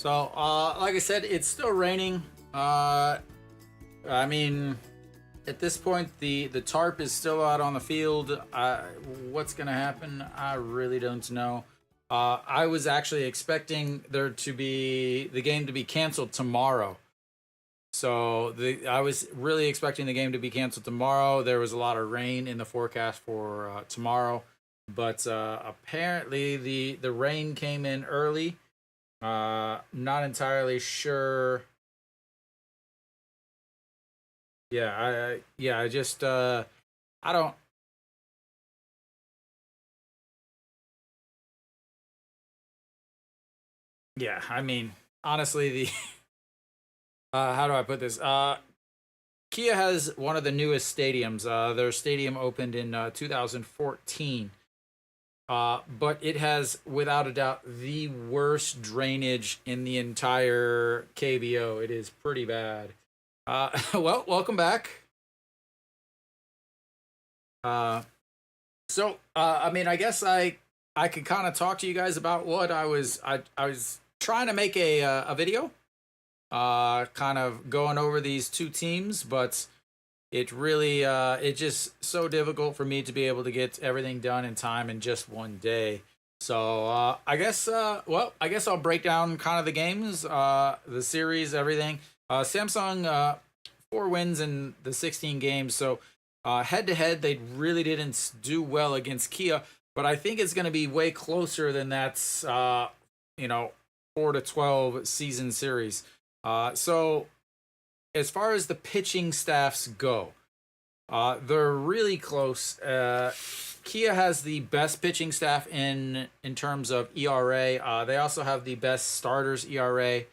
So, like I said, it's still raining. I mean, at this point, the tarp is still out on the field. What's gonna happen? I really don't know. I was actually expecting the game to be canceled tomorrow. So I was really expecting the game to be canceled tomorrow. There was a lot of rain in the forecast for tomorrow, but apparently the rain came in early. Not entirely sure. I just I don't. Yeah, I mean, honestly, the how do I put this? Kia has one of the newest stadiums. Their stadium opened in 2014. But it has, without a doubt, the worst drainage in the entire KBO. It is pretty bad. Well, welcome back. Uh, I mean, I guess I could kind of talk to you guys about what I was trying to make a video, kind of going over these two teams, but it really it's just so difficult for me to be able to get everything done in time in just one day. So I guess I guess I'll break down kind of the games, the series, everything. Samsung 4 wins in the 16 games. So head to head, they really didn't do well against Kia, but I think it's going to be way closer than that's 4-12 season series. So as far as the pitching staffs go, they're really close. Kia has the best pitching staff in terms of ERA. They also have the best starters ERA,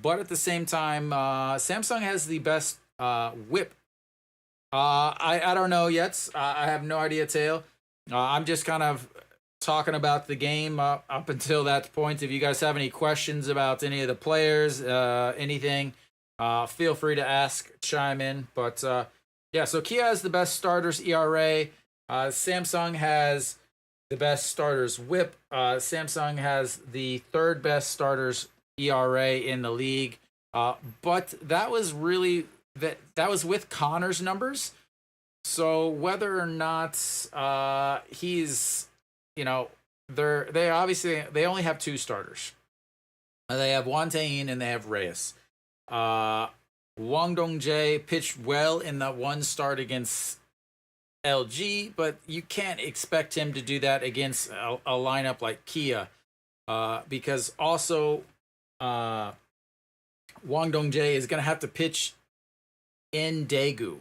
but at the same time, Samsung has the best WHIP. I don't know yet. I have no idea, Tail. I'm just kind of talking about the game up until that point. If you guys have any questions about any of the players, anything, feel free to ask, chime in. But yeah, so Kia has the best starters ERA. Samsung has the best starters WHIP. Samsung has the third best starters ERA in the league. But that was really that was with Connor's numbers. So whether or not he's they obviously they only have two starters. They have Wang Taein and they have Reyes. Wang Dongjae pitched well in that one start against LG, but you can't expect him to do that against a lineup like Kia, because also Wang Dongjae is going to have to pitch in Daegu.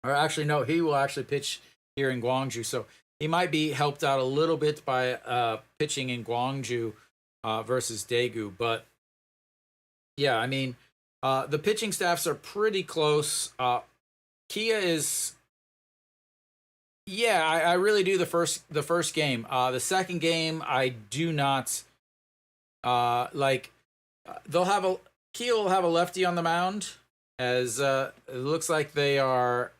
Or actually, no, he will actually pitch here in Gwangju, so he might be helped out a little bit by pitching in Gwangju versus Daegu. But yeah, I mean, the pitching staffs are pretty close. Kia is, yeah, I really do the first game. The second game, I do not like. Kia will have a lefty on the mound, as it looks like they are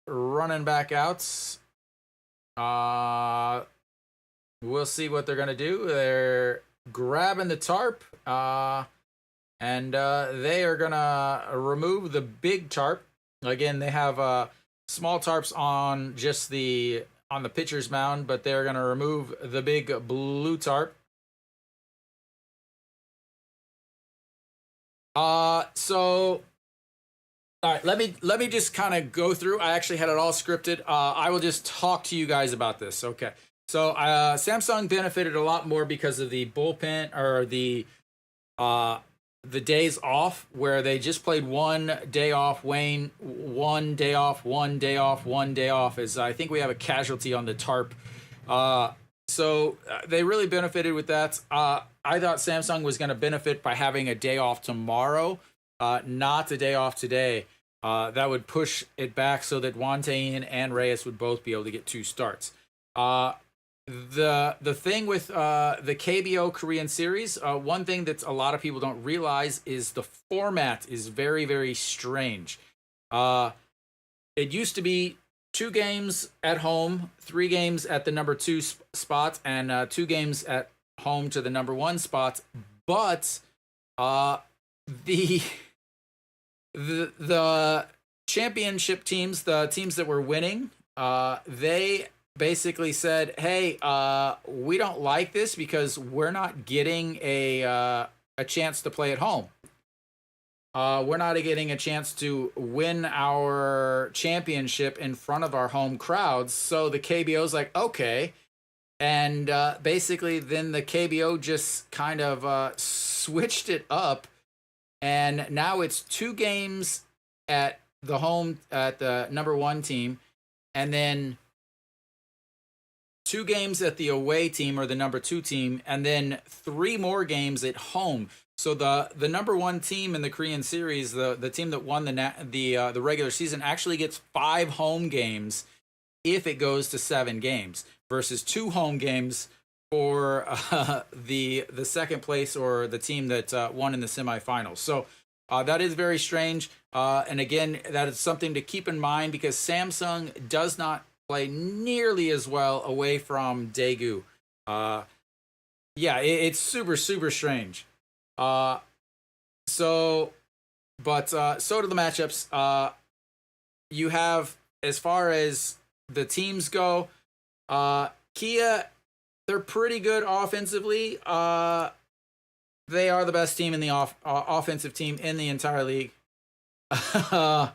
running back outs. We'll see what they're gonna do. They're grabbing the tarp, and they are gonna remove the big tarp. Again, they have small tarps on just on the pitcher's mound, but they're gonna remove the big blue tarp. So all right, let me just kind of go through. I actually had it all scripted. I will just talk to you guys about this. Okay. So Samsung benefited a lot more because of the bullpen, or the days off, where they just played 1 day off. Wayne, 1 day off, 1 day off, 1 day off. Is I think we have a casualty on the tarp. So they really benefited with that. I thought Samsung was going to benefit by having a day off tomorrow, not a day off today. That would push it back so that Wang Taein and Reyes would both be able to get 2 starts. The thing with the KBO Korean series, one thing that a lot of people don't realize is the format is very, very strange. It used to be 2 games at home, 3 games at the number 2 spot, and 2 games at home to the number 1 spot. But the the championship teams, the teams that were winning, they basically said, "Hey, we don't like this because we're not getting a chance to play at home. We're not getting a chance to win our championship in front of our home crowds." So the KBO's like, okay. And basically, then the KBO just kind of switched it up. And now it's 2 games at the number 1 team, and then 2 games at the away team or the number 2 team, and then 3 more games at home. So the number 1 team in the Korean series, the team that won the regular season, actually gets 5 home games if it goes to 7 games versus 2 home games for the second place or the team that won in the semifinals. So that is very strange. And again, that is something to keep in mind because Samsung does not play nearly as well away from Daegu. Yeah, it's super, super strange. So do the matchups. You have, as far as the teams go, Kia, they're pretty good offensively. They are the best team in the offensive team in the entire league. I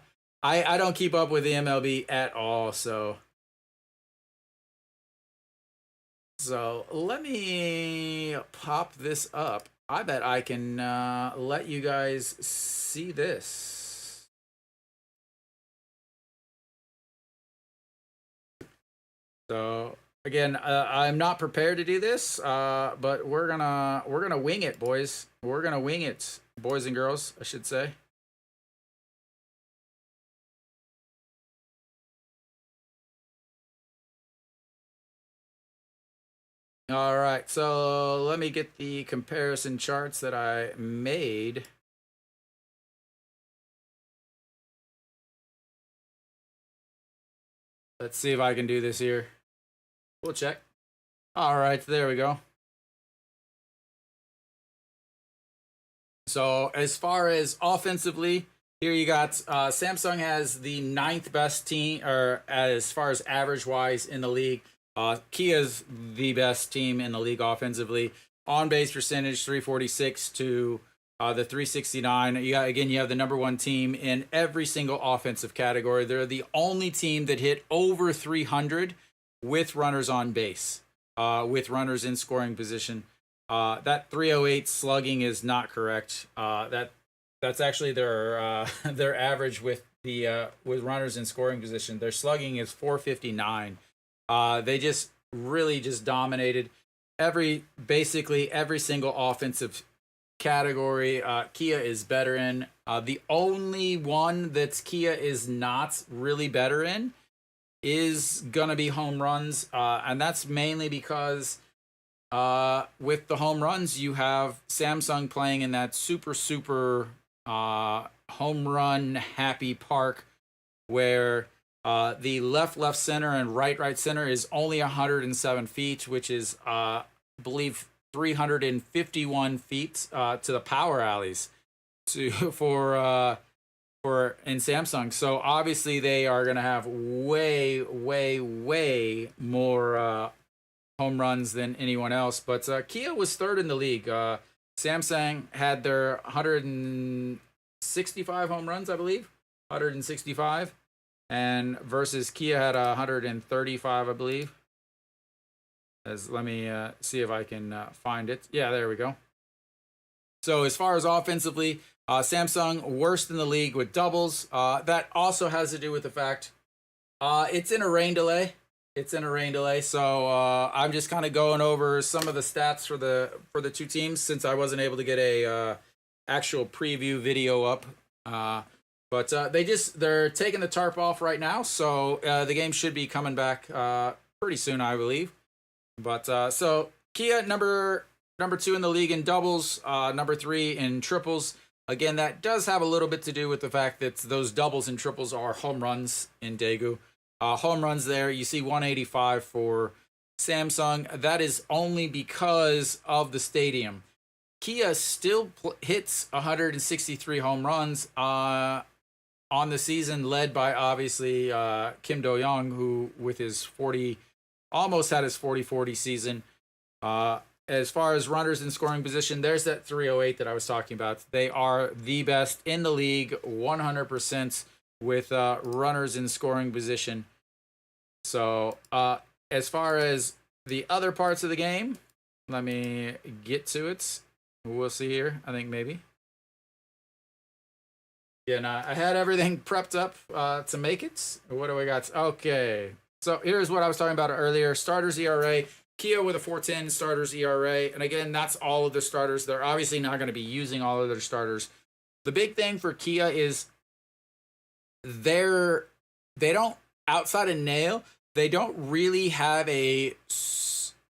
don't keep up with the MLB at all, so let me pop this up. I bet I can let you guys see this. So again, I'm not prepared to do this, but we're gonna wing it, boys. We're gonna wing it, boys and girls, I should say. All right, so let me get the comparison charts that I made. Let's see if I can do this here. We'll check. All right, there we go. So as far as offensively, here you got Samsung has the 9th best team, or as far as average wise in the league. Kia's the best team in the league offensively. On base percentage 346 to the 369. You have the number 1 team in every single offensive category. They're the only team that hit over 300 with runners on base, with runners in scoring position. That 308 slugging is not correct. That's actually their their average with with runners in scoring position. Their slugging is 459. They just really just dominated basically every single offensive category. Kia is better in. The only one that's Kia is not really better in is gonna be home runs, and that's mainly because with the home runs you have Samsung playing in that super home run happy park where the left center and right center is only 107 feet, which is I believe 351 feet to the power alleys for in Samsung. So obviously they are going to have way more home runs than anyone else. But Kia was 3rd in the league. Samsung had their 165 home runs, I believe, 165, and versus Kia had 135, I believe. Let me see if I can find it. Yeah, there we go. So as far as offensively, Samsung worst in the league with doubles. That also has to do with the fact it's in a rain delay. So I'm just kind of going over some of the stats for the 2 teams since I wasn't able to get a actual preview video up. But they're taking the tarp off right now, so the game should be coming back pretty soon, I believe. But so Kia number 2 in the league in doubles, number 3 in triples. Again, that does have a little bit to do with the fact that those doubles and triples are home runs in Daegu. Home runs there, you see 185 for Samsung. That is only because of the stadium. Kia still hits 163 home runs on the season, led by obviously Kim Do-young, who with his 40, almost had his 40-40 season. As far as runners in scoring position, there's that 308 that I was talking about. They are the best in the league, 100% with runners in scoring position. So as far as the other parts of the game, let me get to it. We'll see here. I think maybe. Yeah, and I had everything prepped up to make it. What do we got? Okay. So here's what I was talking about earlier. Starters ERA. Kia with a 4.10 starters ERA. And again, that's all of the starters. They're obviously not going to be using all of their starters. The big thing for Kia is they don't, outside of Naile, they don't really have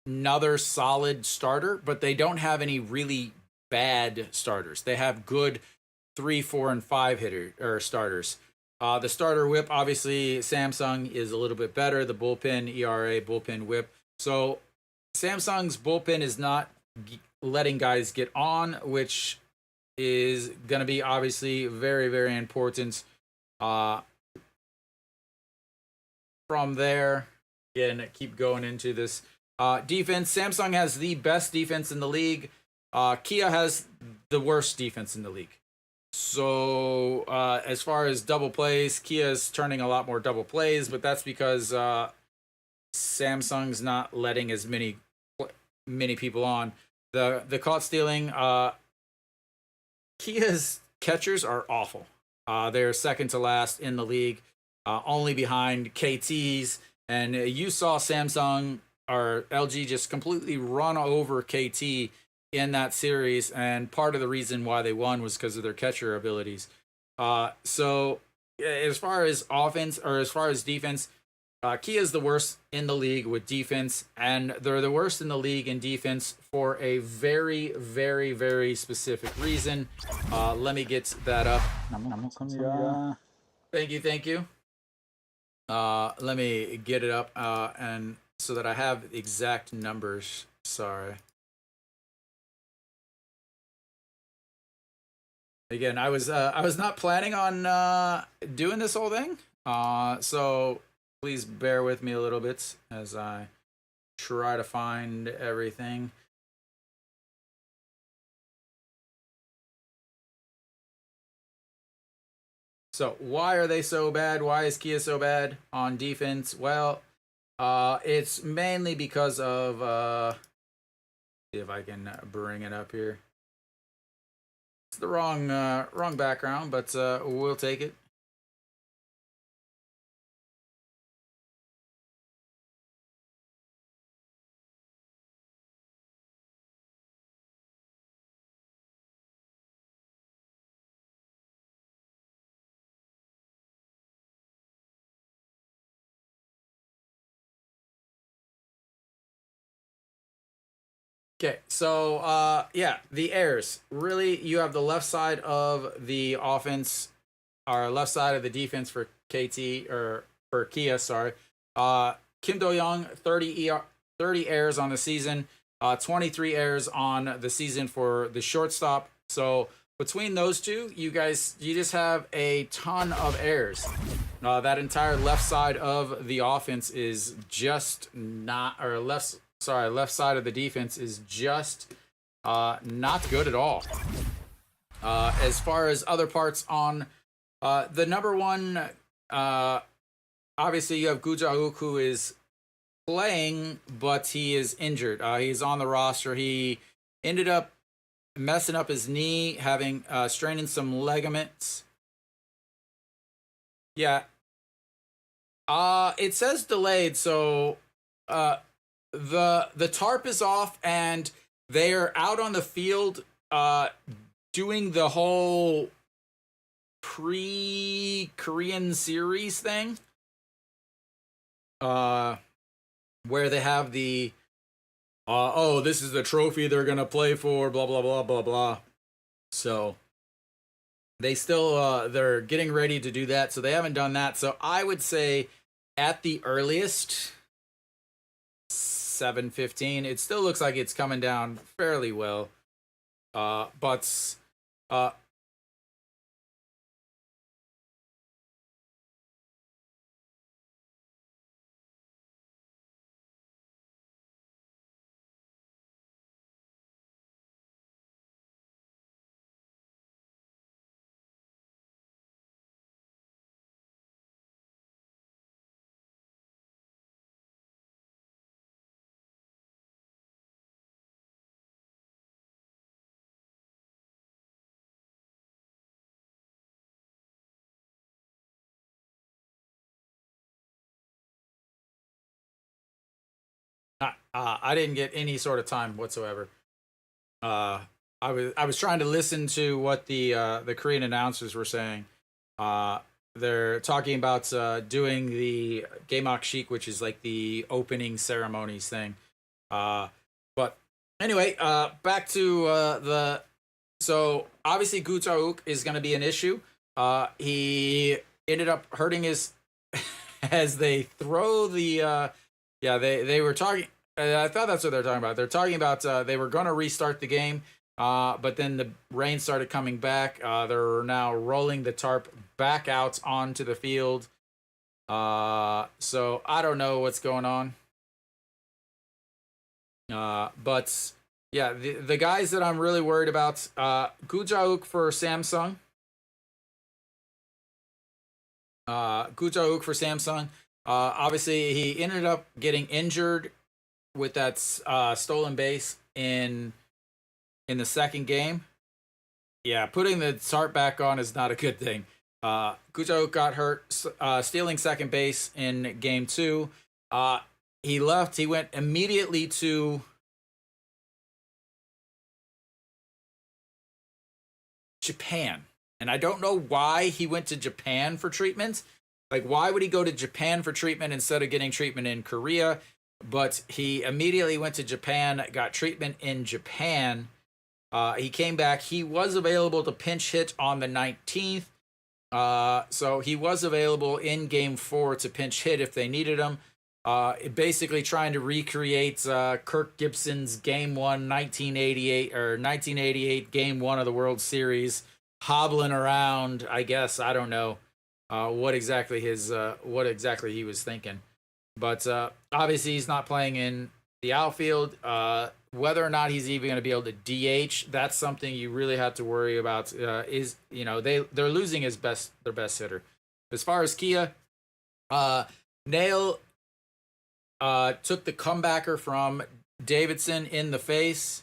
another solid starter, but they don't have any really bad starters. They have good 3, 4, and 5 hitter or starters. The starter whip, obviously, Samsung is a little bit better. The bullpen ERA, bullpen whip. So Samsung's bullpen is not letting guys get on, which is going to be obviously very, very important. From there, again, keep going into this defense. Samsung has the best defense in the league. Kia has the worst defense in the league. So as far as double plays, Kia's turning a lot more double plays, but that's because Samsung's not letting as many people on. The caught stealing, Kia's catchers are awful. They're second to last in the league, only behind KT's. And you saw Samsung or LG just completely run over KT in that series, and part of the reason why they won was because of their catcher abilities. So as far as offense or as far as defense, Kia is the worst in the league with defense, and they're the worst in the league in defense for a very, very, very specific reason. Let me get that up. Thank you. Let me get it up and so that I have exact numbers. Sorry. Again, I was not planning on doing this whole thing, so please bear with me a little bit as I try to find everything. So why are they so bad? Why is Kia so bad on defense? Well, it's mainly because of see if I can bring it up here. It's the wrong background, but we'll take it. Okay, so yeah, the errors. Really, you have the left side of the offense, or left side of the defense for KT or for Kia. Sorry, Kim Do-young 30 errors on the season, 23 errors on the season for the shortstop. So between those two, you just have a ton of errors. That entire left side of the offense is just not, or left side of the defense is just not good at all. As far as other parts on the number one, obviously you have Gwangju, who is playing, but he is injured. He's on the roster. He ended up messing up his knee, having straining some ligaments. Yeah. It says delayed, so the tarp is off and they are out on the field doing the whole pre-Korean series thing, where they have the oh, this is the trophy they're gonna play for, blah blah blah blah blah. So they still they're getting ready to do that, so they haven't done that. So I would say at the earliest 7:15. It still looks like it's coming down fairly well. But uh, I didn't get any sort of time whatsoever. Uh, I was trying to listen to what the Korean announcers were saying. Uh, they're talking about doing the Gaemok Sheik, which is like the opening ceremonies thing. But anyway, back to the. So obviously, Gutauk is going to be an issue. He ended up hurting his as they throw the. Yeah, they were talking. I thought that's what they're talking about. They're talking about they were going to restart the game, but then the rain started coming back. They're now rolling the tarp back out onto the field. So I don't know what's going on. But yeah, the guys that I'm really worried about, Gujauk for Samsung. Gujauk for Samsung. Obviously, he ended up getting injured with that stolen base in the second game. Yeah, putting the tarp back on is not a good thing. Gujauk got hurt stealing second base in game two. He left. He went immediately to Japan. And I don't know why he went to Japan for treatment. Like, why would he go to Japan for treatment instead of getting treatment in Korea? But he immediately went to Japan, got treatment in Japan. He came back. He was available to pinch hit on the 19th. So he was available in game 4 to pinch hit if they needed him. Basically trying to recreate Kirk Gibson's game 1 1988 or 1988 game 1 of the World Series, hobbling around. I guess I don't know what exactly he was thinking, but obviously he's not playing in the outfield. Whether or not he's even going to be able to DH, that's something you really have to worry about. They're losing their best hitter. As far as Kia, Naile took the comebacker from Davidson in the face,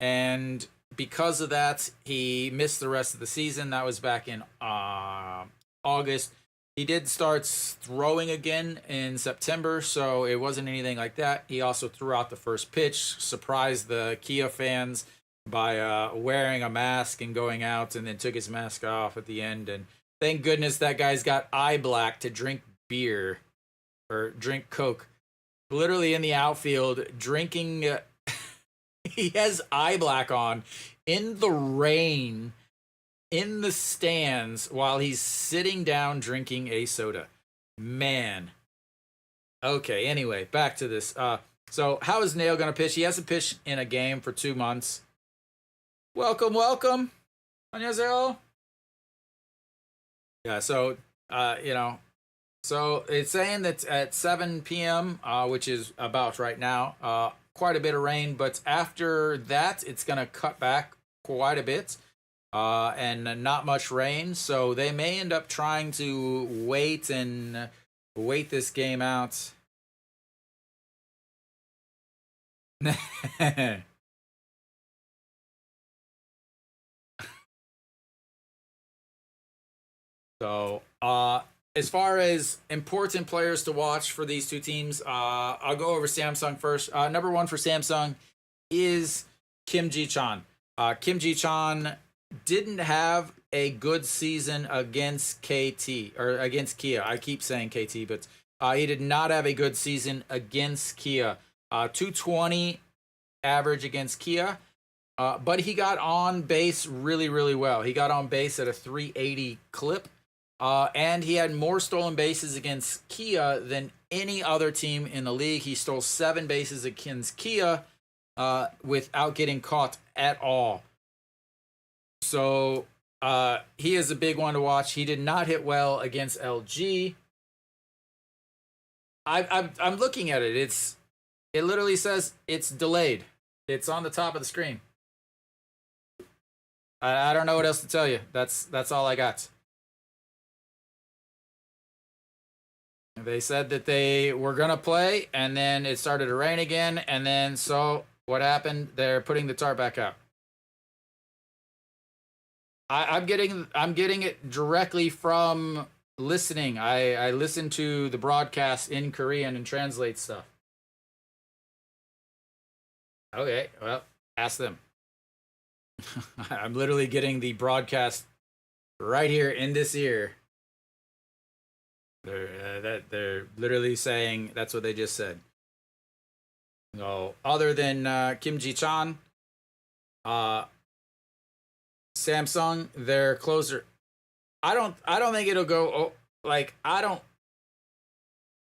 and because of that, he missed the rest of the season. That was back in August. He did start throwing again in September, so it wasn't anything like that. He also threw out the first pitch, surprised the Kia fans by wearing a mask and going out, and then took his mask off at the end. And thank goodness that guy's got eye black to drink beer or drink Coke. Literally in the outfield, drinking. He has eye black on in the rain in the stands while he's sitting down drinking a soda. Man. Okay, anyway, back to this. So how is Naile going to pitch? He hasn't pitched in a game for 2 months. Welcome. 안녕하세요. Yeah, so, so it's saying that at 7 p.m., which is about right now, quite a bit of rain, but after that, it's going to cut back quite a bit. And not much rain, so they may end up trying to wait this game out. So, as far as important players to watch for these two teams, I'll go over Samsung first. Number 1 for Samsung is Kim Ji-chan. Kim Ji-chan didn't have a good season against KT or against Kia. I keep saying KT, but he did not have a good season against Kia. 220 average against Kia, but he got on base really, really well. He got on base at a 380 clip, and he had more stolen bases against Kia than any other team in the league. He stole 7 bases against Kia, without getting caught at all. So he is a big one to watch. He did not hit well against LG. I'm looking at it. It literally says it's delayed. It's on the top of the screen. I don't know what else to tell you. That's all I got. They said that they were gonna play, and then it started to rain again, and then so what happened? They're putting the tarp back out. I'm getting it directly from listening. I listen to the broadcast in Korean and translate stuff. Okay, well, ask them. I'm literally getting the broadcast right here in this ear. They're literally saying that's what they just said. So other than Kim Ji Chan, Samsung, their closer. I don't think it'll go like I don't.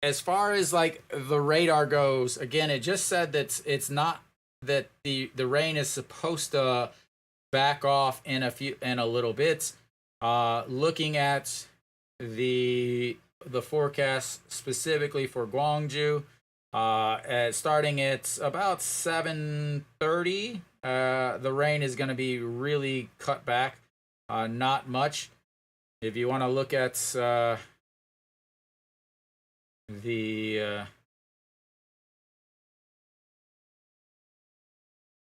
As far as like the radar goes, again, it just said that it's not that the rain is supposed to back off in a little bit. Looking at the forecast specifically for Gwangju, starting at about 7:30, the rain is going to be really cut back. Not much. If you want to look at the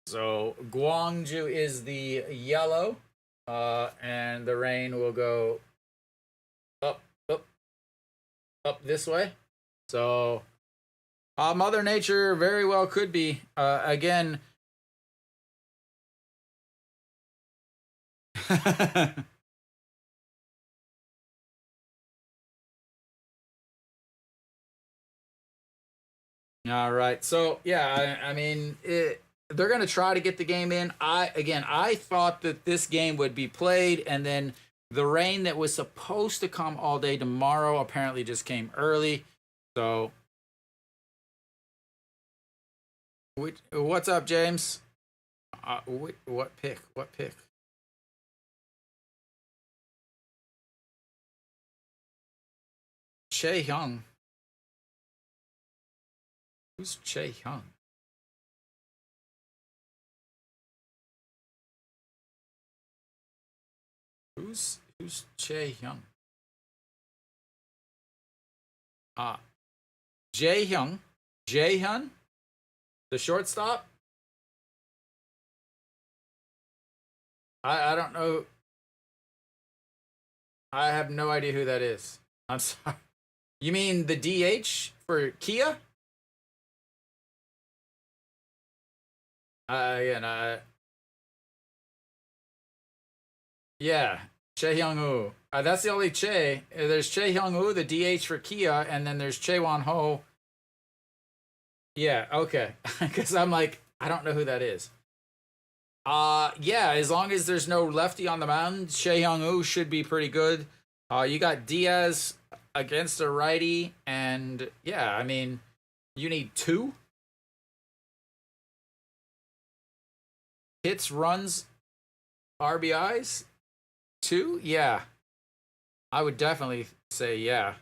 so Gwangju is the yellow, and the rain will go up this way. So Mother Nature very well could be again. All right. So yeah, I mean, they're gonna try to get the game in. I thought that this game would be played, and then the rain that was supposed to come all day tomorrow apparently just came early. So, what's up, James? What pick? What pick? Chae Hyung. Who's Chae Hyung? Who's Chae Hyung? Jae Hyung. Jae Hyun? The shortstop? I don't know. I have no idea who that is. I'm sorry. You mean the DH for Kia? Yeah, Chae Hyung Woo. That's the only Chae. There's Chae Hyung Woo, the DH for Kia, and then there's Chae Won Ho. Yeah, okay. Because I'm like, I don't know who that is. Yeah, as long as there's no lefty on the mound, Chae Hyung Woo should be pretty good. You got Diaz against a righty, and yeah, I mean, you need two hits, runs, RBIs. Two? Yeah. I would definitely say yeah.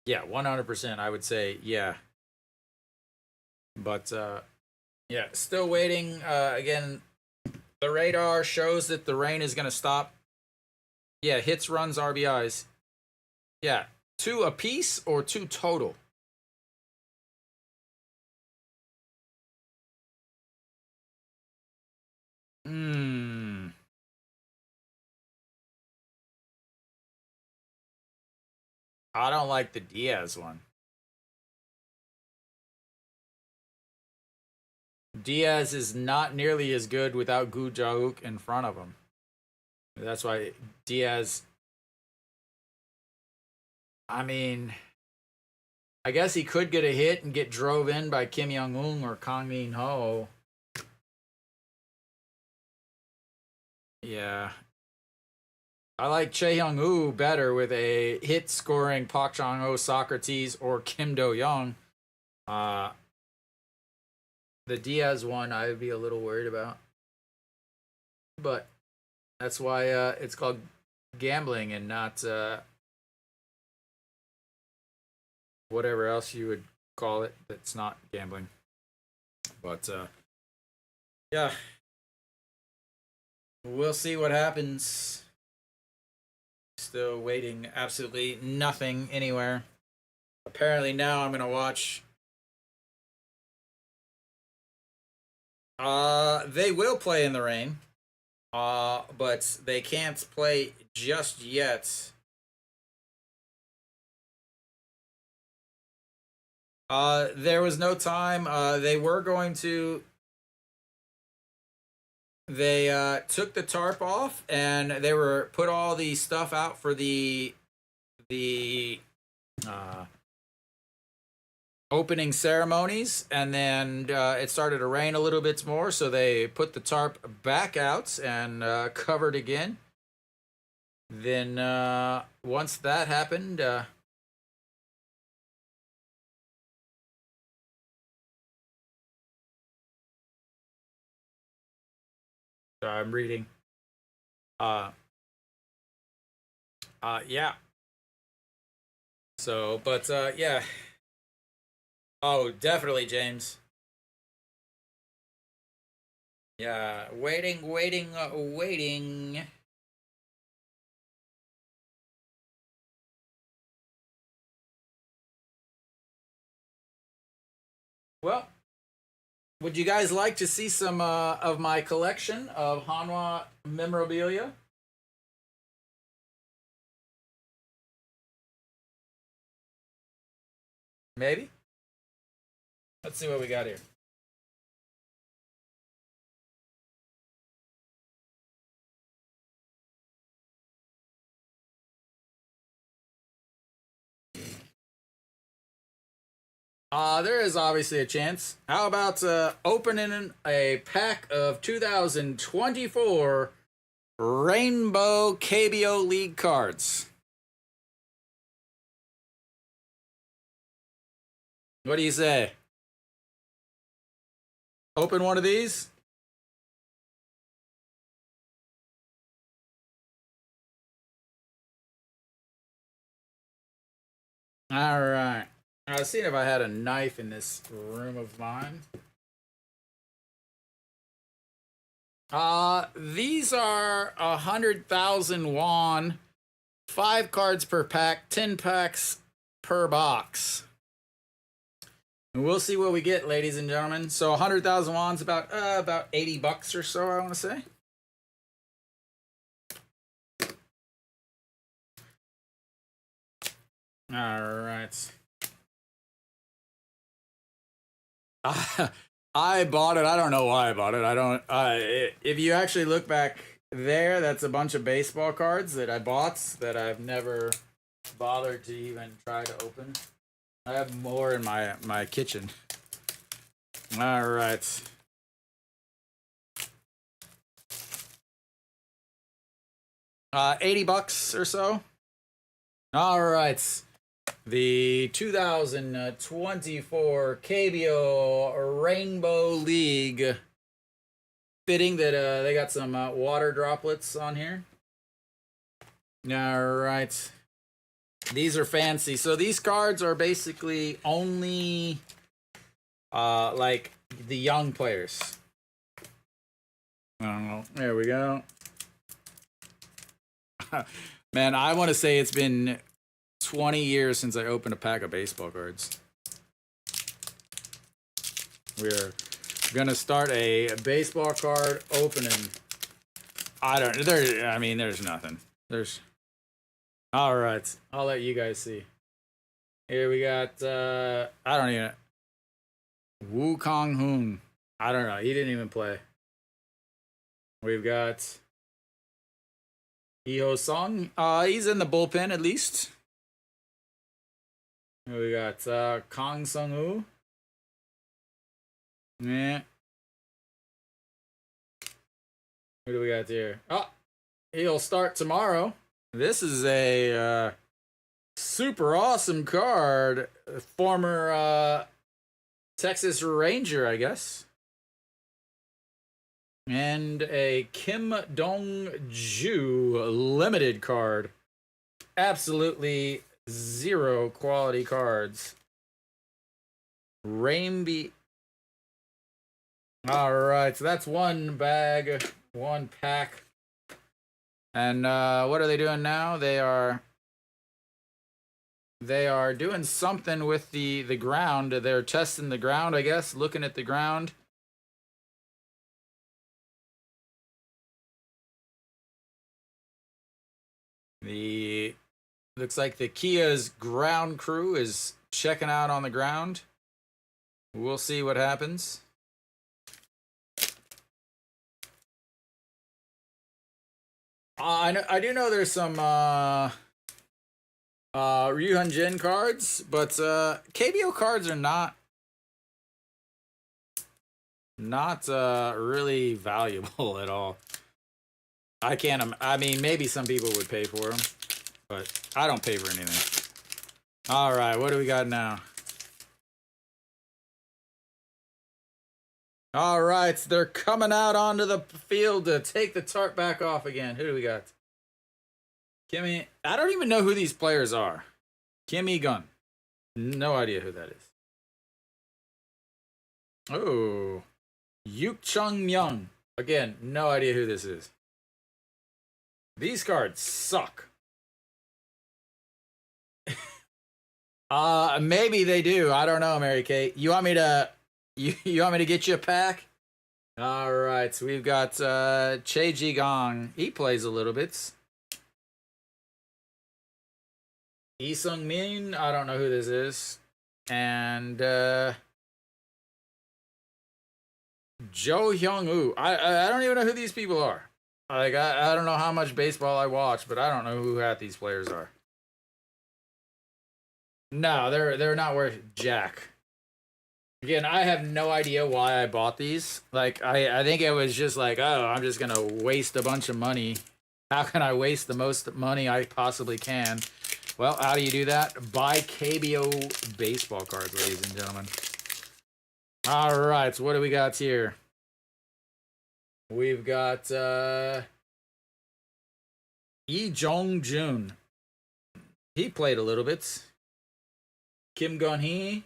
Yeah, 100%. I would say yeah. But yeah, still waiting. Again, the radar shows that the rain is going to stop. Yeah, hits, runs, RBIs. Yeah, two apiece or two total? Hmm. I don't like the Diaz one. Diaz is not nearly as good without Gu Jauk in front of him. That's why Diaz. I mean, I guess he could get a hit and get drove in by Kim Young Woong or Kang Min Ho. Yeah. I like Chae Hyung Woo better with a hit scoring Park Chang Ho, Socrates, or Kim Do Young. The Diaz one I would be a little worried about. But that's why it's called gambling and not whatever else you would call it that's not gambling. But yeah, we'll see what happens. Still waiting absolutely nothing anywhere. Apparently now I'm going to watch. They will play in the rain. But they can't play just yet. There was no time. They were going to. They took the tarp off and they were put all the stuff out for the opening ceremonies, and then it started to rain a little bit more, so they put the tarp back out and covered again. Then once that happened, I'm reading. Yeah. So, but yeah. Oh, definitely, James. Yeah, waiting, waiting, waiting. Well, would you guys like to see some of my collection of Hanwha memorabilia? Maybe. Let's see what we got here. There is obviously a chance. How about opening a pack of 2024 Rainbow KBO League cards? What do you say? Open one of these? All right. I was seeing if I had a knife in this room of mine. These are 100,000 won, 5 cards per pack, 10 packs per box. And we'll see what we get, ladies and gentlemen. So 100,000 won's about 80 bucks or so, I want to say. All right. I bought it. I don't know why I bought it. I don't. If you actually look back there, that's a bunch of baseball cards that I bought that I've never bothered to even try to open. I have more in my kitchen. All right. $80 or so. All right. The 2024 KBO Rainbow League. Fitting that they got some water droplets on here. All right. These are fancy. So these cards are basically only like the young players. I don't know. There we go. Man, I want to say it's been 20 years since I opened a pack of baseball cards. We're gonna start a baseball card opening. There's nothing. All right. I'll let you guys see. Here we got, I don't even, Woo Kong Hoon. I don't know. He didn't even play. We've got Iho Song. He's in the bullpen at least. We got Kong Sung Woo. Yeah. Who do we got here? Oh, he'll start tomorrow. This is a super awesome card. Former Texas Ranger, I guess. And a Kim Dong-ju limited card. Absolutely zero quality cards. Rainby. All right, so that's one bag, one pack. And what are they doing now? They are doing something with the ground. They're testing the ground, I guess, looking at the ground. Looks like the Kia's ground crew is checking out on the ground. We'll see what happens. I do know there's some Ryuhan Jin cards, but KBO cards are not really valuable at all. I mean, maybe some people would pay for them, but I don't pay for anything. All right, what do we got now? All right, they're coming out onto the field to take the tarp back off again. Who do we got? Kimmy. I don't even know who these players are. Kimmy Gun. No idea who that is. Oh. Yuk Chung Myung. Again, no idea who this is. These cards suck. Maybe they do. I don't know, Mary Kate. You want me to you want me to get you a pack? All right, so we've got Che Ji Gong. He plays a little bit. Lee Sung Min, I don't know who this is. And Jo Hyung Woo. I don't even know who these people are. Like I don't know how much baseball I watch, but I don't know who half these players are. No, they're not worth jack. Again, I have no idea why I bought these. Like I think it was just like, oh, I'm just gonna waste a bunch of money. How can I waste the most money I possibly can? Well, how do you do that? Buy KBO baseball cards, ladies and gentlemen. All right, so what do we got here? We've got Lee Jong-jun. He played a little bit. Kim Gun-hee.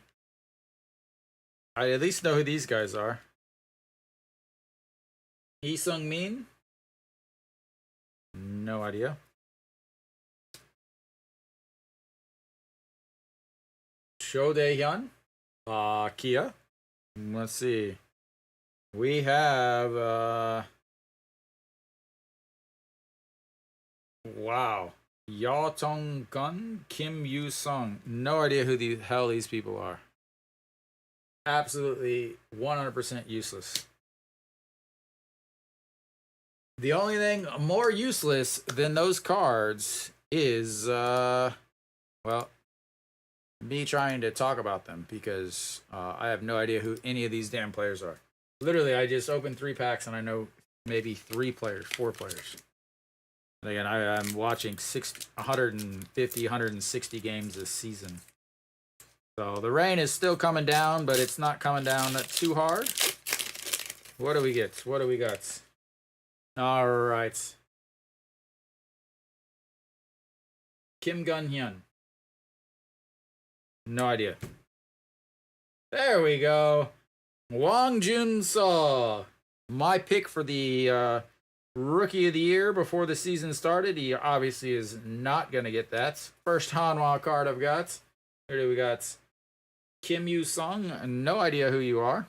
I at least know who these guys are. Lee Sung-min. No idea. Cho Dae-hyun. Kia. Let's see. We have wow. Yaw Tong Gun, Kim Yu Sung. No idea who the hell these people are. Absolutely 100% useless. The only thing more useless than those cards is well, me trying to talk about them because I have no idea who any of these damn players are. Literally, I just opened 3 packs and I know maybe 3 players, 4 players. Again, I'm watching 150, 160 games this season. So the rain is still coming down, but it's not coming down too hard. What do we get? What do we got? All right. Kim Gun-hyun. No idea. There we go. Gwangju Seo. My pick for the Rookie of the Year before the season started. He obviously is not going to get that. First Hanwha card I've got. Here do we got Kim Yu Sung. No idea who you are.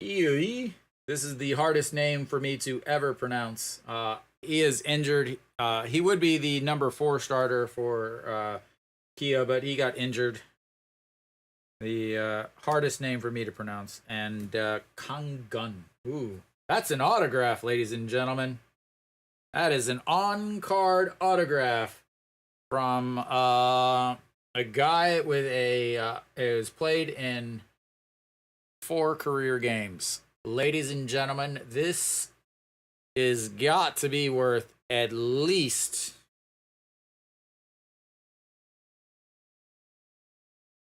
Yui. This is the hardest name for me to ever pronounce. He is injured. He would be the number 4 starter for Kia, but he got injured. The hardest name for me to pronounce. And Kang Gun. Ooh, that's an autograph, ladies and gentlemen. That is an on-card autograph from a guy with a it was played in 4 career games. Ladies and gentlemen, this is got to be worth at least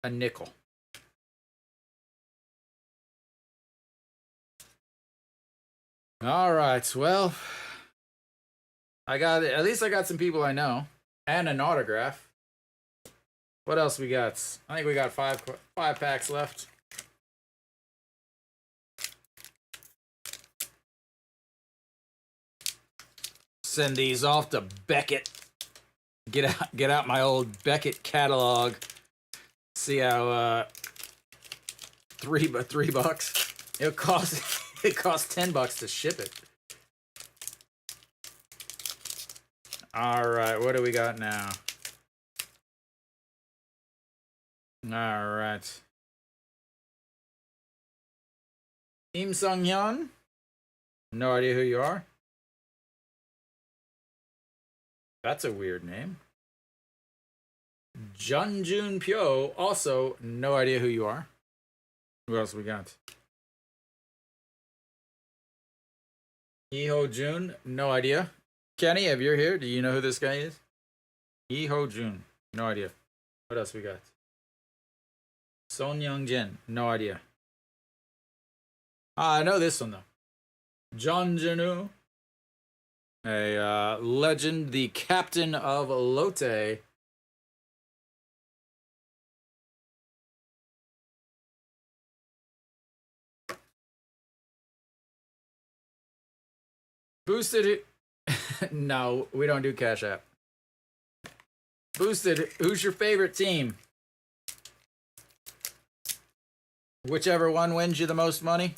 a nickel. All right. Well, at least I got some people I know and an autograph. What else we got? I think we got five packs left. Send these off to Beckett. Get out my old Beckett catalog. See how $3. It costs $10 to ship it. All right, what do we got now? All right. Im Sung Hyun. No idea who you are. That's a weird name. Junjun Pyo. Also, no idea who you are. Who else we got? Iho Jun. No idea. Kenny, if you're here, do you know who this guy is? Iho Jun. No idea. What else we got? Son Young Jin. No idea. I know this one though. John Janu. A legend, the captain of Lotte. Boosted. No, we don't do Cash App. Boosted. Who's your favorite team? Whichever one wins you the most money.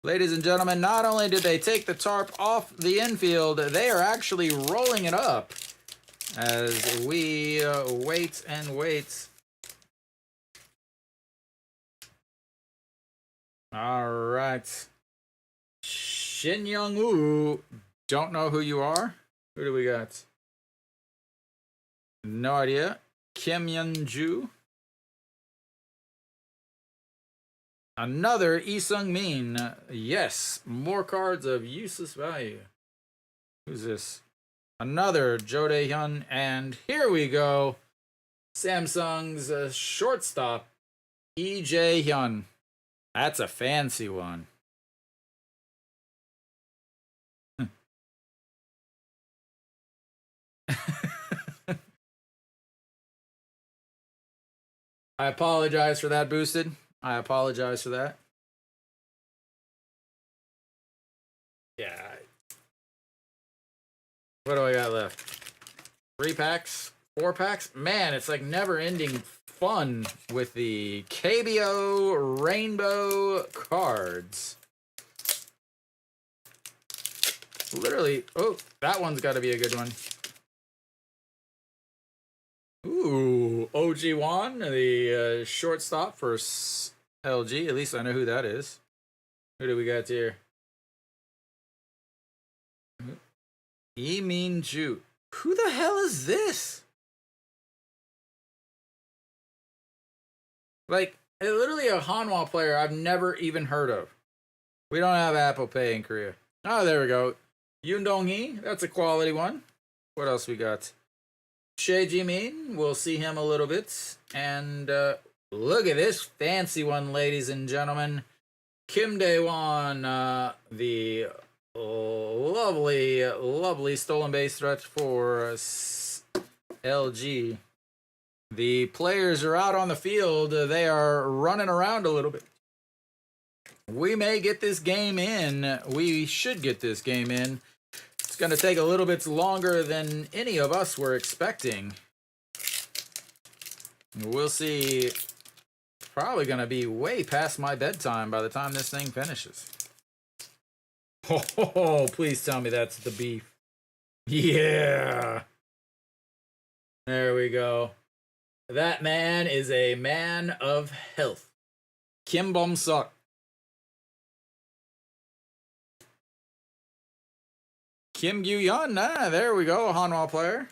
Ladies and gentlemen, not only did they take the tarp off the infield, they are actually rolling it up as we wait and wait. All right. Shin Young Woo. Don't know who you are. Who do we got? No idea. Kim Yun Ju. Another Lee Sung Min. Yes, more cards of useless value. Who's this? Another Jo Dae Hyun. And here we go. Samsung's shortstop, Lee Jae Hyun. That's a fancy one. I apologize for that, Boosted. I apologize for that. Yeah. What do I got left? 3 packs? 4 packs? Man, it's like never-ending fun with the KBO rainbow cards. Literally, oh, that one's got to be a good one. Ooh, OG Wan, the shortstop for LG. At least I know who that is. Who do we got here? Lee Min Ju. Who the hell is this? Like, literally a Hanwha player I've never even heard of. We don't have Apple Pay in Korea. Oh, there we go. Yoon Dong-hee, that's a quality one. What else we got? Shea Ji-min, we'll see him a little bit. And look at this fancy one, ladies and gentlemen. Kim Dae-won, the lovely, lovely stolen base threat for LG. The players are out on the field. They are running around a little bit. We may get this game in. We should get this game in. It's going to take a little bit longer than any of us were expecting. We'll see. Probably going to be way past my bedtime by the time this thing finishes. Oh, please tell me that's the beef. Yeah. There we go. That man is a man of health. Kim Bom-suk. Kim Gyu-yeon, there we go, a Hanwha player.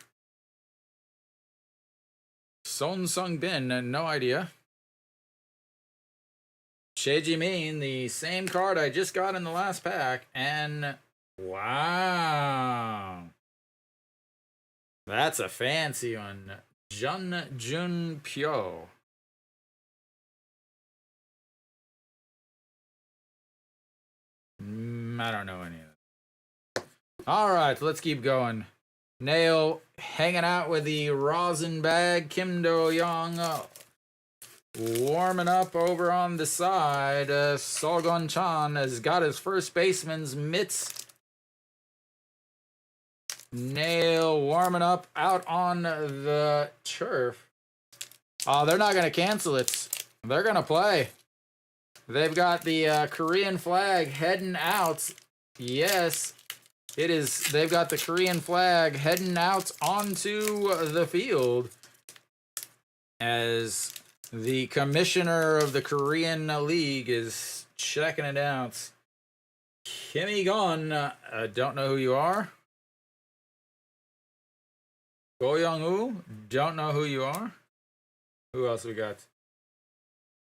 Son Sung-bin, no idea. Shea Ji-min, the same card I just got in the last pack, and wow. That's a fancy one. Jun Jun Pyo. I don't know any of that. All right, let's keep going. Naile hanging out with the rosin bag. Kim Do-young warming up over on the side. Solgon Chan has got his first baseman's mitts. Naile warming up out on the turf. Oh, they're not going to cancel it. They're going to play. They've got the Korean flag heading out. Yes, it is. They've got the Korean flag heading out onto the field as the commissioner of the Korean League is checking it out. Kimmy Gon, I don't know who you are. Go Young-woo, don't know who you are. Who else we got?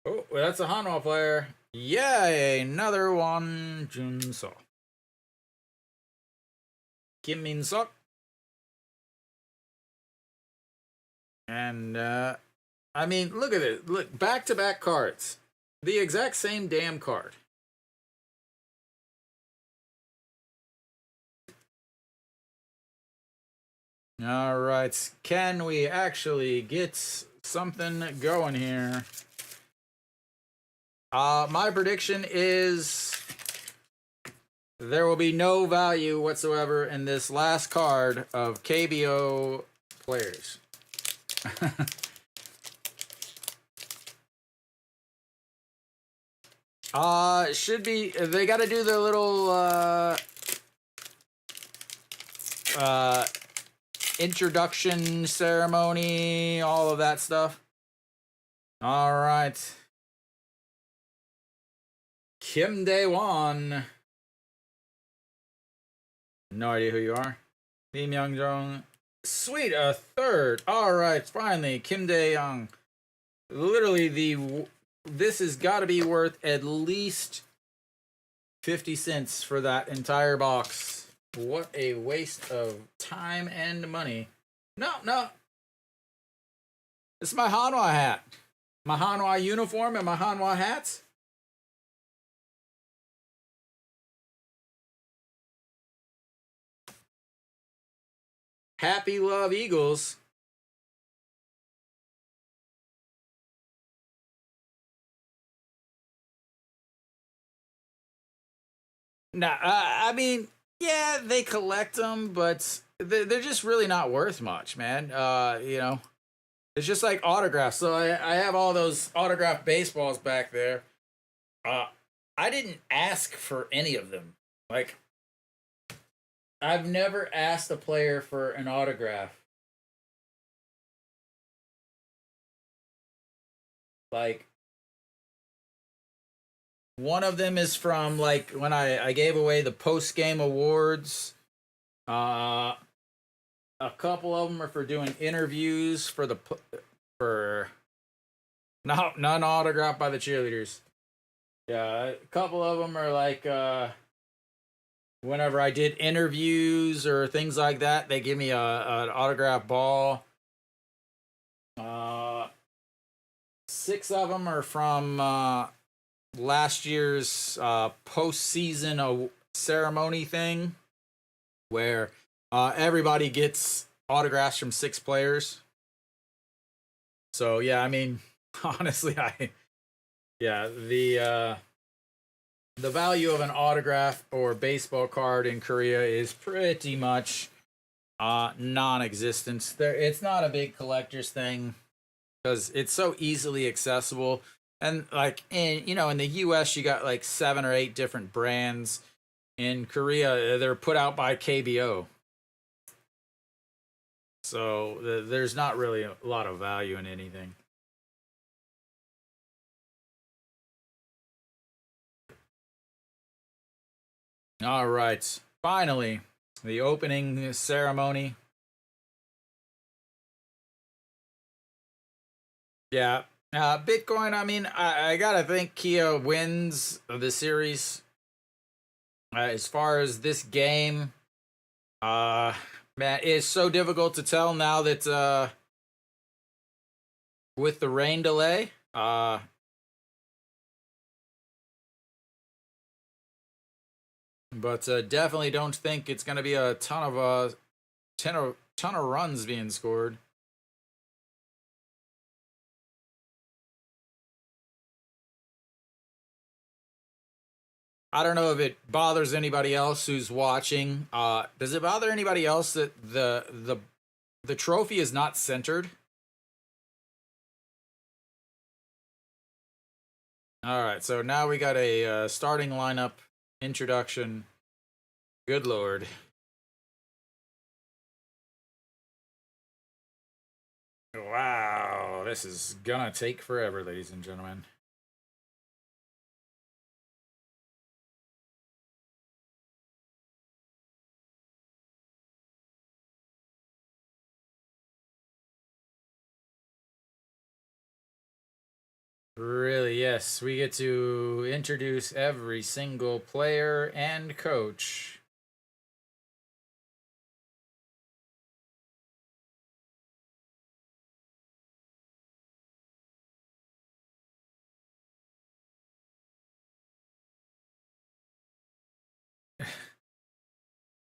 Oh, well, that's a Hanwha player. Yay, another one. Jun-so. Kim Min-sok. And, I mean, look at it. Look, back-to-back cards. The exact same damn card. All right, can we actually get something going here? My prediction is there will be no value whatsoever in this last card of KBO players. It should be, they got to do their little introduction ceremony, all of that stuff. All right. Kim Dae-won. No idea who you are. Lee Myung-jung. Sweet, a third. All right, finally, Kim Dae-young. Literally, this has got to be worth at least 50 cents for that entire box. What a waste of time and money. No. This is my Hanwha hat. My Hanwha uniform and my Hanwha hats. Happy Love Eagles. Nah, I mean, yeah, they collect them, but they're just really not worth much, man. You know, it's just like autographs. So I have all those autographed baseballs back there. I didn't ask for any of them. Like, I've never asked a player for an autograph. Like, one of them is from, like, when I gave away the post-game awards. A couple of them are for doing interviews for none autographed by the cheerleaders. Yeah, a couple of them are like whenever I did interviews or things like that, they give me an autograph ball. 6 of them are from last year's postseason ceremony thing, where everybody gets autographs from 6 players. So yeah, I mean, honestly, the value of an autograph or baseball card in Korea is pretty much non-existent. It's not a big collector's thing because it's so easily accessible. And like in the US, you got like 7 or 8 different brands. In Korea, they're put out by KBO. So there's not really a lot of value in anything. All right, finally, the opening ceremony. Yeah, Bitcoin. I mean, I gotta think Kia wins the series. As far as this game, man, it's so difficult to tell now that with the rain delay. but definitely don't think it's going to be a ton of runs being scored. I don't know if it bothers anybody else who's watching. Does it bother anybody else that the trophy is not centered? All right, so now we got a starting lineup introduction. Good lord. Wow, this is gonna take forever, ladies and gentlemen. Really, yes, we get to introduce every single player and coach.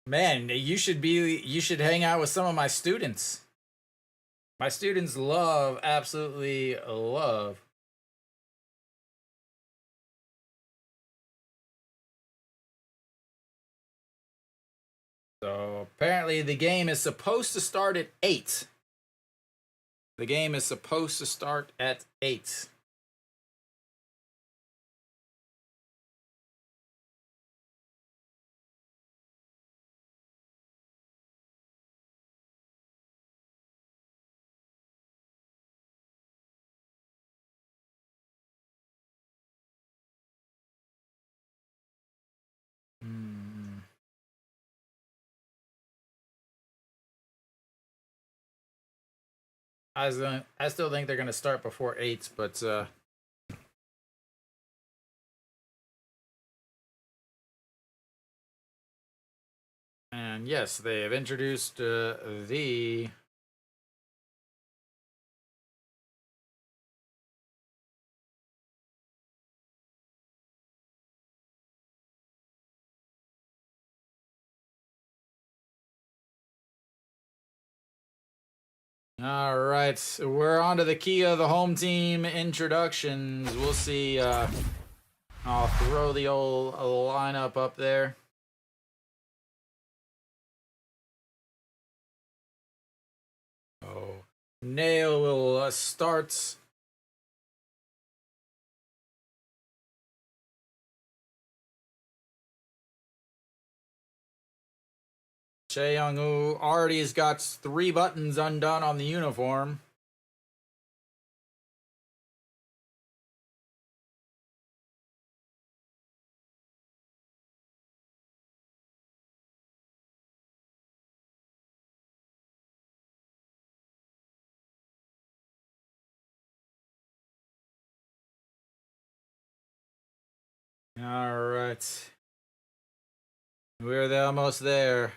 Man, you should hang out with some of my students. My students absolutely love. So apparently the game is supposed to start at 8. The game is supposed to start at 8. Hmm. I still think they're gonna start before 8, but and yes, they have introduced the All right, we're on to the key of the home team introductions. We'll see. I'll throw the old lineup up there. Oh, Naile will start. Che Young-woo already has got 3 buttons undone on the uniform. All right. We're almost there.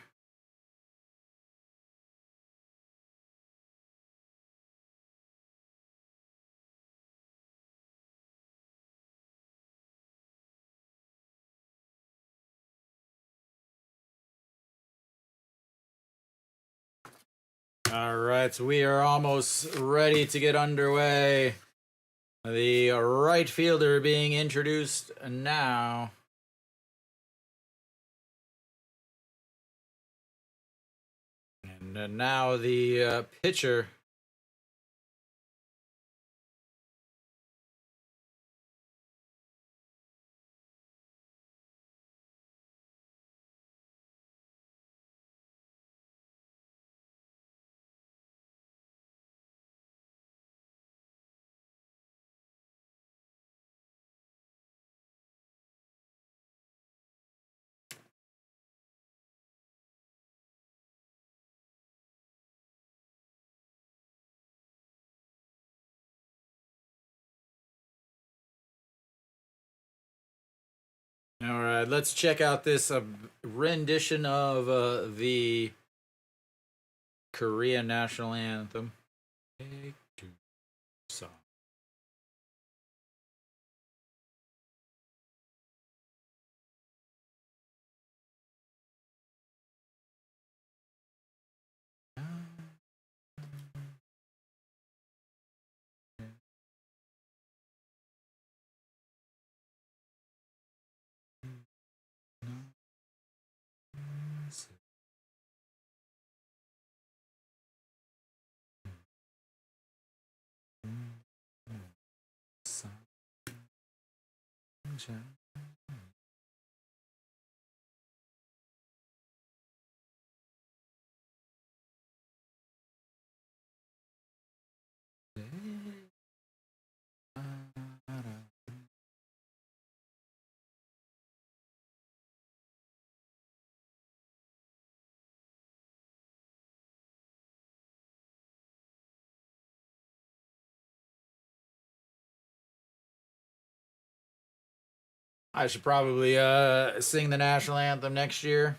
All right, we are almost ready to get underway. The right fielder being introduced now. And now the pitcher. All right, let's check out this rendition of the Korean national anthem. Take 2 song. I should probably sing the national anthem next year.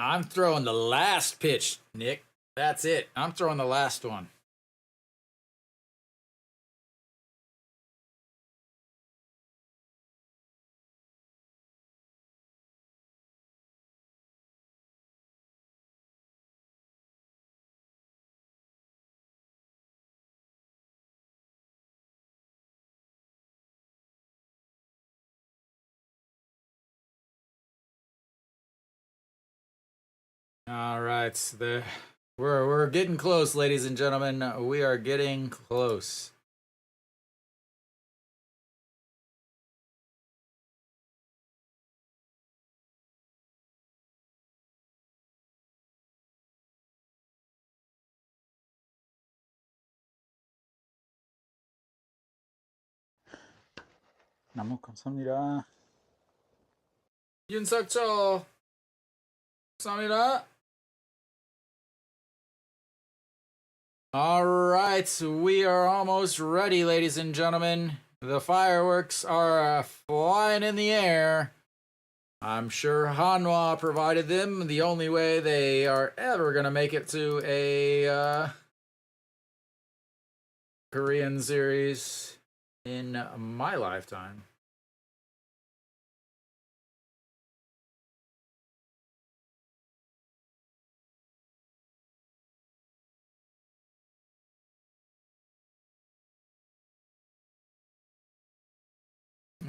I'm throwing the last pitch, Nick. That's it. I'm throwing the last one. All right, we're getting close, ladies and gentlemen. We are getting close. 너무 감사합니다. 윤석철, 감사합니다. All right, we are almost ready, ladies and gentlemen. The fireworks are flying in the air. I'm sure Hanwha provided them. The only way they are ever going to make it to a Korean series in my lifetime.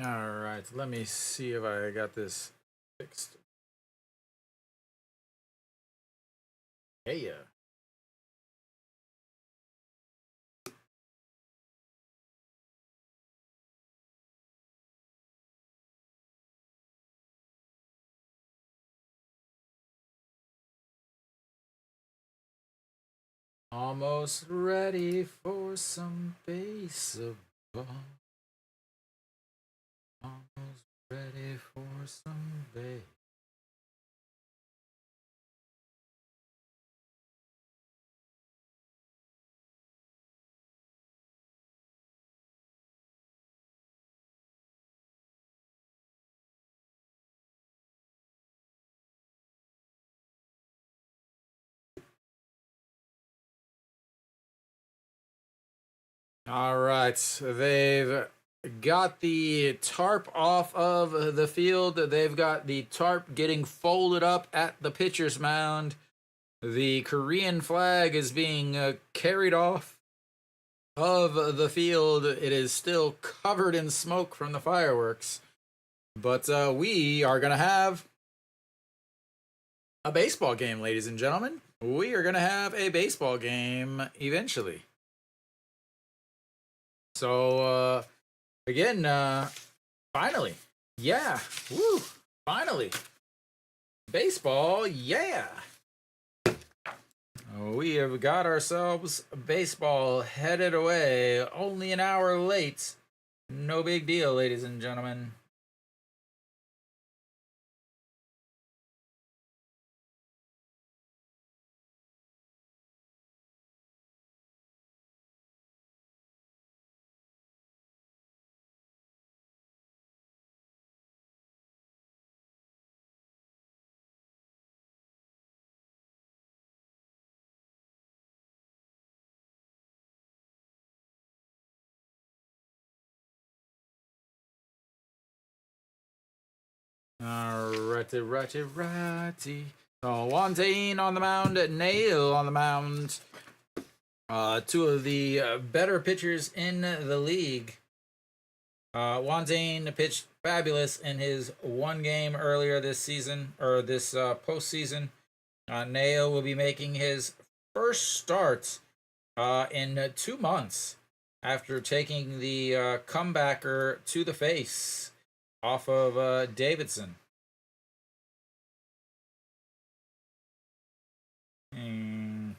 All right, let me see if I got this fixed. Hey, yeah. Almost ready for some baseball. Almost ready for some baseball. All right, they've got the tarp off of the field. They've got the tarp getting folded up at the pitcher's mound. The Korean flag is being carried off of the field. It is still covered in smoke from the fireworks. But we are going to have a baseball game, ladies and gentlemen. We are going to have a baseball game eventually. So, again, finally. Yeah. Woo. Finally. Baseball. Yeah. We have got ourselves baseball headed away. Only an hour late. No big deal, ladies and gentlemen. Righty. So Wante on the mound, Naile on the mound. Two of the better pitchers in the league. Wante pitched fabulous in his one game earlier this season, or this postseason. Naile will be making his first start in 2 months after taking the comebacker to the face off of Davidson. And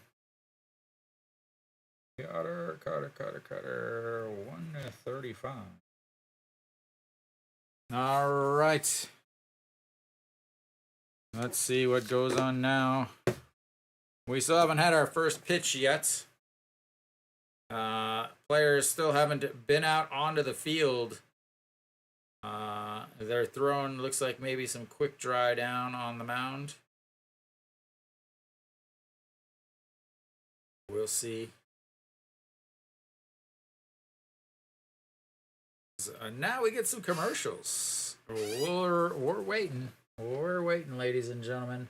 Cutter. 135. All right. Let's see what goes on now. We still haven't had our first pitch yet. Players still haven't been out onto the field. They're throwing, looks like maybe some quick dry down on the mound. We'll see. Now we get some commercials. We're waiting. We're waiting, ladies and gentlemen.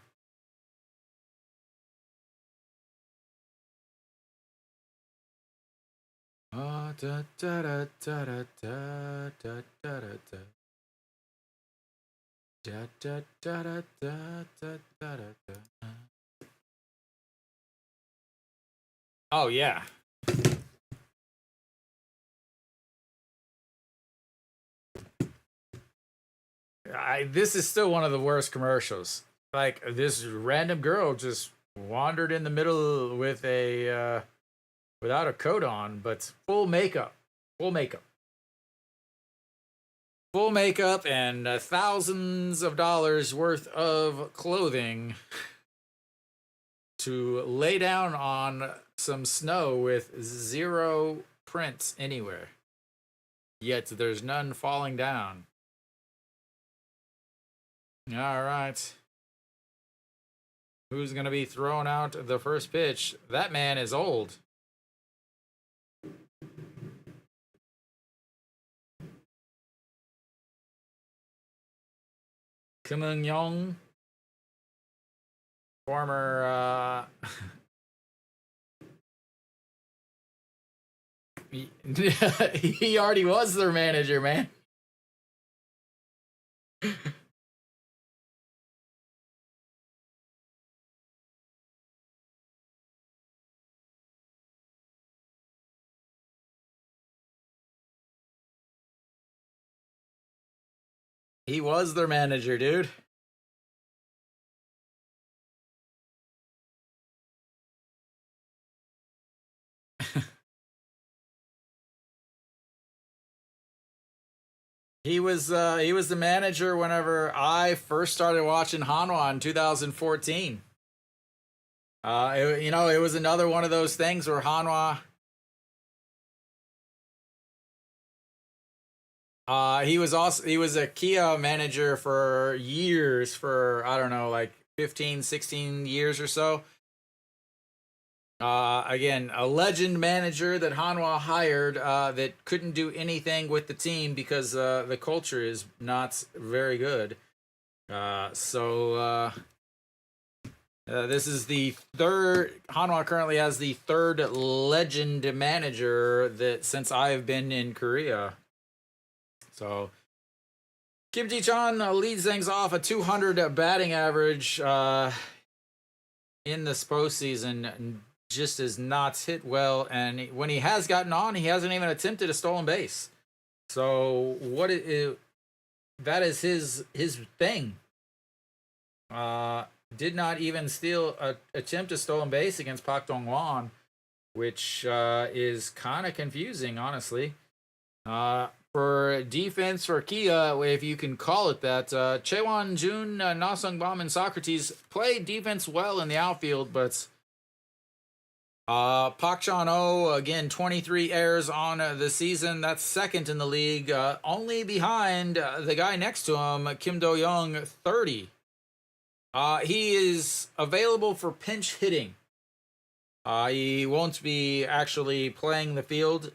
Oh, yeah. This is still one of the worst commercials. Like, this random girl just wandered in the middle with a without a coat on, but full makeup and thousands of dollars worth of clothing to lay down on some snow with zero prints anywhere, yet there's none falling down. All right. Who's going to be throwing out the first pitch? That man is old. Kim Young, former he already was their manager, man. He was their manager, dude. He was the manager whenever I first started watching Hanwha in 2014. It was another one of those things where Hanwha. He was a Kia manager for years, for I don't know, like 15, 16 years or so. Again, a legend manager that Hanwha hired that couldn't do anything with the team because the culture is not very good. This is the third. Hanwha currently has the third legend manager that since I've been in Korea. So Kim Ji-chan leads things off, a 200 batting average in this postseason. Just has not hit well, and when he has gotten on, he hasn't even attempted a stolen base. So that is his thing. Did not even attempt a stolen base against Pak Dong-won, which is kind of confusing, honestly. For defense for Kia, if you can call it that, Chaewon Jun, Na Sung-bam, and Socrates played defense well in the outfield, but Pak Chan-o, again, 23 errors on the season. That's second in the league, only behind the guy next to him, Kim Do-young, 30. He is available for pinch hitting. He won't be actually playing the field.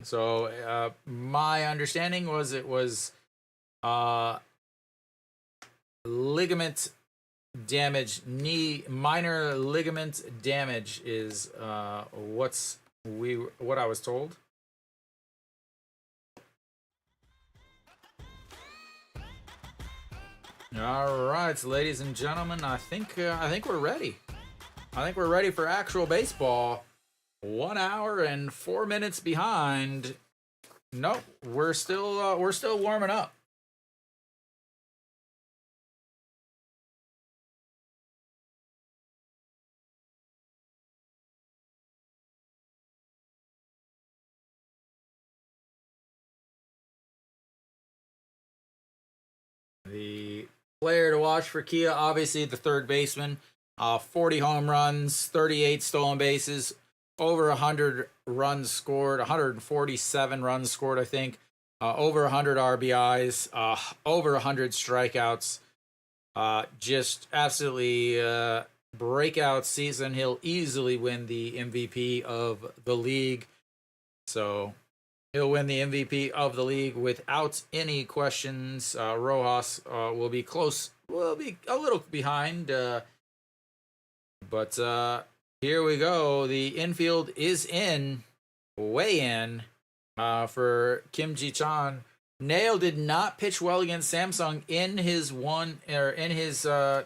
So my understanding was it was ligament damage, minor ligament damage is what I was told. All right, ladies and gentlemen, I think we're ready. I think we're ready for actual baseball. 1 hour and 4 minutes behind. Nope, we're still warming up. The player to watch for Kia, obviously the third baseman. 40 home runs, 38 stolen bases, over 100 runs scored, 147 runs scored, I think. Over 100 RBIs, over 100 strikeouts. Just absolutely breakout season. He'll easily win the MVP of the league. So he'll win the MVP of the league without any questions. Rojas will be close. Will be a little behind. But here we go. The infield is in. Way in. For Kim Ji-chan. Naile did not pitch well against Samsung in his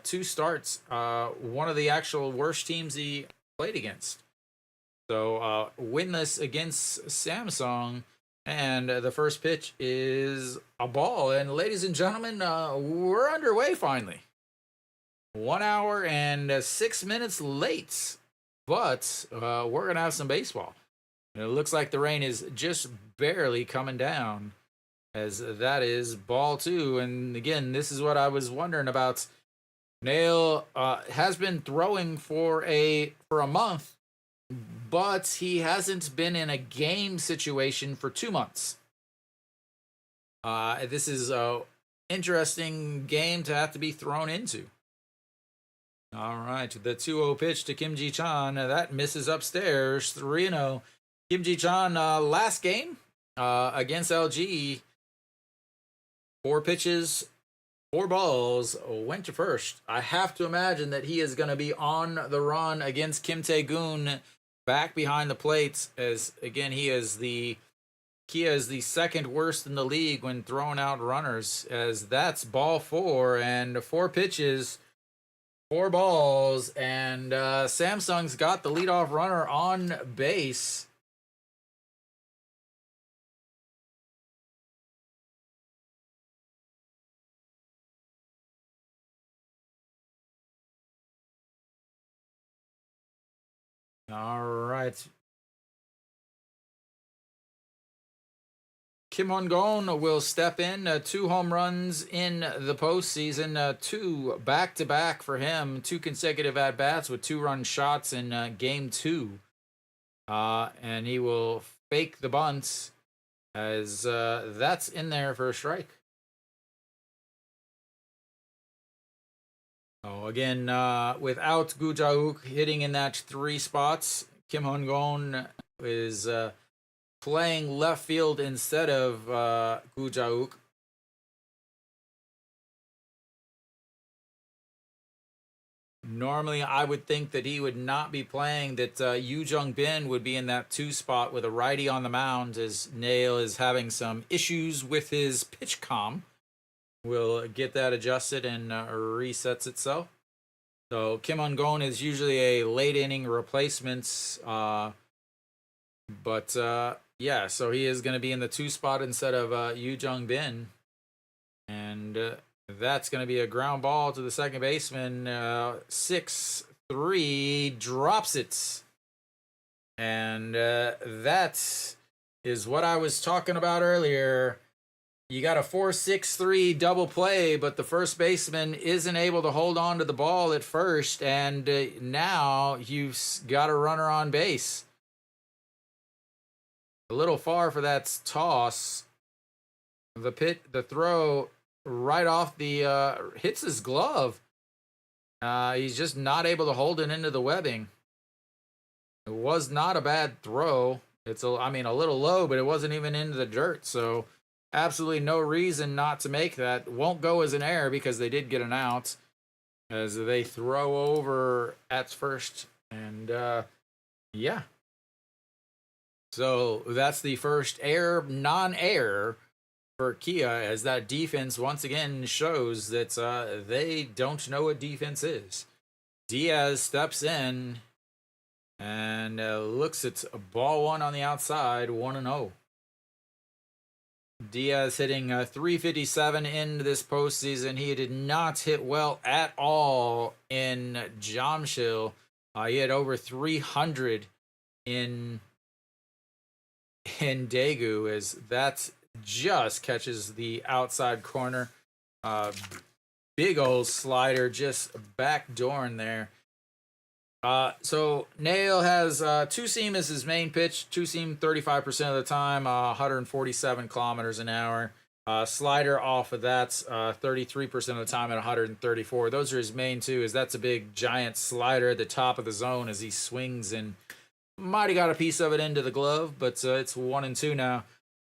two starts. One of the actual worst teams he played against. So winless against Samsung, and the first pitch is a ball. And ladies and gentlemen, we're underway finally. 1 hour and 6 minutes late, but we're gonna have some baseball. And it looks like the rain is just barely coming down, as that is ball 2. And again, this is what I was wondering about. Naile has been throwing for a month, but he hasn't been in a game situation for 2 months. This is a interesting game to have to be thrown into. All right, the 2-0 pitch to Kim Ji-chan. That misses upstairs, 3-0. Kim Ji-chan, last game against LG, 4 pitches, 4 balls, went to first. I have to imagine that he is going to be on the run against Kim Tae-gun back behind the plate, as again Kia is the second worst in the league when throwing out runners, as that's ball 4 and 4 pitches, 4 balls, and Samsung's got the leadoff runner on base. All right. Kim Hong-gon will step in. 2 home runs in the postseason. 2 back-to-back for him. 2 consecutive at-bats with 2-run shots in Game 2. And he will fake the bunts, as that's in there for a strike. Oh, again, without Gu Jauk hitting in that 3 spots, Kim Hong-gon is playing left field instead of Gu Jauk. Normally, I would think that he would not be playing, that Yu Jung Bin would be in that 2 spot with a righty on the mound, as Naile is having some issues with his pitch comm. We'll get that adjusted and resets itself. So Kim Hong-gon is usually a late inning replacement, but yeah, so he is going to be in the 2 spot instead of Yu Jung Bin, and that's going to be a ground ball to the second baseman. 6-3, drops it, and that is what I was talking about earlier. You got a 4-6-3 double play, but the first baseman isn't able to hold on to the ball at first, and now you've got a runner on base. A little far for that toss. The throw right off the hits his glove. He's just not able to hold it into the webbing. It was not a bad throw. It's a little low, but it wasn't even into the dirt. So absolutely no reason not to make that. Won't go as an error because they did get an out as they throw over at first. And yeah. So that's the first non-error for Kia, as that defense once again shows that they don't know what defense is. Diaz steps in and looks at ball one on the outside, 1-0. Diaz hitting 357 in this postseason. He did not hit well at all in Jamshil. He had over 300 in Daegu, as that just catches the outside corner. Big old slider just backdooring there. So Naile has two seam as his main pitch. Two seam 35% of the time, 147 kilometers an hour. Slider off of that's 33% of the time at 134. Those are his main two, as that's a big giant slider at the top of the zone as he swings, and might have got a piece of it into the glove, but it's 1-2 now.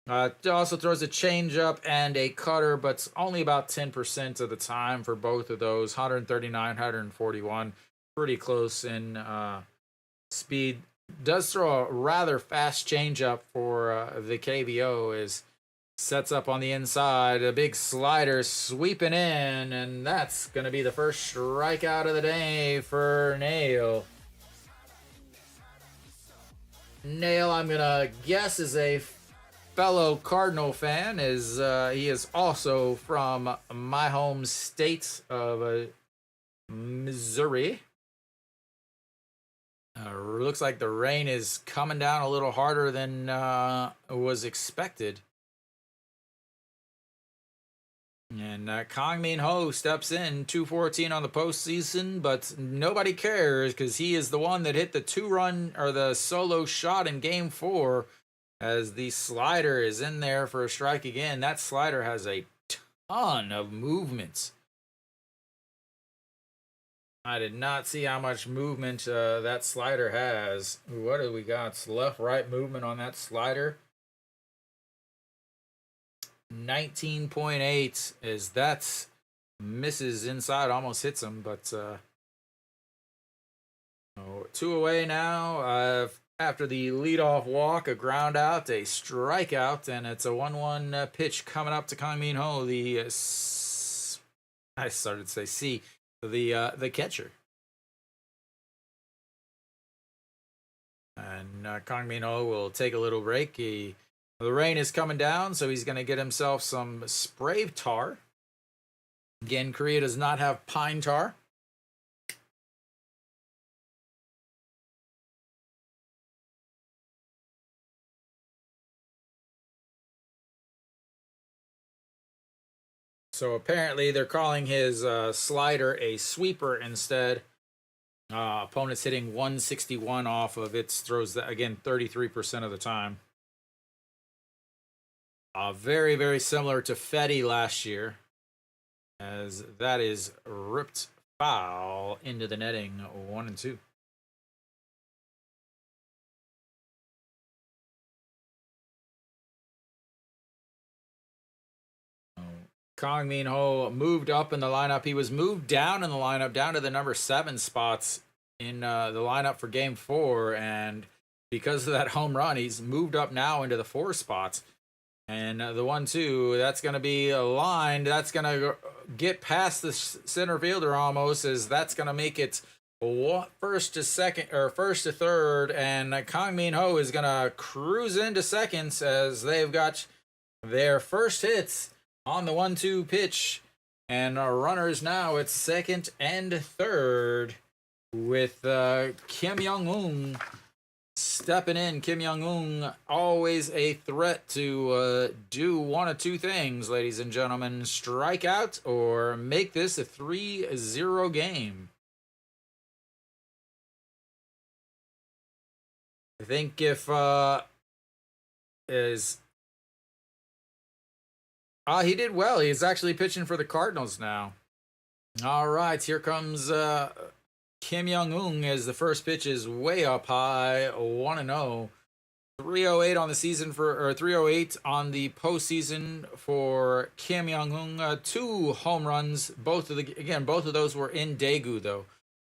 Also throws a changeup and a cutter, but only about 10% of the time for both of those. 139, 141. Pretty close in speed. Does throw a rather fast changeup for the KBO, as sets up on the inside. A big slider sweeping in, and that's going to be the first strikeout of the day for Naile. Naile, I'm going to guess, is a fellow Cardinal fan, as he is also from my home state of Missouri. Looks like the rain is coming down a little harder than was expected. And Kang Min Ho steps in, 214 on the postseason, but nobody cares because he is the one that hit the two-run or the solo shot in Game 4, as the slider is in there for a strike again. That slider has a ton of movement. I did not see how much movement that slider has. What do we got? Left-right movement on that slider. 19.8, as that misses inside, almost hits him, but 2 away now. After the leadoff walk, a ground out, a strikeout, and it's a 1-1 pitch coming up to Kang Min Ho, the I started to say C, the catcher. And Kang Min Ho will take a little break. The rain is coming down, so he's going to get himself some spray tar. Again, Korea does not have pine tar. So apparently they're calling his slider a sweeper instead. Opponent's hitting 161 off of it. Throws that, again, 33% of the time. Very, very similar to Fetty last year, as that is ripped foul into the netting, 1-2. Kang Min Ho moved up in the lineup. He was moved down in the lineup, down to the number 7 spots in the lineup for Game 4, and because of that home run, he's moved up now into the 4 spots. And the 1-2, that's going to be aligned. That's going to get past the center fielder almost, as that's going to make it first to second, or first to third. And Kang Min Ho is going to cruise into seconds, as they've got their first hits on the 1-2 pitch. And runners now at second and third, with Kim Young-un stepping in. Kim Young-un, always a threat to do one of two things, ladies and gentlemen. Strike out or make this a 3-0 game. I think if he did well. He's actually pitching for the Cardinals now. All right, here comes Kim Young-un, as the first pitch is way up high, 1-0. 308 on the season or 308 on the postseason for Kim Young-hoon. 2 home runs. Both of those were in Daegu though.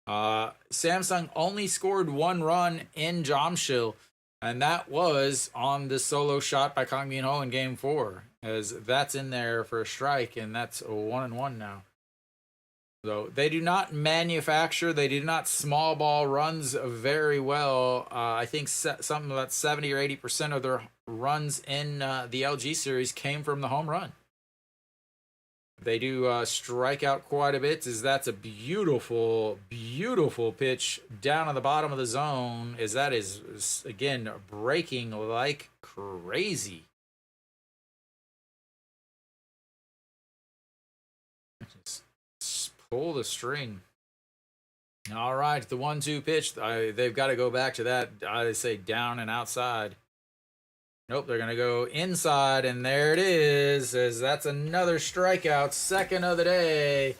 Samsung only scored 1 run in Jamsil, and that was on the solo shot by Kang Min-ho in Game 4, as that's in there for a strike, and that's a 1-1 now. So they do not manufacture, they do not small ball runs very well. I think something about 70 or 80% of their runs in the LG series came from the home run. They do strike out quite a bit, as that's a beautiful, beautiful pitch down on the bottom of the zone, as that is again, breaking like crazy. Just pull the string. All right, the 1-2 pitch. They've got to go back to that. I say down and outside. Nope, they're going to go inside, and there it is, as that's another strikeout, second of the day,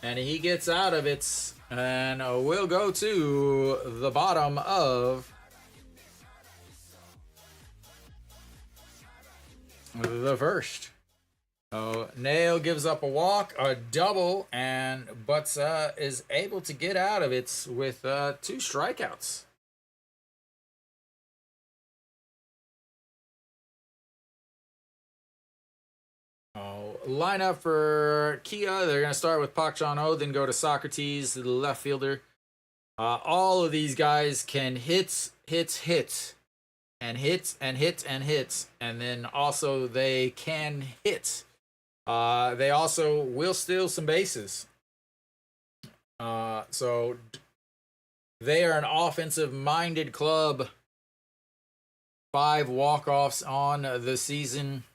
and he gets out of it, and we'll go to the bottom of the first. Naile gives up a walk, a double, but is able to get out of it with 2 strikeouts. Lineup for Kia. They're going to start with Park Chan-ho, then go to Socrates, the left fielder. All of these guys can hit, and then also they can hit. They also will steal some bases. So they are an offensive-minded club. 5 walk-offs on the season.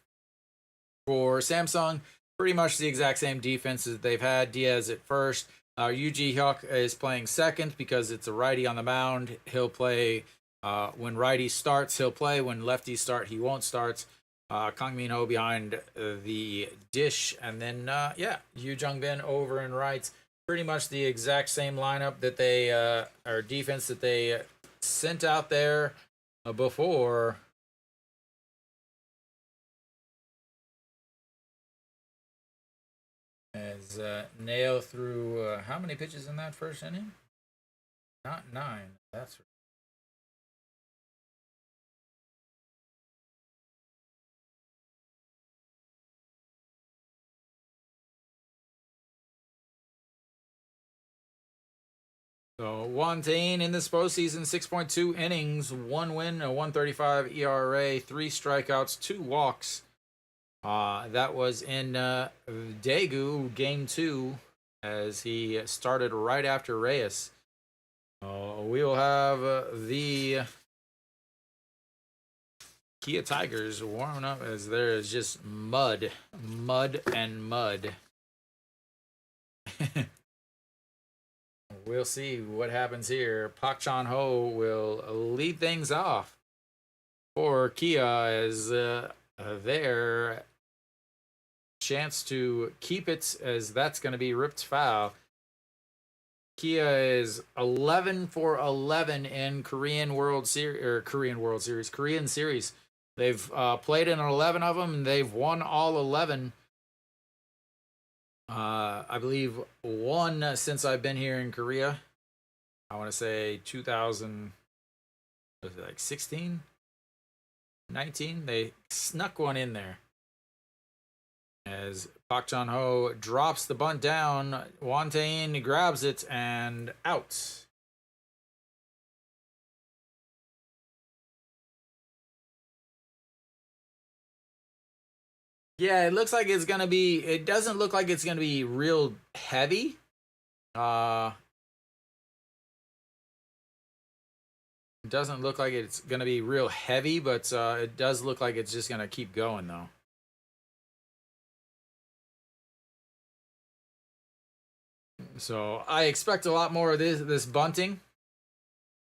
For Samsung, pretty much the exact same defense that they've had. Diaz at first. Yoo Ji-hyuk is playing second because it's a righty on the mound. He'll play when righty starts, he'll play. When lefties start, he won't start. Kang Min-ho behind the dish. And then, Yoo Jung-bin over in right. Pretty much the exact same lineup that they, or defense that they sent out there before. As Naile threw how many pitches in that first inning? Not 9. That's right. So Wontaine in this postseason, 6.2 innings, 1 win, a 1.35 ERA, 3 strikeouts, 2 walks. That was in Daegu Game 2, as he started right after Reyes. We will have the Kia Tigers warming up, as there is just mud, and mud. We'll see what happens here. Park Chan-ho will lead things off for Kia, as their chance to keep it, as that's going to be ripped foul. Kia is 11 for 11 in Korean Series. They've played in 11 of them, and they've won all 11. I believe 1 since I've been here in Korea. I want to say 2000, was it like 16, 19? They snuck 1 in there. As Park Chan-ho drops the bunt down, Wontaine grabs it, and out. Yeah, it looks like it's gonna be. It doesn't look like it's gonna be real heavy. It doesn't look like it's gonna be real heavy, but it does look like it's just gonna keep going though. So I expect a lot more of this bunting.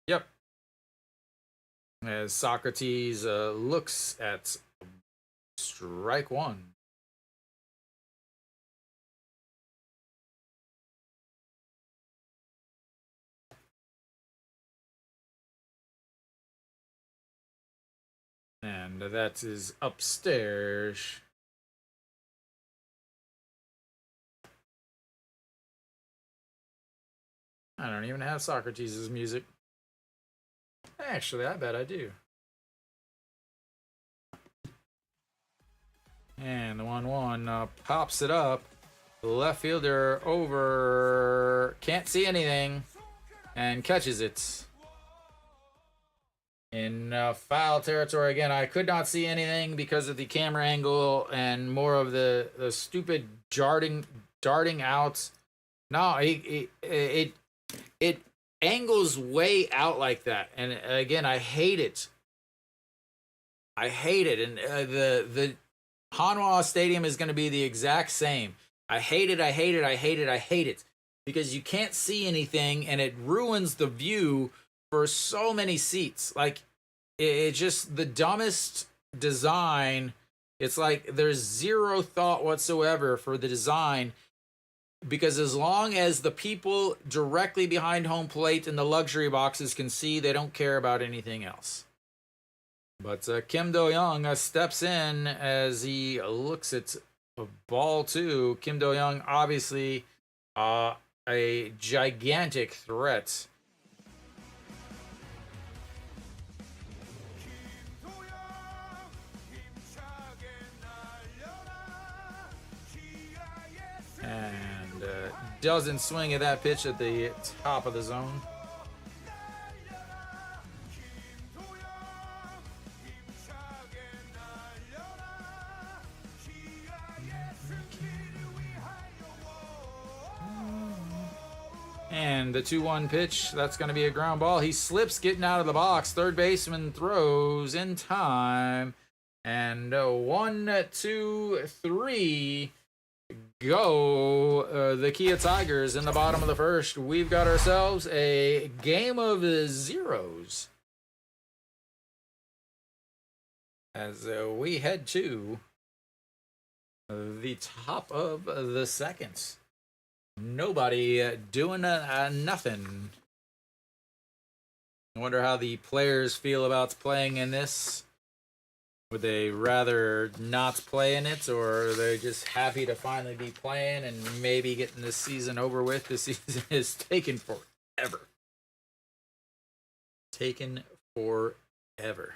Yep. As Socrates looks at strike 1. And that is upstairs. I don't even have Socrates' music. Actually, I bet I do. And the 1-1 pops it up. Left fielder over. Can't see anything. And catches it. In foul territory again. I could not see anything because of the camera angle and more of the stupid darting out. No, it angles way out like that. And again, I hate it. I hate it. And the Hanwha Stadium is going to be the exact same. I hate it, I hate it, I hate it, I hate it. Because you can't see anything and it ruins the view for so many seats. Like, it's just the dumbest design. It's like there's zero thought whatsoever for the design. Because as long as the people directly behind home plate in the luxury boxes can see, they don't care about anything else. But Kim Do-young steps in as he looks at a ball two. Kim Do-young, obviously a gigantic threat. And doesn't swing at that pitch at the top of the zone. And the 2-1 pitch, that's going to be a ground ball. He slips getting out of the box. Third baseman throws in time. And 1, 2, 3 go. The Kia Tigers in the bottom of the first. We've got ourselves a game of zeros. As we head to the top of the second. Nobody doing nothing. I wonder how the players feel about playing in this. Would they rather not play in it, or are they just happy to finally be playing and maybe getting this season over with? This season is taken forever. Taken forever.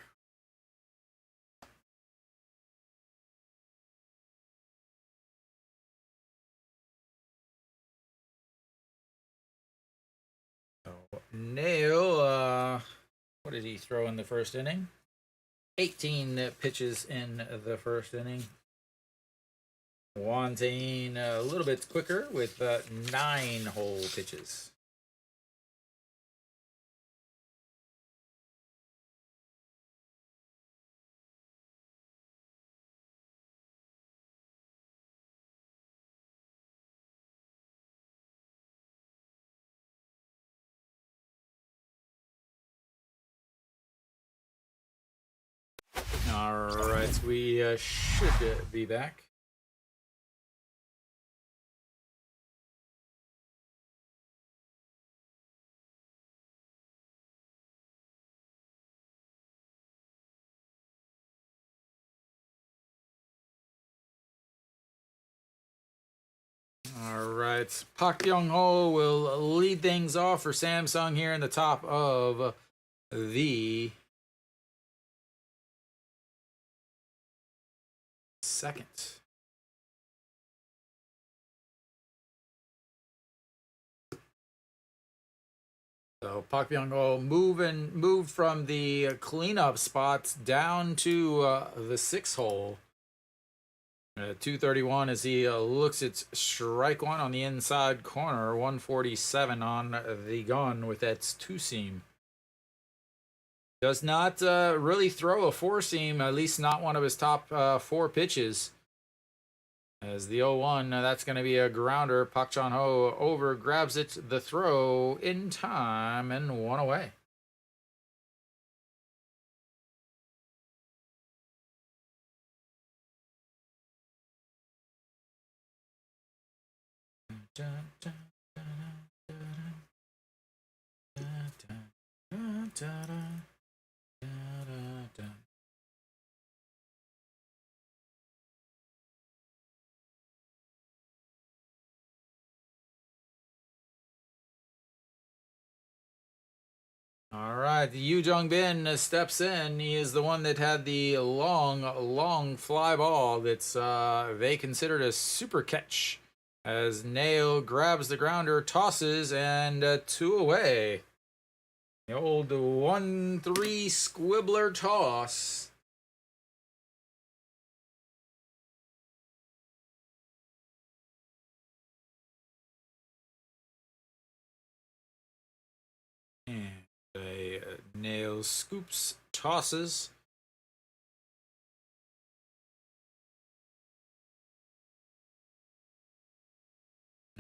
Naile, what did he throw in the first inning? 18 pitches in the first inning. Wanting a little bit quicker with 9 whole pitches. All right, we should be back. All right, Park Byung-ho will lead things off for Samsung here in the top of the second. So Park Byung-ho moved from the cleanup spots down to the 6th hole. 231 as he looks at strike one on the inside corner. 147 on the gun with that 2-seam. Does not really throw a 4-seam, at least not one of his top 4 pitches. As the 0-1, that's going to be a grounder. Park Chan-ho over, grabs it, the throw in time, and 1 away. All right, Yu Jung-bin steps in. He is the one that had the long fly ball that's they considered a super catch. As Naile grabs the grounder, tosses, and 2 away. The old 1-3 squibbler toss. And Naile scoops, tosses.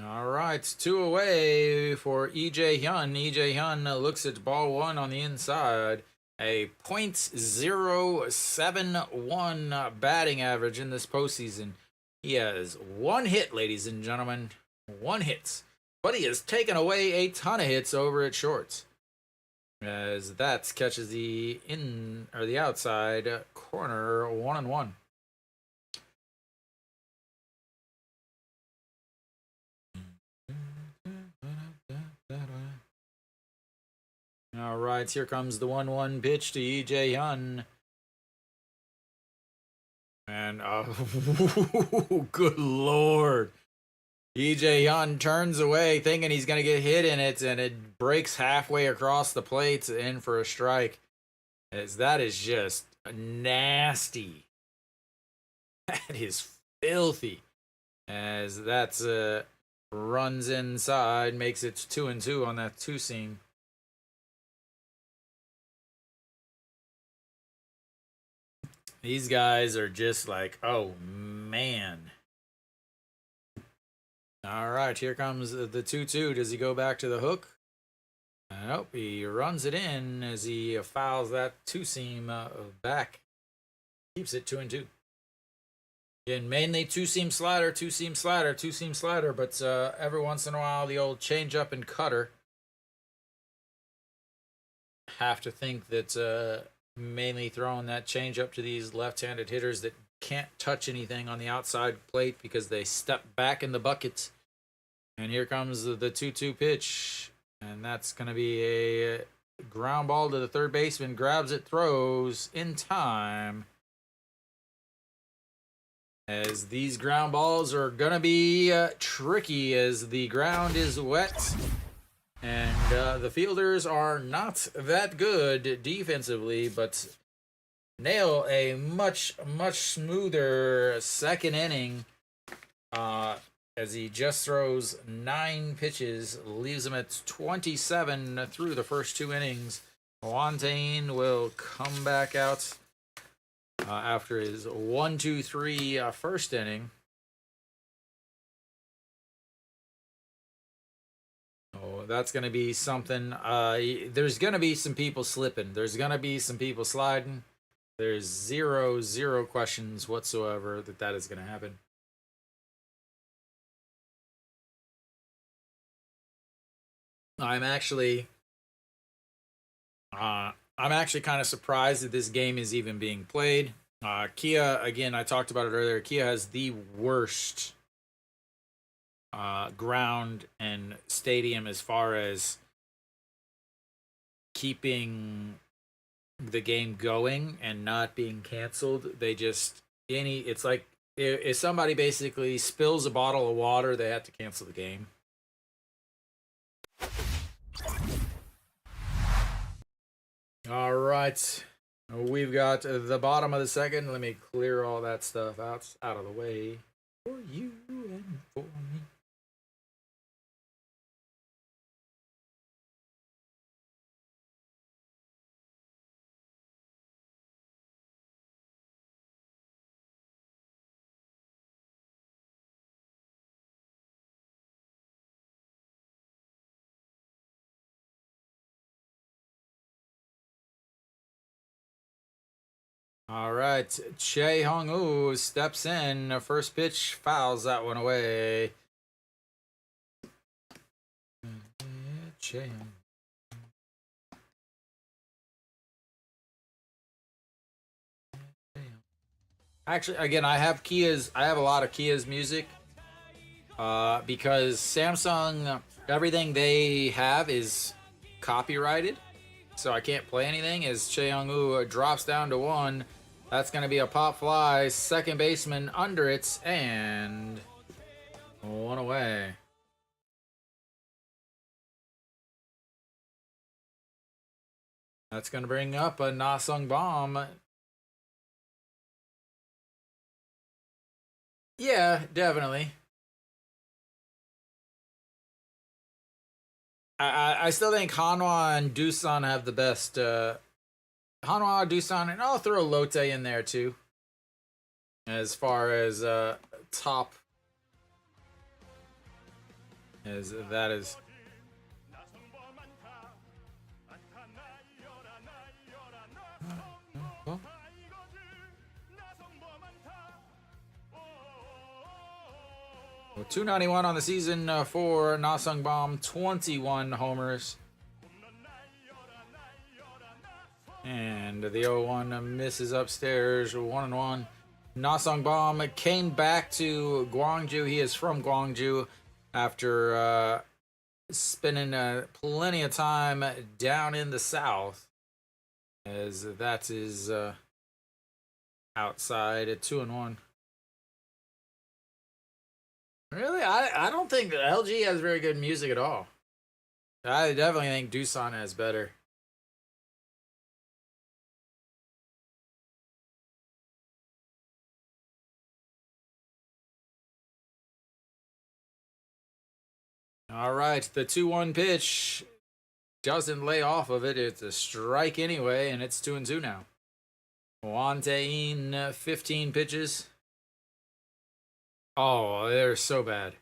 All right, 2 away for EJ Hyun. EJ Hyun looks at ball 1 on the inside. A .071 batting average in this postseason. He has 1 hit, ladies and gentlemen. 1 hit. But he has taken away a ton of hits over at shorts. As that catches the outside corner 1-1. All right, here comes the 1-1 pitch to EJ Hyun. And, good lord. EJ Hyun turns away thinking he's going to get hit in it, and it breaks halfway across the plate in for a strike. As that is just nasty. That is filthy. As that's runs inside, makes it 2-2 on that 2-seam. These guys are just like, oh man. All right, here comes the 2-2. Does he go back to the hook? Nope, he runs it in as he fouls that 2-seam back. Keeps it 2-2. Again, mainly 2-seam slider, 2-seam slider, 2-seam slider, but every once in a while the old change up and cutter. Have to think that mainly throwing that change up to these left-handed hitters that can't touch anything on the outside plate because they step back in the buckets. And here comes the 2-2 pitch. And that's going to be a ground ball to the third baseman. Grabs it, throws in time. As these ground balls are going to be tricky as the ground is wet. And the fielders are not that good defensively, but Naile a much smoother second inning as he just throws 9 pitches, leaves him at 27 through the first 2 innings. Wantane will come back out after his 1-2-3 first inning. Oh, that's going to be something. There's going to be some people slipping. There's going to be some people sliding. There's zero questions whatsoever that is going to happen. I'm actually kind of surprised that this game is even being played. Kia, again, I talked about it earlier. Kia has the worst ground and stadium as far as keeping the game going and not being canceled. They just it's like if somebody basically spills a bottle of water, they have to cancel the game. All right, we've got the bottom of the second. Let me clear all that stuff out of the way for you and for me. All right, Che Hong-woo steps in. First pitch, fouls that one away. Che. Actually, again, I have a lot of Kia's music because Samsung, everything they have is copyrighted. so I can't play anything as Cheong-woo drops down to 1. That's going to be a pop fly. Second baseman under it, and 1 away. That's going to bring up a Na-sung bomb. Yeah, definitely. I still think Hanwha and Doosan have the best. Hanwha, Doosan, and I'll throw Lotte in there too. As far as top, as that is. Well, 291 on the season for Na-sung Bomb, 21 homers. And the 0-1 misses upstairs, 1-1. Na-sung Bomb came back to Gwangju. He is from Gwangju after spending plenty of time down in the south, as that is outside at 2-1. Really? I don't think LG has very good music at all. I definitely think Doosan has better. All right, the 2-1 pitch doesn't lay off of it. It's a strike anyway, and it's 2-2 now. Hwang Tae-in, 15 pitches. Oh, they're so bad.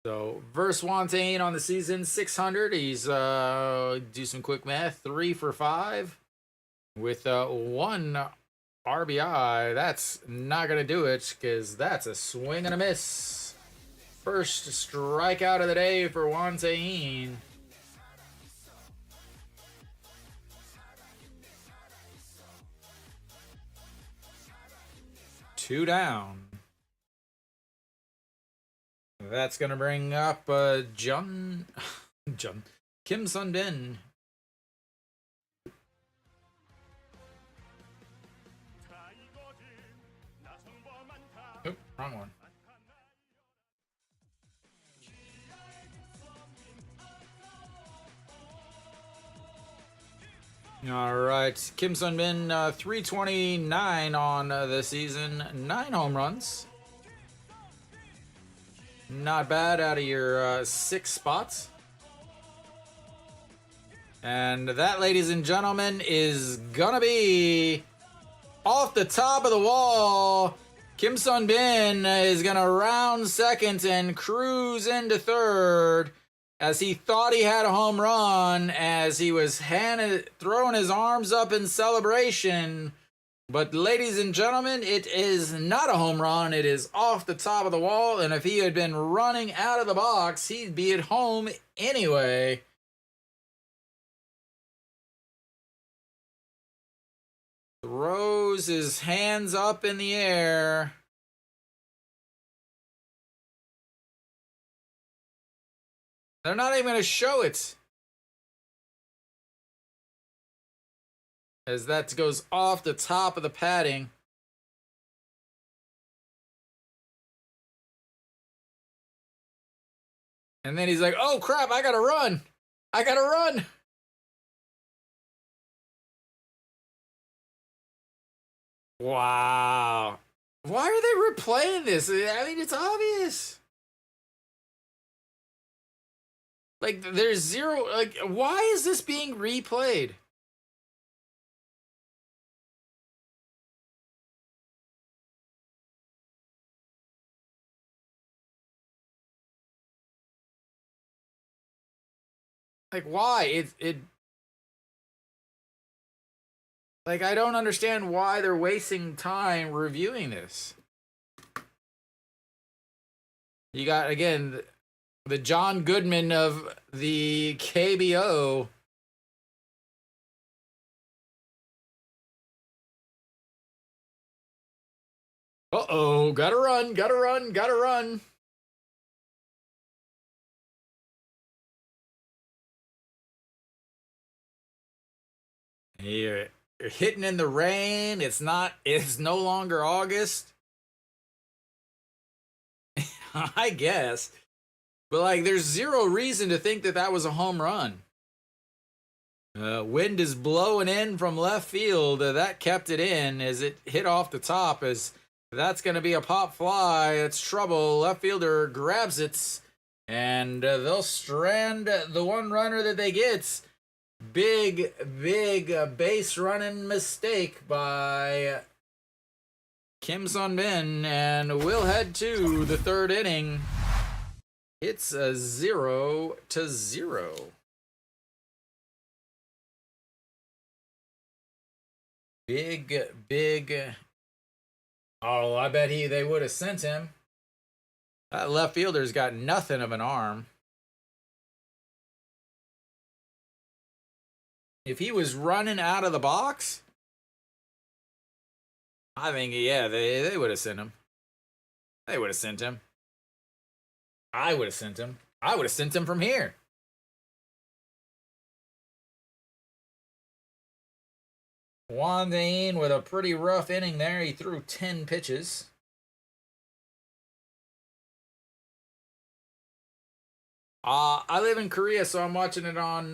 So, versus Hwang Tae-in on the season, 600. He's, do some quick math, 3 for 5 with 1 RBI. That's not going to do it because that's a swing and a miss. First strikeout of the day for Hwang Tae-in. Two down. That's gonna bring up Kim Sun-bin. Oop, wrong one. All right, Kim Sun-bin, 329 on the season, 9 home runs. Not bad out of your 6 spots. And that, ladies and gentlemen, is gonna be off the top of the wall. Kim Sun-bin is gonna round second and cruise into third, as he thought he had a home run as he was throwing his arms up in celebration. But ladies and gentlemen, it is not a home run. It is off the top of the wall, and if he had been running out of the box, he'd be at home anyway. Throws his hands up in the air. They're not even going to show it, as that goes off the top of the padding. And then he's like, oh crap, I gotta run. I gotta run. Wow. Why are they replaying this? I mean, it's obvious. Like, there's zero, like, why is this being replayed? Like, why? Like, I don't understand why they're wasting time reviewing this. You got, again, the John Goodman of the KBO. Uh-oh, gotta run, gotta run, gotta run. You're hitting in the rain. It's no longer August. I guess. But, like, there's zero reason to think that that was a home run. Wind is blowing in from left field. That kept it in as it hit off the top. As that's going to be a pop fly. It's trouble. Left fielder grabs it. And they'll strand the one runner that they get. Big base running mistake by Kim Sun-bin. And we'll head to the third inning. It's a 0-0. Big. Oh, I bet they would have sent him. That left fielder's got nothing of an arm. If he was running out of the box, I think, yeah, they would have sent him. They would have sent him. I would have sent him. I would have sent him from here. Gwangju with a pretty rough inning there. He threw 10 pitches. I live in Korea, so I'm watching it on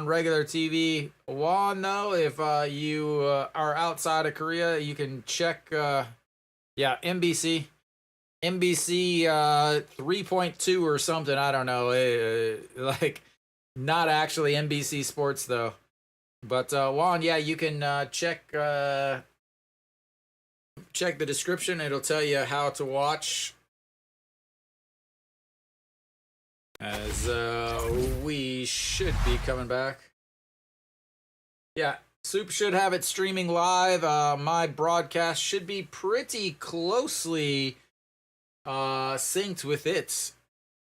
regular TV. Juan, though, if you are outside of Korea, you can check NBC 3.2 or something. I don't know. Like, not actually NBC Sports though. But Juan, yeah, you can check the description. It'll tell you how to watch. As we should be coming back. Yeah, SOOP should have it streaming live. My broadcast should be pretty closely synced with it.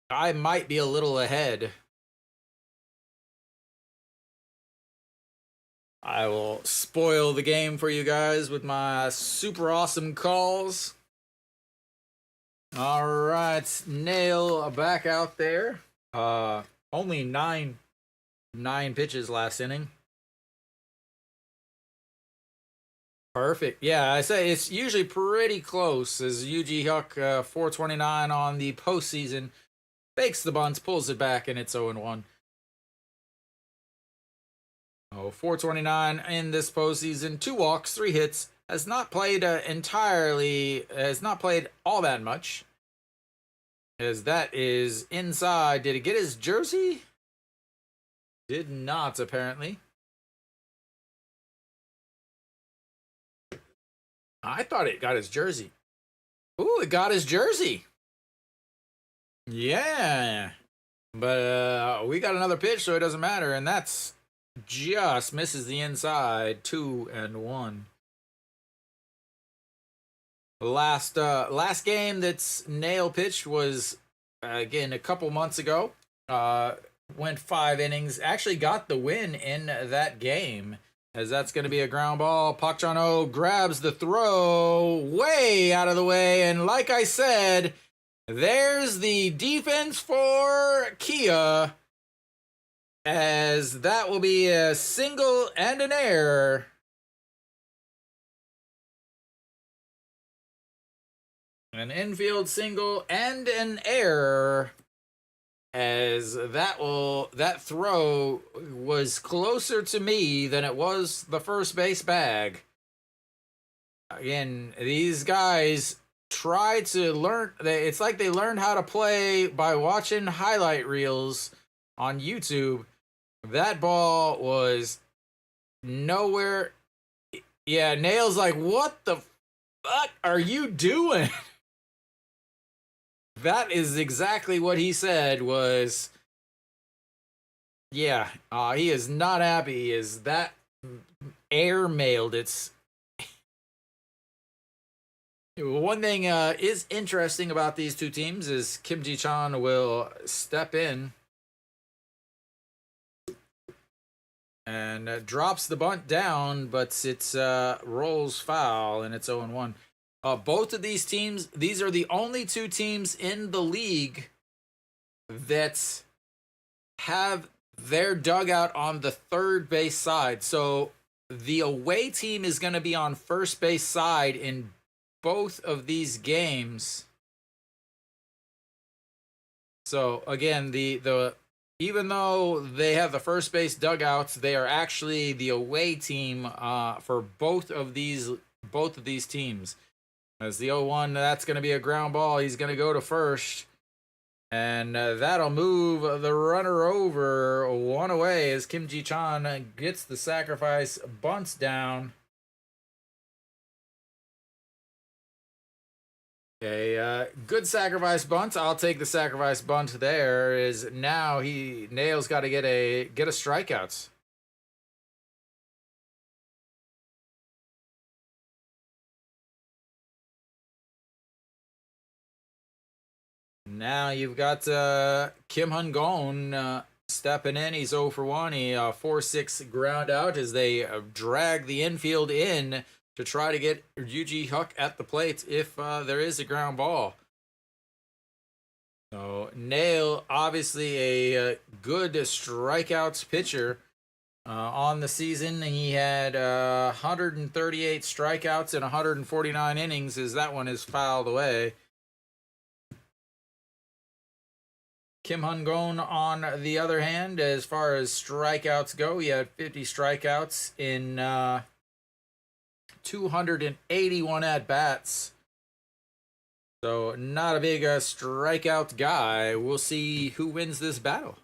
I might be a little ahead. I will spoil the game for you guys with my super awesome calls. All right, Naile back out there. Only nine pitches last inning. Perfect. Yeah, I say it's usually pretty close as Yuji Huck, 429 on the postseason, fakes the bunt, pulls it back, and it's 0-1. 429 in this postseason, 2 walks, 3 hits. Has not played all that much. As that is inside. Did he get his jersey? Did not, apparently. I thought it got his jersey. Ooh, it got his jersey. Yeah. But we got another pitch, so it doesn't matter. And that's just misses the inside. 2-1. Last game that's Naile pitched was again a couple months ago. Went 5 innings. Actually got the win in that game. As that's going to be a ground ball. Park Chan-ho grabs the throw way out of the way, and like I said, there's the defense for Kia. As that will be a single and an error. An infield single and an error, as that throw was closer to me than it was the first base bag. Again, these guys try to learn. It's like they learned how to play by watching highlight reels on YouTube. That ball was nowhere. Yeah, Naile's like, what the fuck are you doing? That is exactly what he said was, yeah, he is not happy. Is that air mailed? It's one thing is interesting about these two teams is Kim Ji-chan will step in and drops the bunt down, but it rolls foul and it's 0-1. Both of these teams, these are the only 2 teams in the league that have their dugout on the third base side. So the away team is going to be on first base side in both of these games. So again, the even though they have the first base dugouts, they are actually the away team for both of these teams. As the 0-1, that's going to be a ground ball. He's going to go to first. And that'll move the runner over one away as Kim Ji-chan gets the sacrifice, bunts down. A good sacrifice bunt. I'll take the sacrifice bunt there. Is now Naile's got to get a strikeout. Now you've got Kim Hun-gon stepping in. He's 0 for 1. He 4-6 ground out as they drag the infield in to try to get Yoo Hyuk at the plate if there is a ground ball. So Naile, obviously a good strikeouts pitcher on the season. He had 138 strikeouts in 149 innings as that one is fouled away. Kim Hun-gon, on the other hand, as far as strikeouts go, he had 50 strikeouts in 281 at-bats. So not a big strikeout guy. We'll see who wins this battle.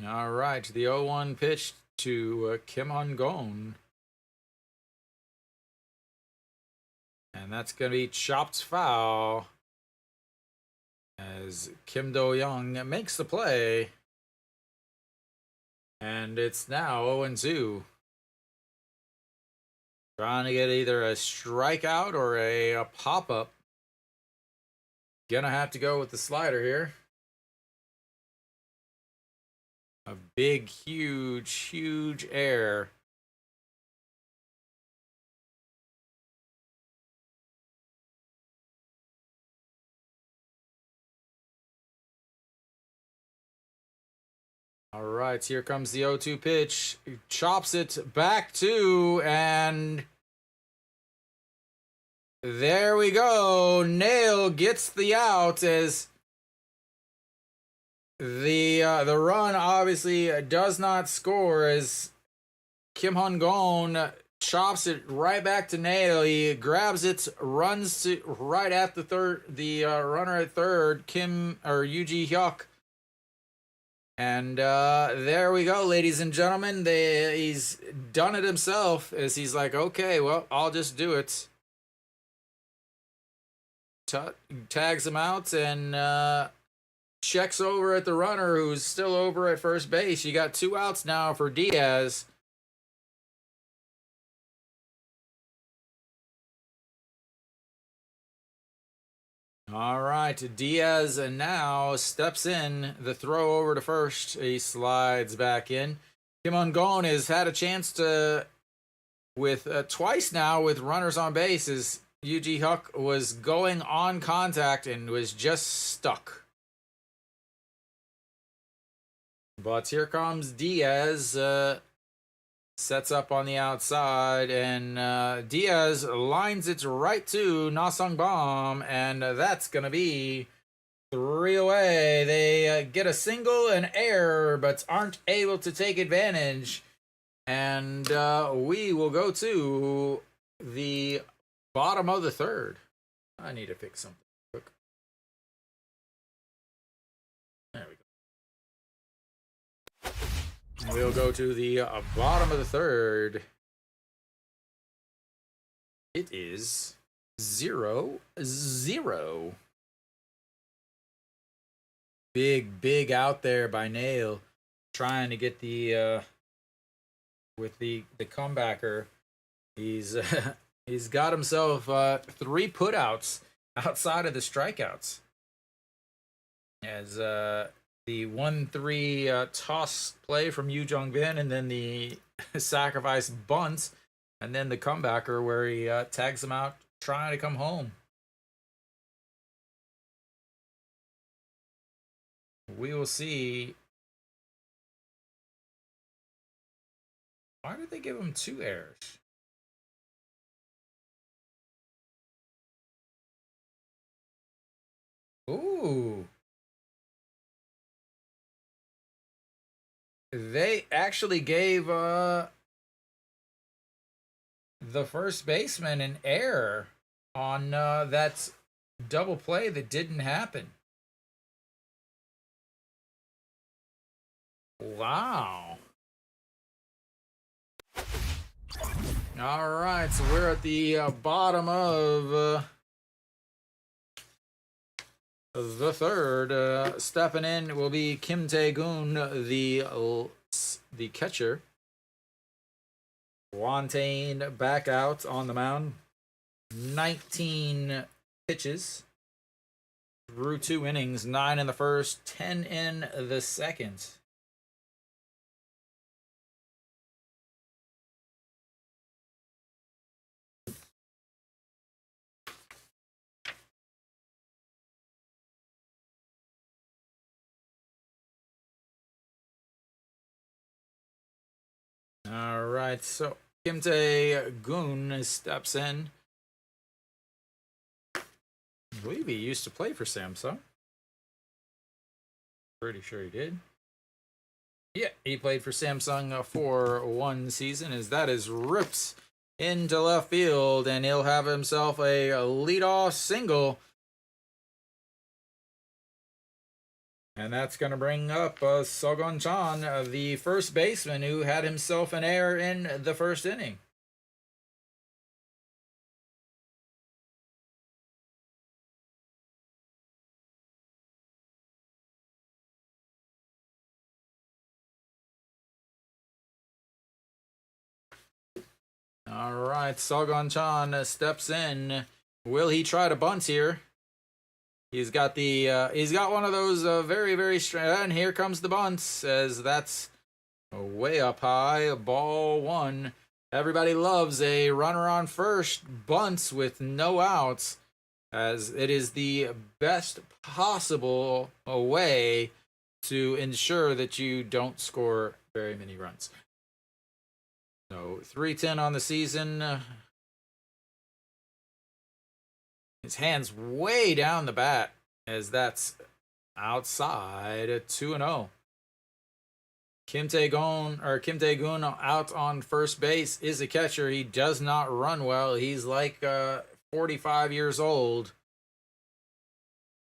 All right, the 0-1 pitch to Kim Hun-gon. And that's going to be chopped foul as Kim Do-young makes the play. And it's now 0-2. Trying to get either a strikeout or a pop-up. Gonna have to go with the slider here. A big, huge error. All right, here comes the 0-2 pitch. He chops it back to, and there we go. Naile gets the out as the run obviously does not score as Kim Hun-gon chops it right back to Naile. He grabs it, runs to right at the runner at third, Yoo Hyuk. And there we go, ladies and gentlemen. He's done it himself as he's like, okay, well, I'll just do it. Tags him out and checks over at the runner who's still over at first base. You got 2 outs now for Diaz. All right, Diaz now steps in. The throw over to first. He slides back in. Kim Hun-gon has had a chance to, with twice now with runners on base, as Yoo Hyuk was going on contact and was just stuck. But here comes Diaz. Sets up on the outside, and Diaz lines it right to Na-sung Bam, and that's going to be 3 away. They get a single and error, but aren't able to take advantage. And we will go to the bottom of the third. I need to fix something quick. There we go. We'll go to the bottom of the third. It is 0-0. Big out there by Naile, trying to get the with the comebacker. He's he's got himself 3 putouts outside of the strikeouts. As the 1-3 toss play from Yoo Jong-bin, and then the sacrifice bunt, and then the comebacker where he tags him out trying to come home. We will see. Why did they give him 2 errors? Ooh. They actually gave the first baseman an error on that double play that didn't happen. Wow. All right, so we're at the bottom of the third. Stepping in will be Kim Tae-gun, the catcher. Wantain back out on the mound. 19 pitches through 2 innings, 9 in the first, 10 in the second. All right, so Kim Tae-gun steps in. I believe he used to play for Samsung. Pretty sure he did. Yeah, he played for Samsung for 1 season, as that is ripped into left field, and he'll have himself a leadoff single. And that's going to bring up Sogon Chan, the first baseman who had himself an error in the first inning. All right, Sogon Chan steps in. Will he try to bunt here? He's got one of those very, very straight. And here comes the bunt, as that's way up high. Ball 1. Everybody loves a runner on first bunts with no outs, as it is the best possible way to ensure that you don't score very many runs. So 310 on the season. His hand's way down the bat, as that's outside 2-0. Kim Tae-gun out on first base is a catcher. He does not run well. He's like 45 years old.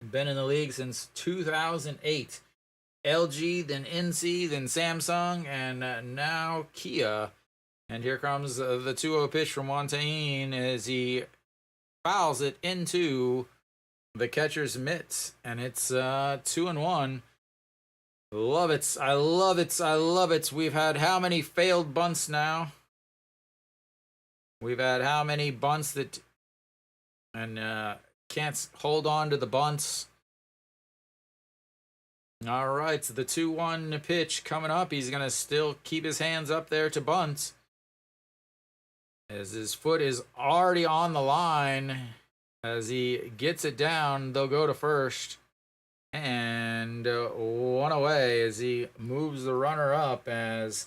Been in the league since 2008. LG, then NC, then Samsung, and now Kia. And here comes the 2-0 pitch from Wantain as he fouls it into the catcher's mitts, and it's 2-1. Love it. I love it. I love it. We've had how many failed bunts now? We've had how many bunts that and can't hold on to the bunts. All right, so the 2-1 pitch coming up. He's going to still keep his hands up there to bunt, as his foot is already on the line. As he gets it down, they'll go to first. And 1 away as he moves the runner up, as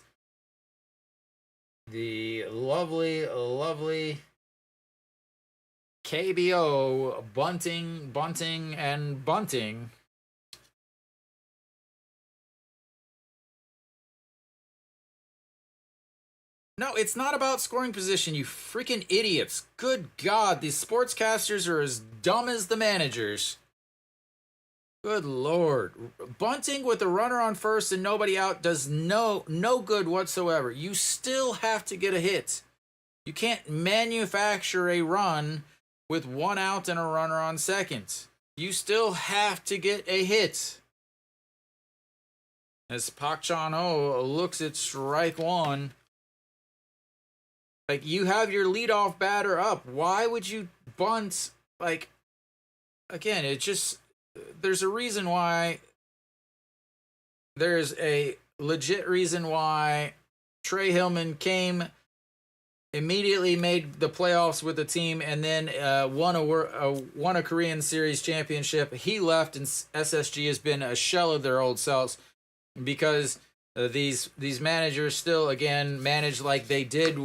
the lovely, lovely KBO bunting, and bunting. No, it's not about scoring position, you freaking idiots. Good God, these sportscasters are as dumb as the managers. Good Lord. Bunting with a runner on first and nobody out does no good whatsoever. You still have to get a hit. You can't manufacture a run with 1 out and a runner on second. You still have to get a hit. As Pak Chan-ho looks at strike 1. Like, you have your leadoff batter up. Why would you bunt? Like, again, it just... There's a reason why. There's a legit reason why Trey Hillman came immediately made the playoffs with the team, and then won a Korean Series championship. He left, and SSG has been a shell of their old selves because these managers still again manage like they did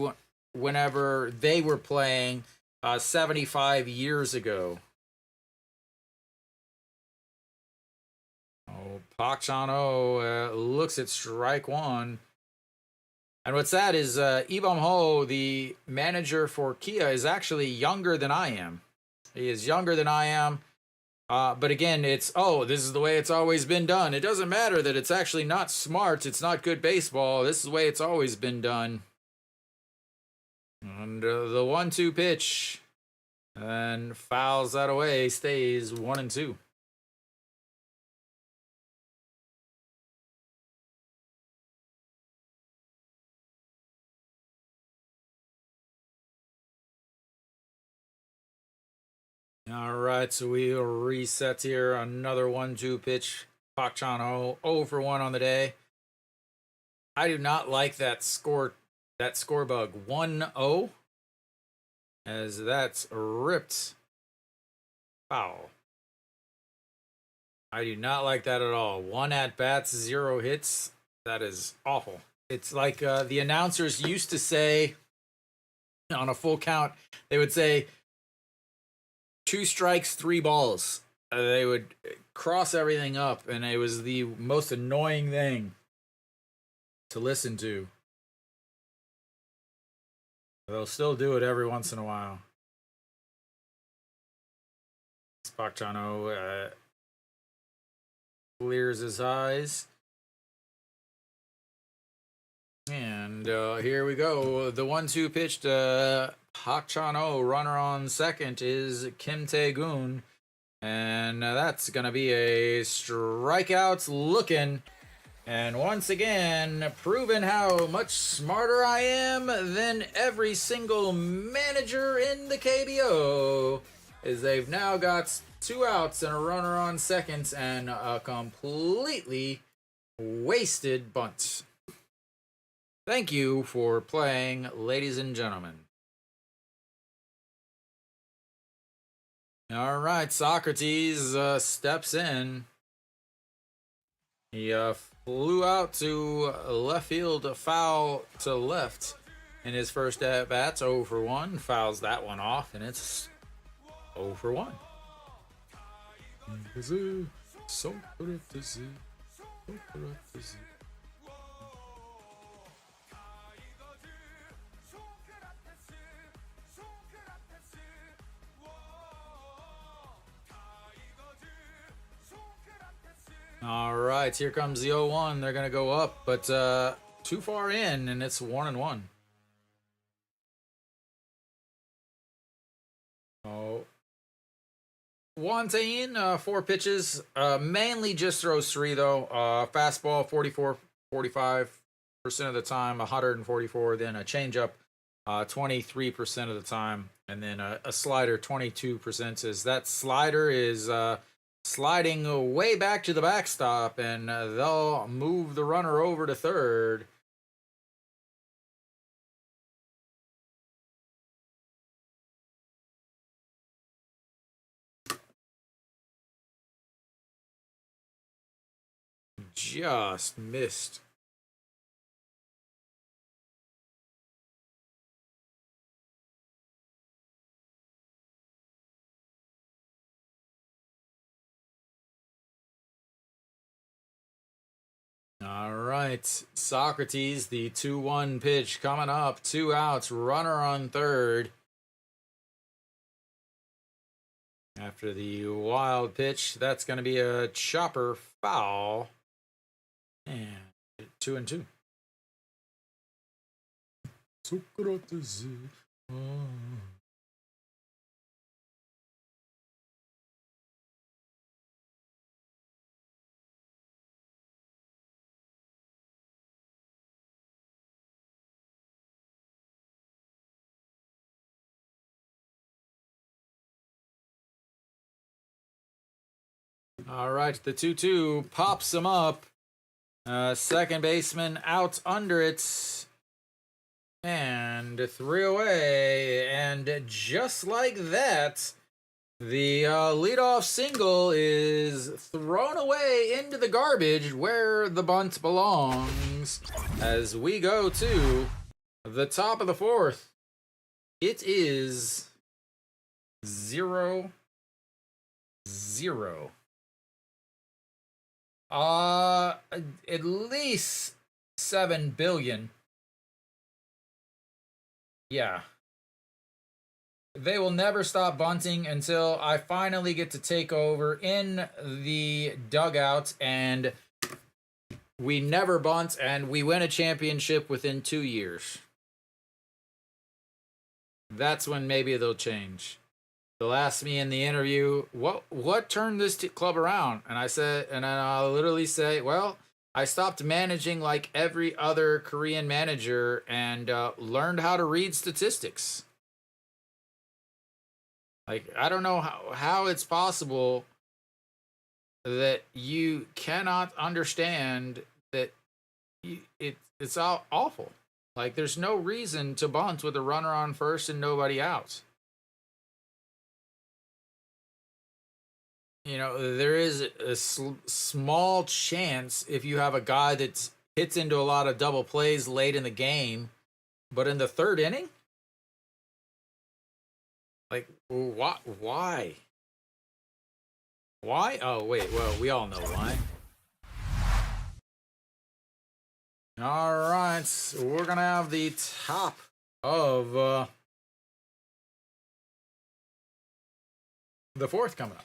whenever they were playing 75 years ago. Oh, Park Chan-ho looks at strike one. And what's sad is Ibom Ho, the manager for Kia, is actually younger than I am. He is younger than I am. But again, this is the way it's always been done. It doesn't matter that it's actually not smart. It's not good baseball. This is the way it's always been done. And the 1-2 pitch. And fouls that away. Stays 1-2. All right, so we'll reset here. Another 1-2 pitch. Park Chan-ho 0 for 1 on the day. I do not like that score bug 1-0, as that's ripped foul. I do not like that at all. 1 at bats, 0 hits. That is awful. It's like the announcers used to say on a full count, they would say 2 strikes, 3 balls. They would cross everything up, and it was the most annoying thing to listen to. They'll still do it every once in a while. Park Chan-ho clears his eyes. And here we go. The 1-2 pitch to Park Chan-ho. Runner on second is Kim Tae-gun. And that's going to be a strikeout looking. And once again, proving how much smarter I am than every single manager in the KBO, is they've now got 2 outs and a runner on second and a completely wasted bunt. Thank you for playing, ladies and gentlemen. All right, Socrates steps in. He flew out to left field, foul to left in his first at bats. 0 for 1, fouls that one off, and it's 0 for 1. All right, here comes the 0-1. They're going to go up, but too far in, and it's 1-1. Oh. Won Tae-in, 4 pitches. Mainly just throws 3, though. Fastball, 45% of the time, 144. Then a changeup, 23% of the time. And then a slider, 22%. As that slider is sliding way back to the backstop, and they'll move the runner over to third. Just missed. All right, Socrates, the 2-1 pitch coming up. 2 outs, runner on third. After the wild pitch, that's going to be a chopper foul. And 2-2. Socrates. All right, the 2-2 pops him up. Second baseman out under it. And 3 away. And just like that, the leadoff single is thrown away into the garbage where the bunt belongs. As we go to the top of the fourth, it is 0-0. At least 7 billion. Yeah. They will never stop bunting until I finally get to take over in the dugout and we never bunt and we win a championship within 2 years. That's when maybe they'll change. They'll ask me in the interview, what turned this club around? And I said, and then I'll literally say, well, I stopped managing like every other Korean manager and learned how to read statistics. Like, I don't know how it's possible that you cannot understand that it's awful. Like, there's no reason to bunt with a runner on first and nobody out. You know, there is a small chance if you have a guy that hits into a lot of double plays late in the game, but in the third inning? Like, why? Why? Oh, wait, well, we all know why. All right, so we're going to have the top of the fourth coming up.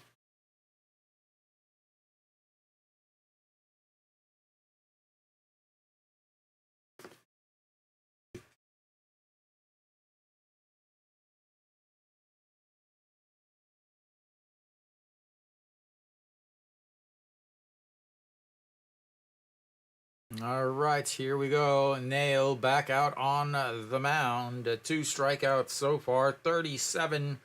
All right, here we go. Naile back out on the mound. 2 strikeouts so far. 37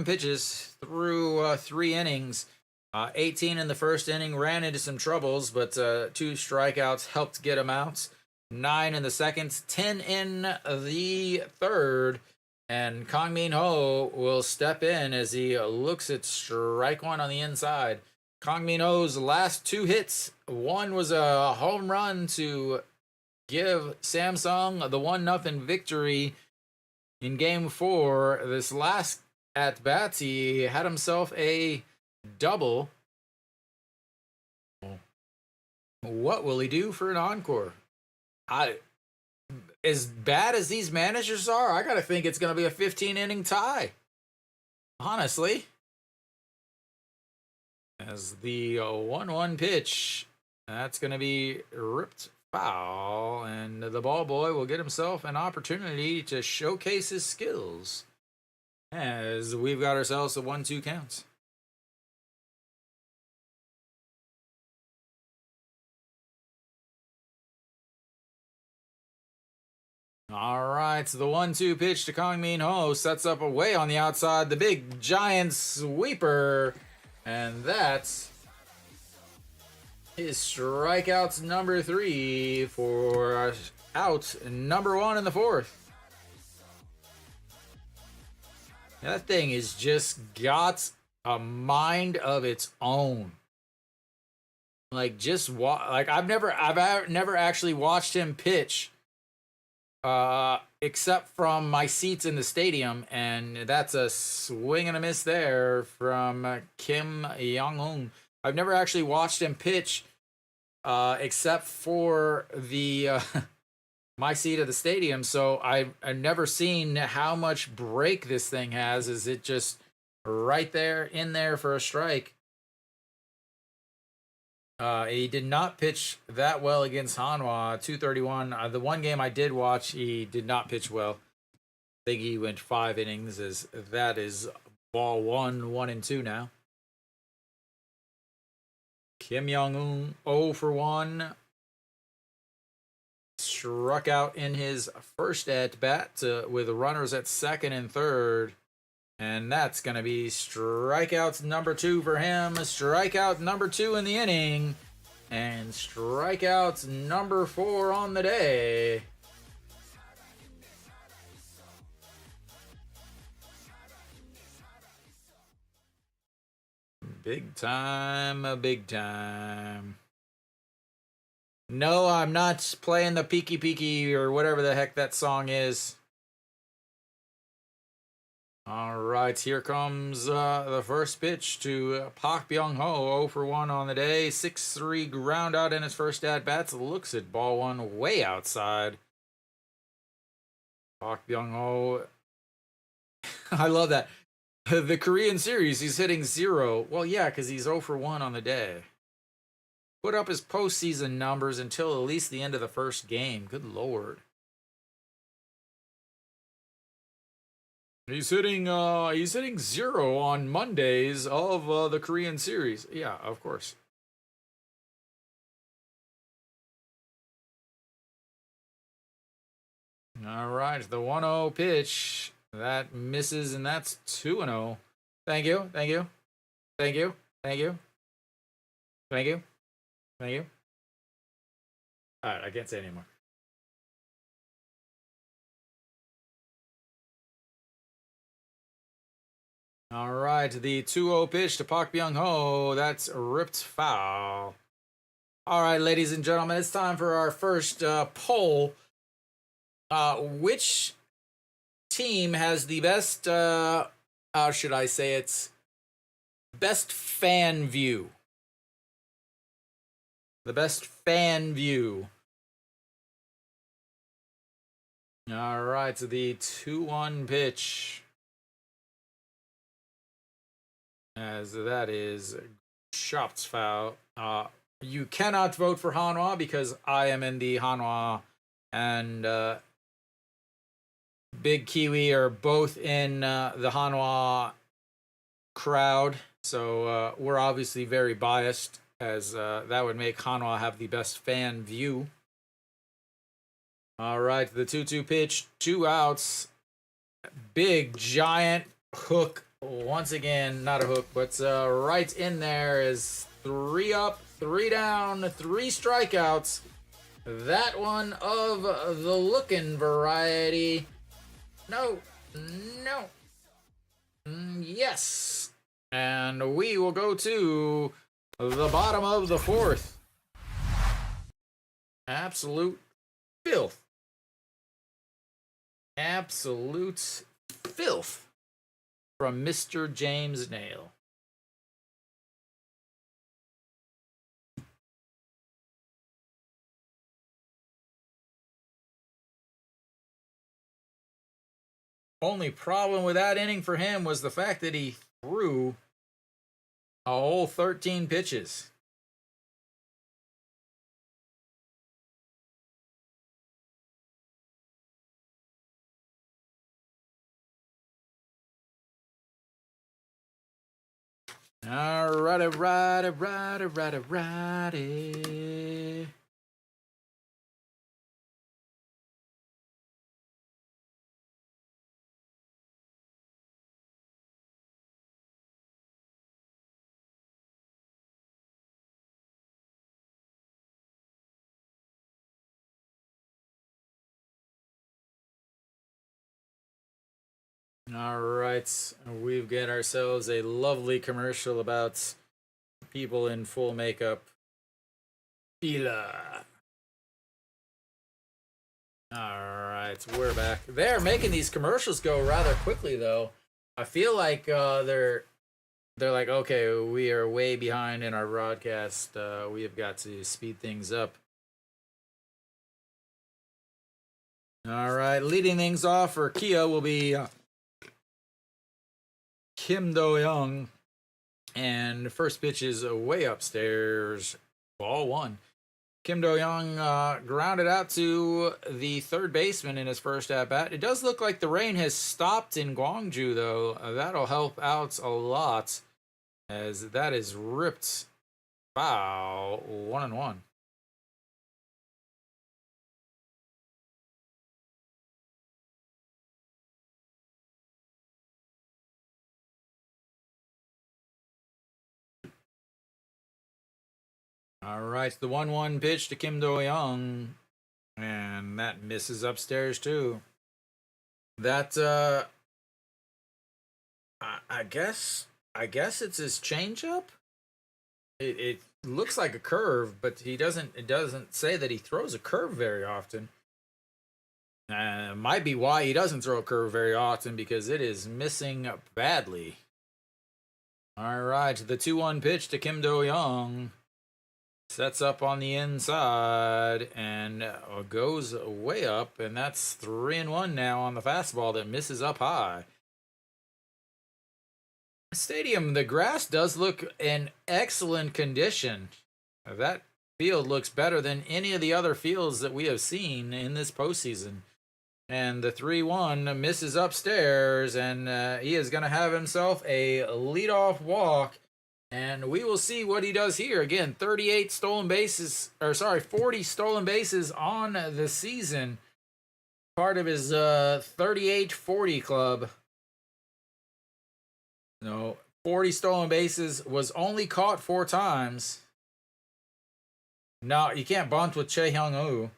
pitches through 3 innings. 18 in the first inning. Ran into some troubles, but 2 strikeouts helped get him out. 9 in the second. 10 in the third. And Kang Min-ho will step in as he looks at strike 1 on the inside. Kang Min-ho's last 2 hits, one was a home run to give Samsung the 1-0 victory in Game 4. This last at-bat, he had himself a double. What will he do for an encore? As bad as these managers are, I gotta think it's gonna be a 15-inning tie. Honestly. As the 1-1 pitch, that's going to be ripped foul, and the ball boy will get himself an opportunity to showcase his skills as we've got ourselves a 1-2 count. All right, so the 1-2 pitch to Kang Min-ho sets up away on the outside, the big giant sweeper. And that's his strikeouts number 3 for out number 1 in the fourth. That thing is just got a mind of its own. Like, just like I've never actually watched him pitch, except from my seats in the stadium, and that's a swing and a miss there from Kim Young-hoon. I've never actually watched him pitch, except for the my seat at the stadium, so I've never seen how much break this thing has. Is it just right there in there for a strike? He did not pitch that well against Hanwha, 231. The one game I did watch, he did not pitch well. I think he went 5 innings. As that is ball 1-2 now. Kim Young-hoon 0 for 1. Struck out in his first at bat with runners at second and third. And that's going to be strikeouts number 2 for him. Strikeout number 2 in the inning. And strikeouts number 4 on the day. Big time, big time. No, I'm not playing the Peaky Peaky or whatever the heck that song is. All right, here comes the first pitch to Park Byung-ho, 0 for 1 on the day. 6-3 ground out in his first at-bats. Looks at ball one way outside. Park Byung-ho. I love that. The Korean series, he's hitting 0. Well, yeah, because he's 0 for 1 on the day. Put up his postseason numbers until at least the end of the first game. Good lord. He's hitting 0 on Mondays of the Korean series. Yeah, of course. All right, the 1-0 pitch. That misses, and that's 2-0. Thank you, thank you, thank you, thank you, thank you, thank you. All right, I can't say anymore. All right, the 2-0 pitch to Park Byung-ho. That's ripped foul. All right, ladies and gentlemen, it's time for our first poll. Which team has the best, how should I say it, best fan view? The best fan view. All right, so the 2-1 pitch. As that is chopped foul. You cannot vote for Hanwha because I am in the Hanwha and Big Kiwi are both in the Hanwha crowd. So we're obviously very biased, as that would make Hanwha have the best fan view. All right, the 2-2 pitch, 2 outs. Big giant hook. Once again, not a hook, but right in there is 3 up, 3 down, 3 strikeouts. That one of the looking variety. No. Yes. And we will go to the bottom of the 4th. Absolute filth. Absolute filth from Mr. James Naile. Only problem with that inning for him was the fact that he threw a whole 13 pitches. Alrighty. All right, we've got ourselves a lovely commercial about people in full makeup. Fila. All right, we're back. They're making these commercials go rather quickly, though. I feel like they're like, okay, we are way behind in our broadcast. We have got to speed things up. All right, leading things off for Kia will be Kim Do-young. And the first pitch is way upstairs. Ball 1. Kim Do-young grounded out to the third baseman in his first at-bat. It does look like the rain has stopped in Gwangju, though. That'll help out a lot, as that is ripped foul. 1-1. All right, the 1-1 pitch to Kim Do-young, and that misses upstairs too. That I guess I guess it's his changeup. It looks like a curve, but he doesn't. It doesn't say that he throws a curve very often. Might be why he doesn't throw a curve very often, because it is missing badly. All right, the 2-1 pitch to Kim Do-young. Sets up on the inside and goes way up, and that's 3-1 now on the fastball that misses up high. Stadium, the grass does look in excellent condition. That field looks better than any of the other fields that we have seen in this postseason. And the 3-1 misses upstairs, and he is going to have himself a leadoff walk. And we will see what he does here. Again, 40 stolen bases on the season. Part of his 38-40 club. No, 40 stolen bases, was only caught 4 times. No, you can't bunt with Chae Hyung-woo.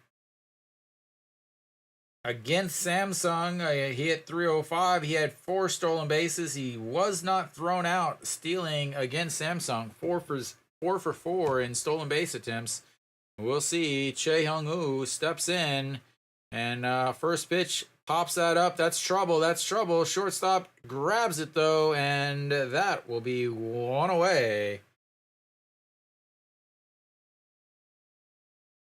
Against Samsung, he hit 305. He had 4 stolen bases. He was not thrown out stealing against Samsung. 4 for 4 in stolen base attempts. We'll see. Chae Hyung-woo steps in, and first pitch pops that up. That's trouble. That's trouble. Shortstop grabs it, though, and that will be 1 away.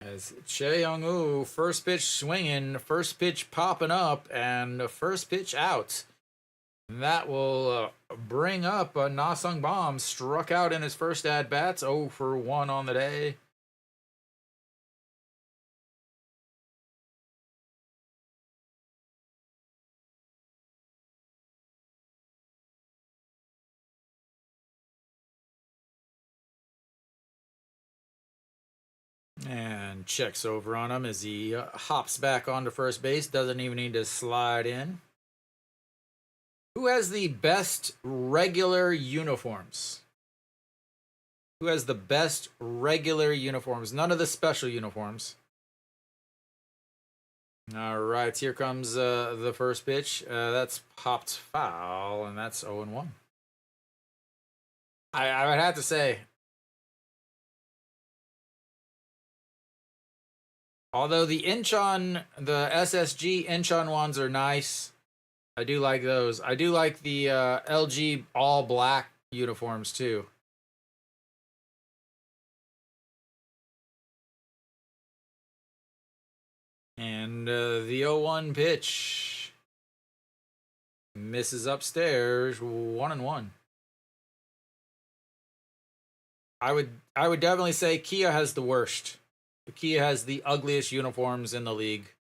As Chae Hyung-woo, first pitch swinging, first pitch popping up, and first pitch out. And that will bring up Na-Sung Bam, struck out in his first at-bats, 0 for 1 on the day. And checks over on him as he hops back onto first base. Doesn't even need to slide in. Who has the best regular uniforms? Who has the best regular uniforms? None of the special uniforms. All right, here comes the first pitch. That's popped foul, and that's 0-1. I would have to say, although the Incheon, the SSG Incheon ones are nice, I do like those. I do like the LG all black uniforms too. And the 0-1 pitch misses upstairs, 1-1. I would definitely say Kia has the worst. Kia has the ugliest uniforms in the league.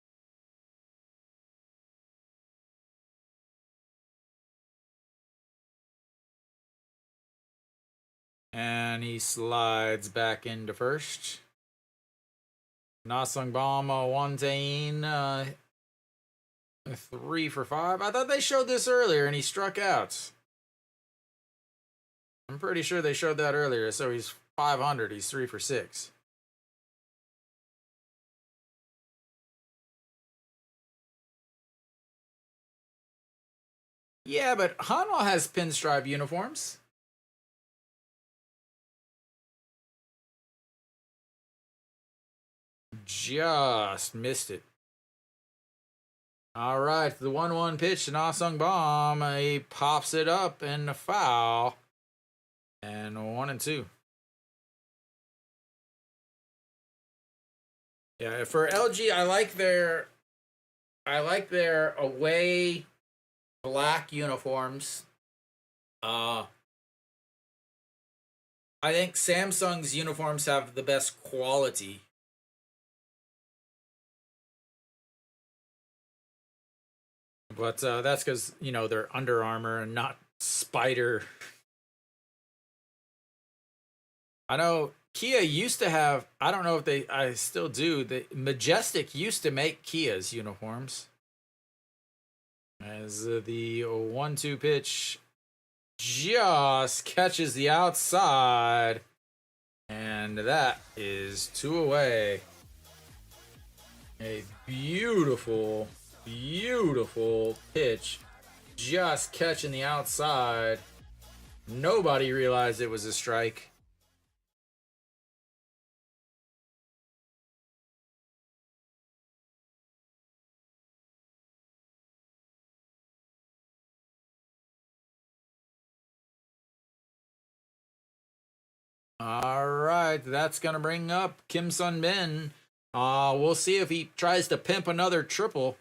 And he slides back into first. Na-Sung Bam, 3 for 5. I thought they showed this earlier and he struck out. I'm pretty sure they showed that earlier. So he's 500. He's 3 for 6. Yeah, but Hanwha has pinstripe uniforms. Just missed it. All right, the 1-1 pitch to Na-Sung Bam. He pops it up and a foul. And 1-2. Yeah, for LG, I like their away black uniforms. I think Samsung's uniforms have the best quality. But that's because, you know, they're Under Armour and not Spider. I know Kia used to have, I don't know if I still do, the Majestic used to make Kia's uniforms. As the 1-2 pitch just catches the outside. And that is 2 away. A beautiful pitch, just catching the outside. Nobody realized it was a strike. All right, that's gonna bring up Kim Sun Bin. We'll see if he tries to pimp another triple.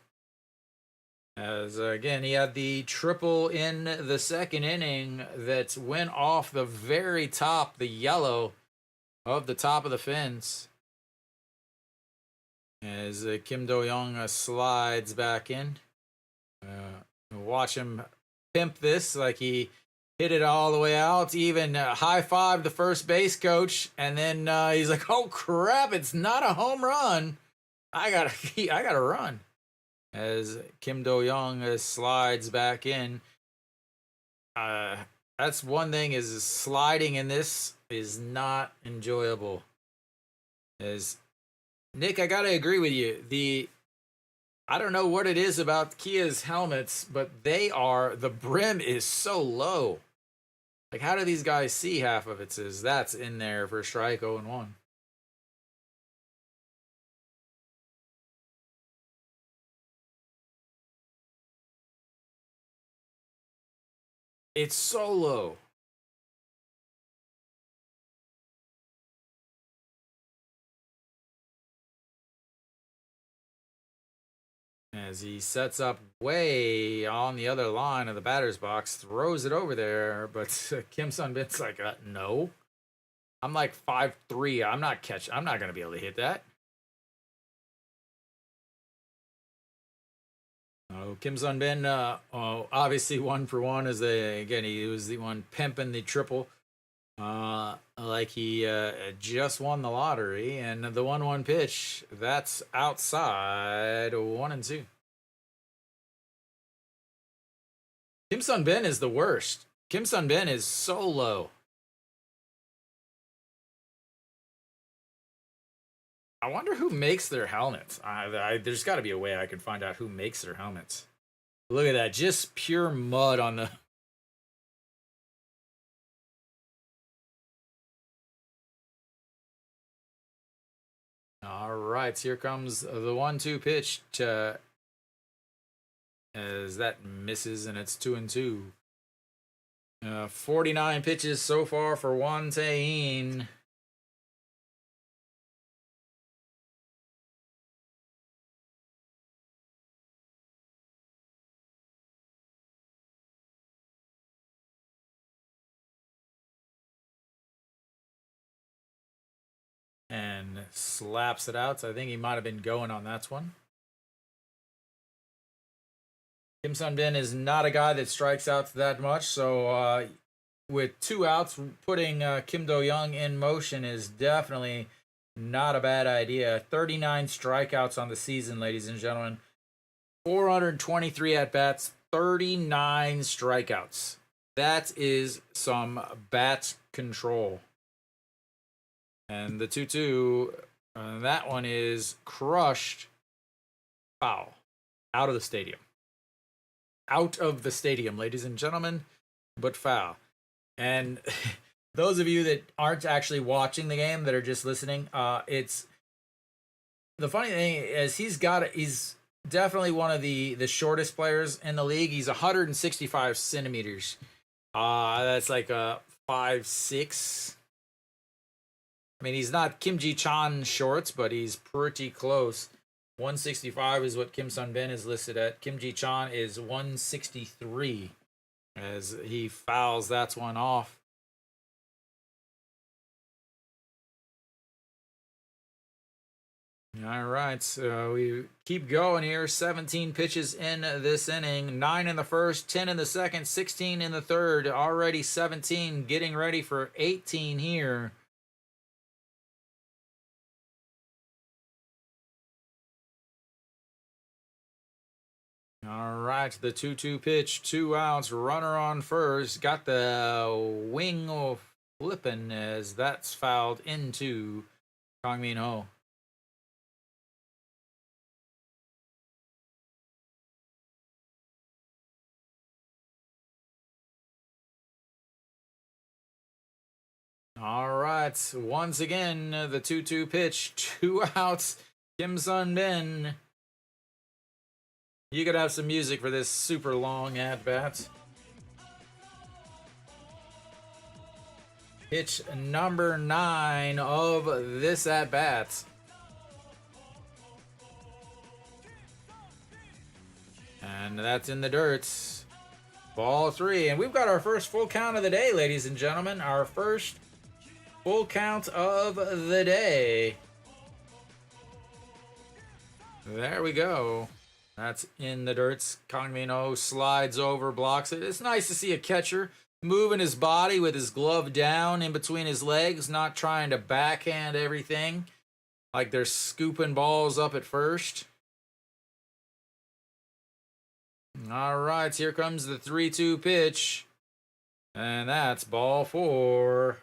As again, he had the triple in the second inning that went off the very top, the yellow of the top of the fence. As Kim Do Young slides back in. Watch him pimp this like he hit it all the way out. Even high five the first base coach, and then he's like, "Oh crap! It's not a home run. I gotta run." As Kim Do Young slides back in. That's one thing, is sliding in this is not enjoyable. As Nick, I gotta agree with you. I don't know what it is about Kia's helmets, but the brim is so low. Like, how do these guys see half of it? Says that's in there for strike 0-1. It's so low. As he sets up way on the other line of the batter's box, throws it over there, but Kim Sun Bin's like, no. I'm like 5'3". I'm not gonna be able to hit that. Oh, Kim Sun Bin, obviously 1 for 1 as again, he was the one pimping the triple. Like he just won the lottery, and the 1-1 pitch, that's outside 1-2. Kim Sun Bin is the worst. Kim Sun Bin is so low. I wonder who makes their helmets. There's got to be a way I could find out who makes their helmets. Look at that, just pure mud on the. All right, here comes the 1-2 pitch to, as that misses, and it's 2-2. 49 pitches so far for Won Tae-in. And slaps it out. So I think he might have been going on that one. Kim Sun Bin is not a guy that strikes out that much. So with 2 outs, putting Kim Do Young in motion is definitely not a bad idea. 39 strikeouts on the season, ladies and gentlemen. 423 at bats, 39 strikeouts. That is some bat control. And the 2-2, that one is crushed. Foul. Out of the stadium. Out of the stadium, ladies and gentlemen, but foul. And those of you that aren't actually watching the game, that are just listening, it's the funny thing is he's definitely one of the shortest players in the league. He's 165 centimeters. That's like a 5'6". I mean, he's not Kim Ji Chan shorts, but he's pretty close. 165 is what Kim Sun Bin is listed at. Kim Ji Chan is 163 as he fouls that one off. All right, so we keep going here. 17 pitches in this inning, 9 in the first, 10 in the second, 16 in the third, already 17, getting ready for 18 here. All right, the 2-2 pitch, 2 outs, runner on first. Got the wing of flipping as that's fouled into Kang Min Ho. All right. Once again, the 2-2 pitch. 2 outs. Kim Sun Bin. You could have some music for this super long at bat. Pitch number 9 of this at bat. And that's in the dirt. Ball 3. And we've got our first full count of the day, ladies and gentlemen. Our first full count of the day. There we go. That's in the dirt. Kangmino slides over, blocks it. It's nice to see a catcher moving his body with his glove down in between his legs, not trying to backhand everything like they're scooping balls up at first. All right, here comes the 3-2 pitch. And that's ball 4.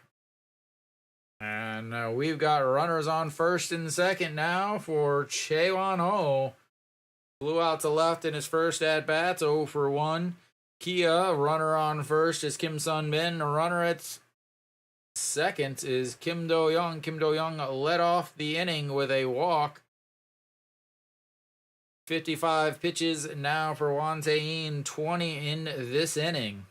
And we've got runners on first and second now for Chaewon Ho. Flew out to left in his first at-bat, 0 for 1. Kia, runner on first is Kim Sun Bin. Runner at second is Kim Do-young. Kim Do-young led off the inning with a walk. 55 pitches now for Won Tae-in, 20 in this inning.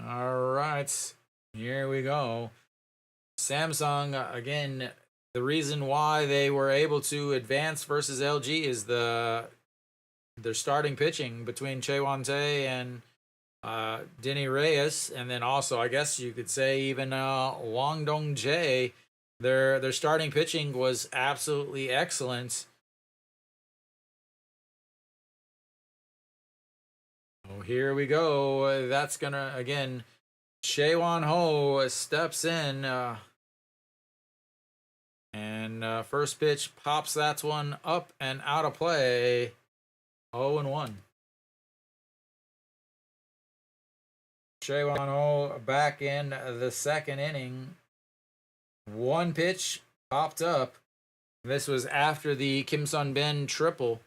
All right, here we go. Samsung, again, the reason why they were able to advance versus LG is their starting pitching between Chaewon Tae and Denny Reyes, and then also I guess you could say even Wang Dong-jae. Their starting pitching was absolutely excellent. Oh, here we go. That's gonna again. Chaewon Ho steps in, and first pitch pops that one up and out of play. 0-1. Chaewon Ho back in the second inning. One pitch popped up. This was after the Kim Sun Bin triple.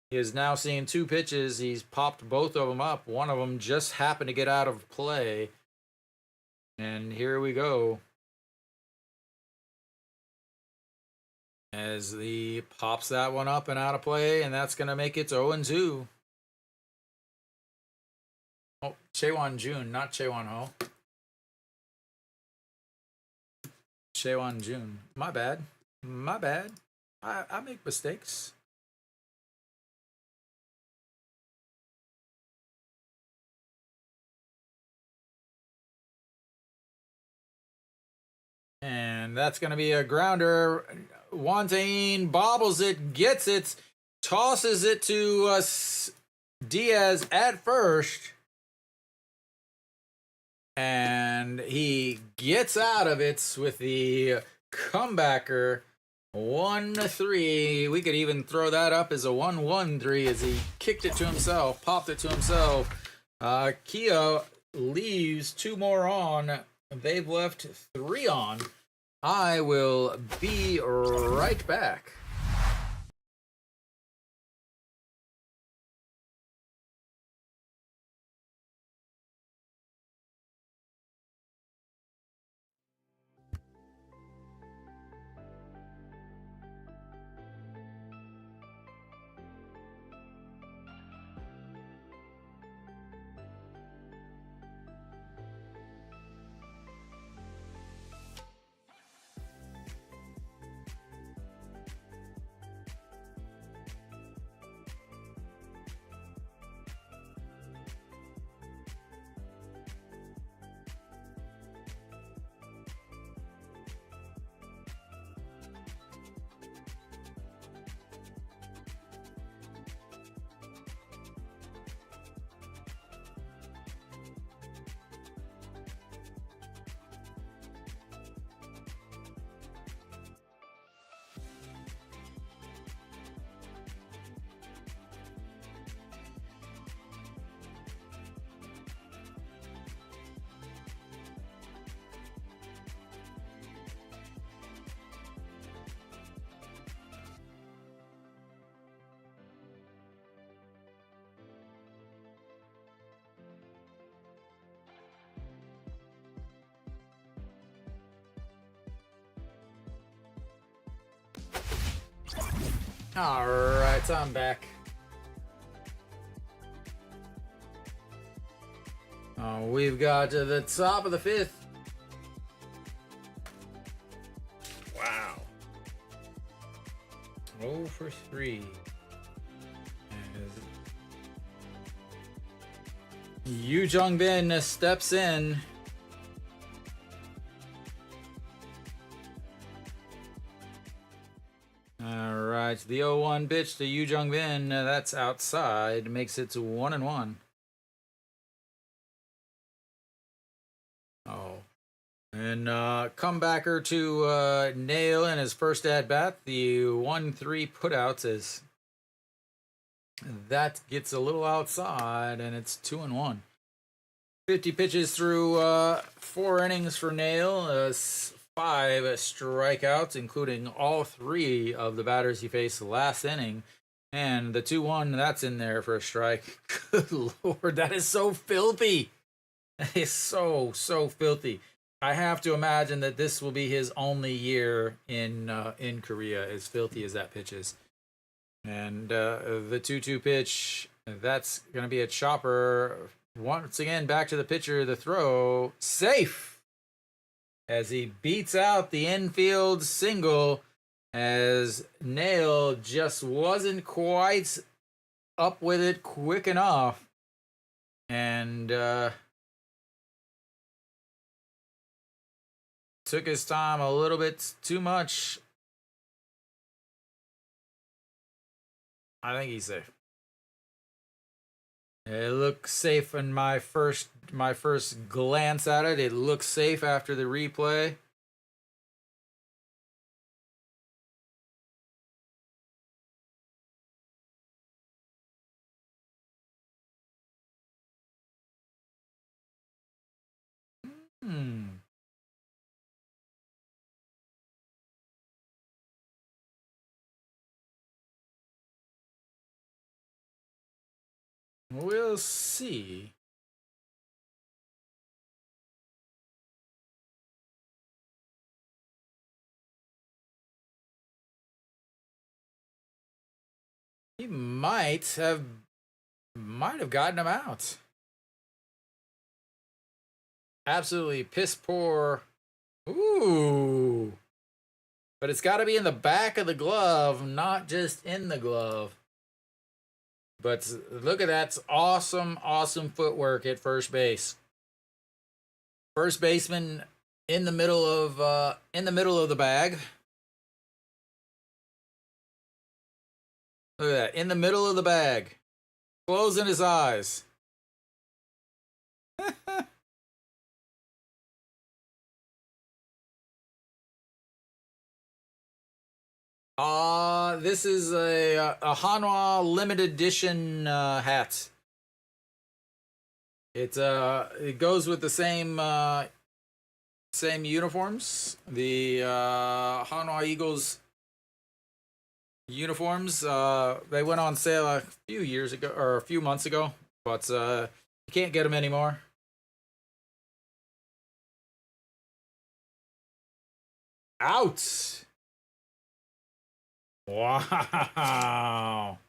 He is now seeing 2 pitches. He's popped both of them up. One of them just happened to get out of play. And here we go. As he pops that one up and out of play, and that's going to make it 0-2. Oh, Chaewon Jun, not Chaewon Ho. Chaewon Jun. My bad. My bad. I make mistakes. And that's going to be a grounder. Won Tae-in bobbles it, gets it, tosses it to Diaz at first. And he gets out of it with the comebacker. 1-3. We could even throw that up as a 1-1-3 as he kicked it to himself, popped it to himself. Kia leaves 2 more on. They've left 3 on. I will be right back. All right, so I'm back. We've got to the top of the 5th. Wow. 0 for 3. Yu Jung-bin steps in. Alright, the 0-1 pitch to Yu Jung-bin. That's outside. Makes it 1-1. Oh. And comebacker to Naile in his first at-bat. The 1-3 putouts is... That gets a little outside, and it's 2-1. 50 pitches through 4 innings for Naile. 5 strikeouts, including all 3 of the batters he faced last inning. And the 2-1, that's in there for a strike. Good Lord, that is so filthy. That is so filthy. I have to imagine that this will be his only year in Korea, as filthy as that pitch is. And the 2-2 pitch, that's going to be a chopper. Once again, back to the pitcher. The throw, safe, as he beats out the infield single, as Naile just wasn't quite up with it quick enough. And took his time a little bit too much. I think he's safe. It looks safe in my first glance at it. It looks safe after the replay. We'll see. He might have gotten him out. Absolutely piss poor. Ooh. But it's got to be in the back of the glove, not just in the glove. But look at that awesome footwork at first base. First baseman in the middle of the bag. Look at that, in the middle of the bag. Closing his eyes. This is a Hanwha limited edition hat. It goes with the same uniforms. The Hanwha Eagles uniforms. They went on sale a few years ago, or a few months ago, but you can't get them anymore. Out. Wow.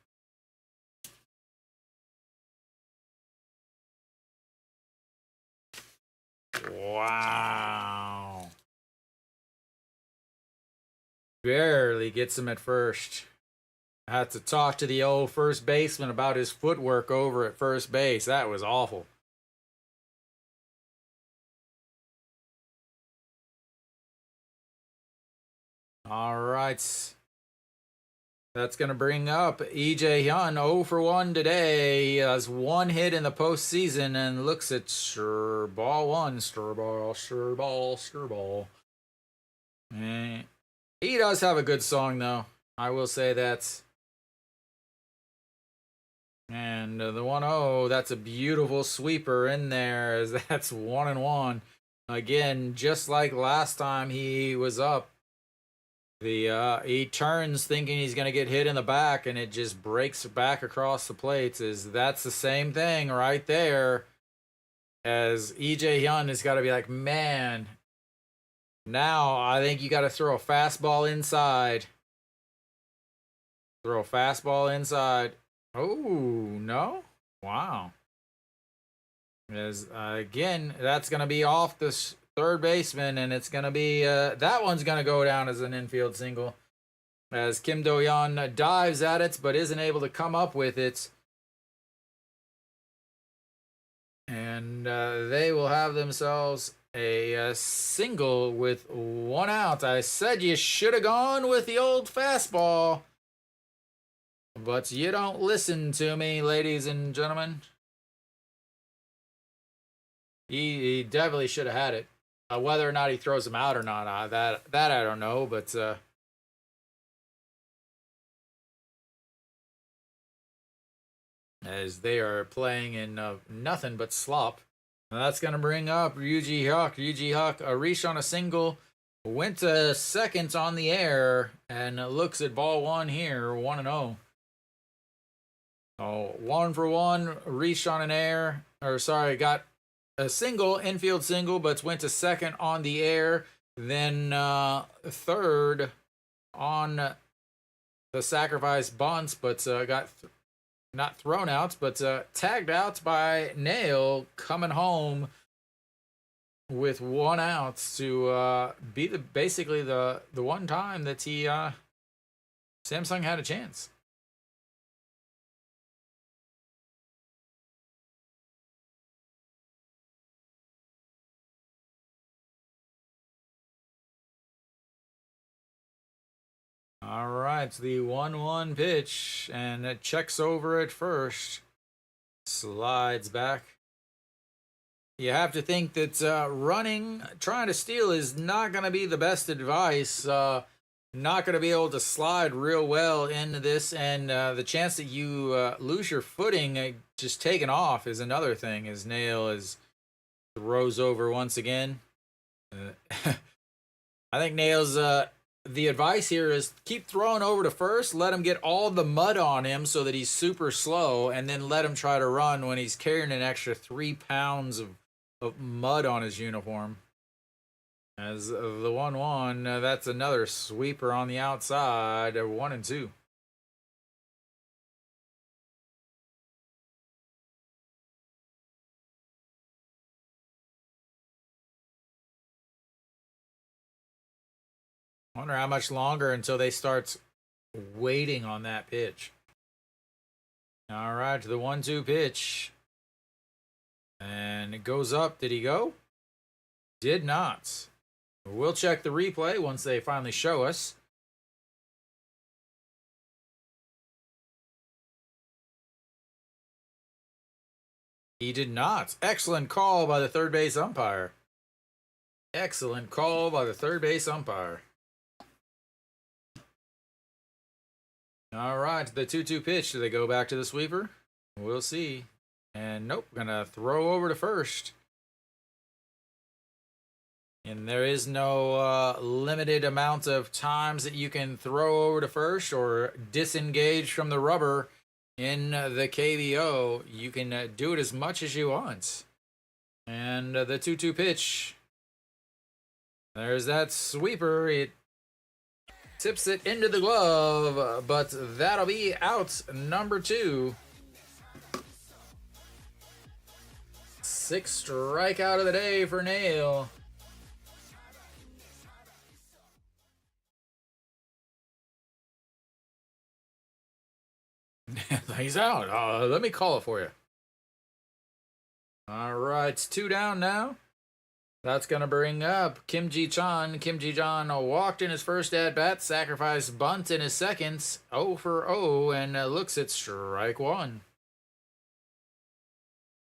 Wow. Barely gets him at first. I had to talk to the old first baseman about his footwork over at first base. That was awful. All right. That's going to bring up E.J. Hyun, 0 for 1 today. He has 1 hit in the postseason and looks at ball 1. Ball. He does have a good song, though. I will say that. And the 1-0, that's a beautiful sweeper in there, as that's 1-1. Again, just like last time he was up. He turns thinking he's gonna get hit in the back, and it just breaks back across the plates. That's the same thing right there. As E.J. Hyun has got to be like, man, now I think you got to throw a fastball inside. Throw a fastball inside. Oh, no? Wow. As again, that's going to be off the third baseman, and it's going to be that one's going to go down as an infield single. As Kim Do-yeon dives at it, but isn't able to come up with it. And they will have themselves a single with 1 out. I said you should have gone with the old fastball. But you don't listen to me, ladies and gentlemen. He definitely should have had it. Whether or not he throws him out or not, that I don't know. But as they are playing in nothing but slop. And that's going to bring up Ryuji Hyuk. Ryuji Hyuk, a reach on a single, went to second on the air, and looks at ball one here, 1-0. Oh, 1 for 1, reached on an air, got a single, infield single, but went to second on the air, then third on the sacrifice bunts, but got not thrown out, but tagged out by Naile, coming home with 1 out to be basically the one time that Samsung had a chance. All right, the 1-1 pitch, and it checks over at first. Slides back. You have to think that trying to steal is not going to be the best advice. Not going to be able to slide real well into this, and the chance that you lose your footing just taking off is another thing, as Naile throws over once again. I think Naile's... the advice here is keep throwing over to first, let him get all the mud on him so that he's super slow, and then let him try to run when he's carrying an extra 3 pounds of mud on his uniform. As the 1-1, that's another sweeper on the outside, 1-2. Wonder how much longer until they start waiting on that pitch. All right, the 1-2 pitch. And it goes up. Did he go? Did not. We'll check the replay once they finally show us. He did not. Excellent call by the third base umpire. Excellent call by the third base umpire. All right, the 2-2 pitch. Do they go back to the sweeper? We'll see. And nope, gonna throw over to first. And there is no limited amount of times that you can throw over to first or disengage from the rubber in the KBO. You can do it as much as you want. And the 2-2 pitch. There's that sweeper. It tips it into the glove, but that'll be out number 2. 6th strikeout of the day for Naile. He's out. Let me call it for you. All right, 2 down now. That's going to bring up Kim Ji-chan. Kim Ji-chan walked in his first at-bat, sacrificed bunt in his second, 0 for 0, and looks at strike 1.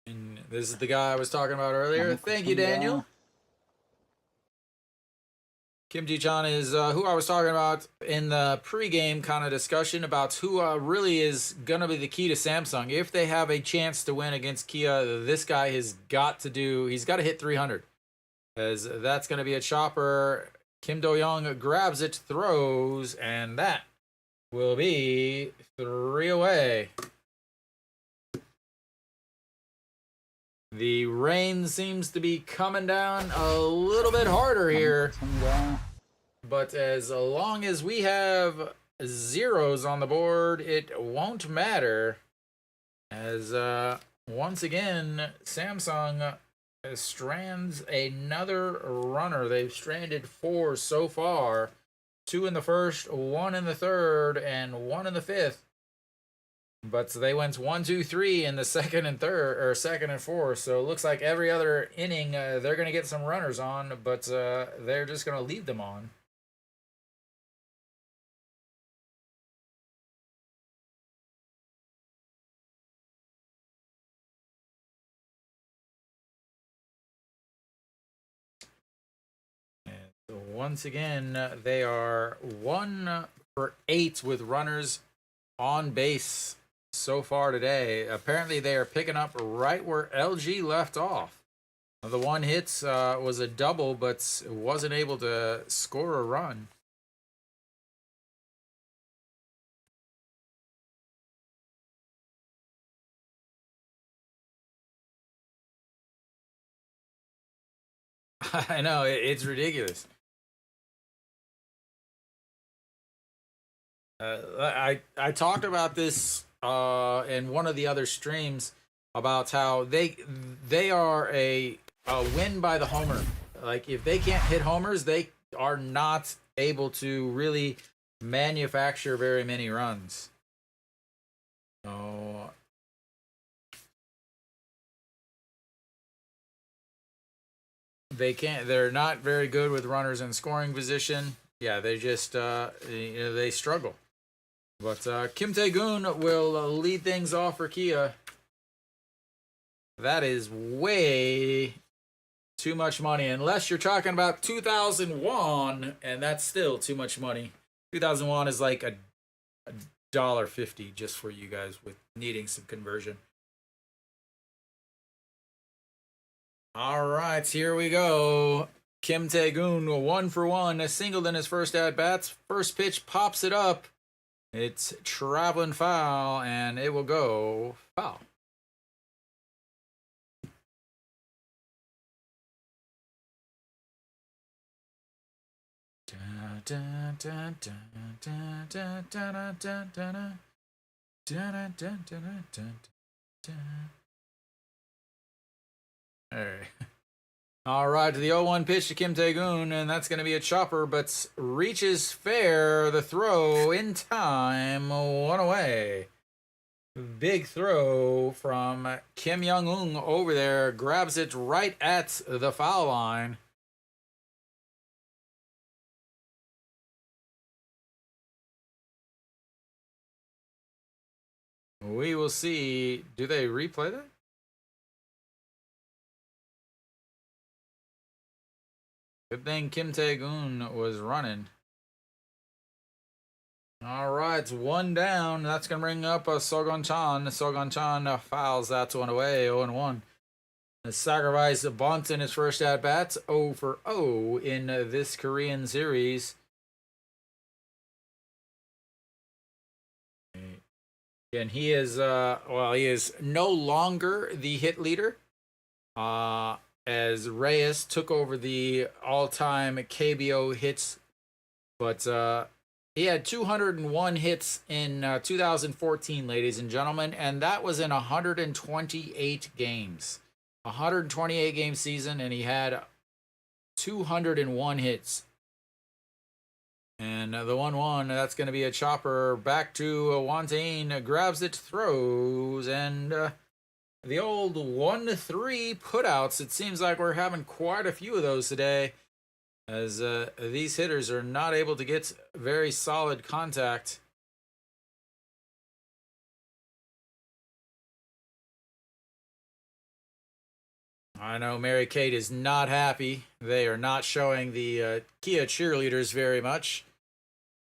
And this is the guy I was talking about earlier. Thank you, Daniel. Kim Ji-chan is who I was talking about in the pregame kind of discussion about who really is going to be the key to Samsung. If they have a chance to win against Kia, this guy he's got to hit 300. As that's going to be a chopper. Kim Do-yeon grabs it, throws, and that will be 3 away. The rain seems to be coming down a little bit harder here. But as long as we have zeros on the board, it won't matter. As once again, Samsung strands another runner. They've stranded 4 so far. 2 in the first, 1 in the third, and 1 in the fifth. But they went 1, 2, 3 in the second and third, or second and fourth. So it looks like every other inning, they're going to get some runners on, but they're just going to leave them on. So once again, they are 1 for 8 with runners on base so far today. Apparently, they are picking up right where LG left off. The 1 hit was a double, but wasn't able to score a run. I know, it's ridiculous. I talked about this in one of the other streams about how they are a win by the homer. Like, if they can't hit homers, they are not able to really manufacture very many runs. So they can't. They're not very good with runners in scoring position. Yeah, they just they struggle. But Kim Tae-gun will lead things off for Kia. That is way too much money, unless you're talking about 2,000 won, and that's still too much money. 2,000 won is like a $1.50 just for you guys with needing some conversion. All right, here we go. Kim Tae-gun 1 for 1, singled in his first at bats. First pitch pops it up. It's traveling foul, and it will go foul. All right, the 0-1 pitch to Kim Tae-gun, and that's going to be a chopper, but reaches fair. The throw in time, 1 away. Big throw from Kim Young-un over there, grabs it right at the foul line. We will see. Do they replay that? Good thing Kim Tae-gun was running. All right, it's 1 down. That's going to bring up Sogon Chan. Sogon Chan fouls. That's 1 away, 0-1. The sacrifice of bunt in his first at bat, 0 for 0 in this Korean series. And he is he is no longer the hit leader. As Reyes took over the all-time KBO hits, but he had 201 hits in 2014, ladies and gentlemen, and that was in 128 games. 128 game season, and he had 201 hits. And the 1-1, that's going to be a chopper back to Wantain, grabs it, throws, and the old 1-3 putouts. It seems like we're having quite a few of those today, as these hitters are not able to get very solid contact. I know Mary Kate is not happy. They are not showing the Kia cheerleaders very much.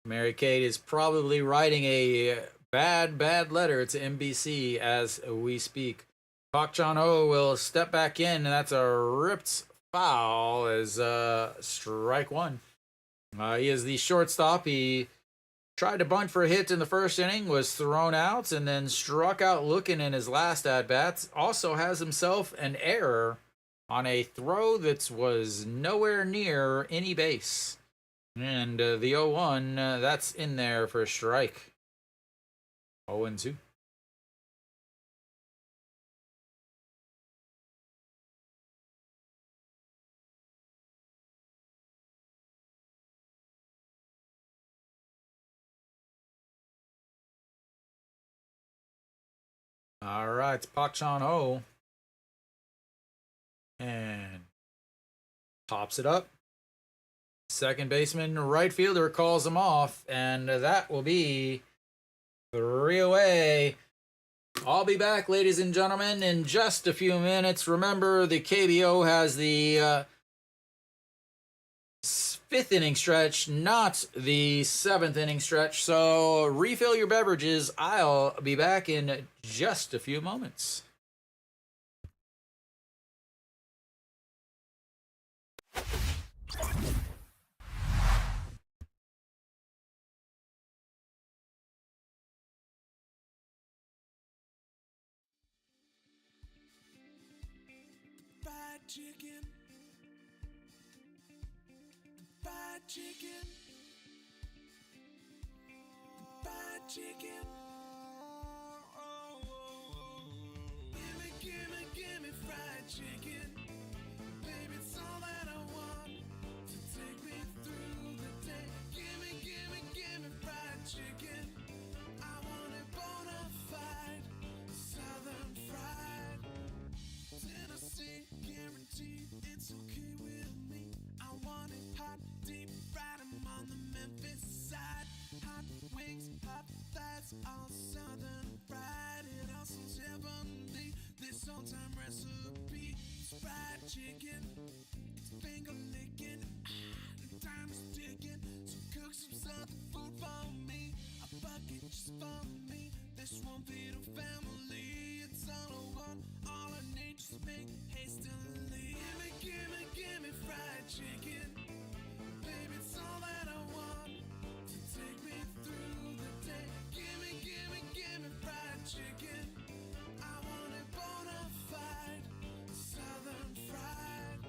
Mary Kate is probably writing a bad letter to NBC as we speak. Park Chan-ho will step back in, and that's a ripped foul as strike 1. He is the shortstop. He tried to bunt for a hit in the first inning, was thrown out, and then struck out looking in his last at-bat. Also has himself an error on a throw that was nowhere near any base. And the 0-1, that's in there for a strike. 0-2. All right, Pak Chan Ho. And pops it up. Second baseman, right fielder calls him off, and that will be 3 away. I'll be back, ladies and gentlemen, in just a few minutes. Remember, the KBO has the fifth inning stretch, not the seventh inning stretch. So refill your beverages. I'll be back in just a few moments. Fried chicken, fried chicken, fried chicken. Gimme fried chicken. Baby, it's all that I want to take me through the day. Gimme fried chicken. I want it bona fide, southern fried. Tennessee, guaranteed, it's okay with me. I want it hot, deep fried, I'm on the Memphis side. Hot wings, hot thighs, all southern fried. It all sounds heavenly, this old-time recipe. It's fried chicken, it's finger licking, time is ticking. So cook some southern food for me, a bucket just for me. This won't feed a family, it's all I want, all I need, just make hastily. Gimme fried chicken. Baby, it's all that I want to take me through the day. Gimme fried chicken. I want it bona fide, southern fried.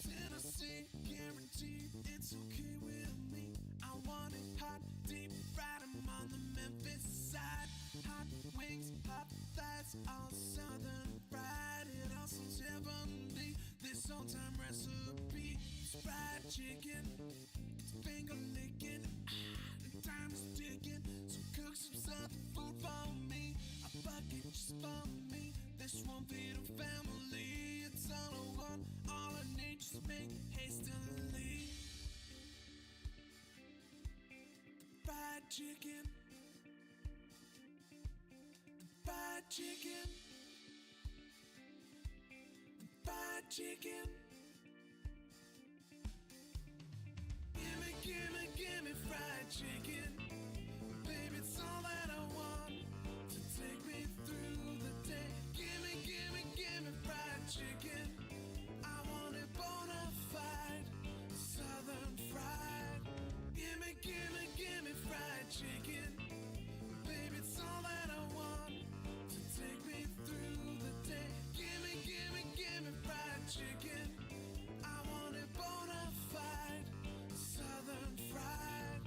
Tennessee, guaranteed, it's okay with me. I want it hot, deep fried, I'm on the Memphis side. Hot wings, hot thighs, all southern fried. It all sounds heavenly, this old-time recipe. It's fried chicken, it's finger licking, time is ticking. So cook some southern food for me, a bucket just for me. This won't feed a family, it's all I want, all I need, just make hastily. Fried chicken, fried chicken, fried chicken. Gimme fried chicken. Baby, it's all that I want to take me through the day. Gimme fried chicken. I want it bona fide, southern fried. Gimme fried chicken. Baby, it's all that I want to take me through the day. Gimme fried chicken. I want it bona fide, southern fried.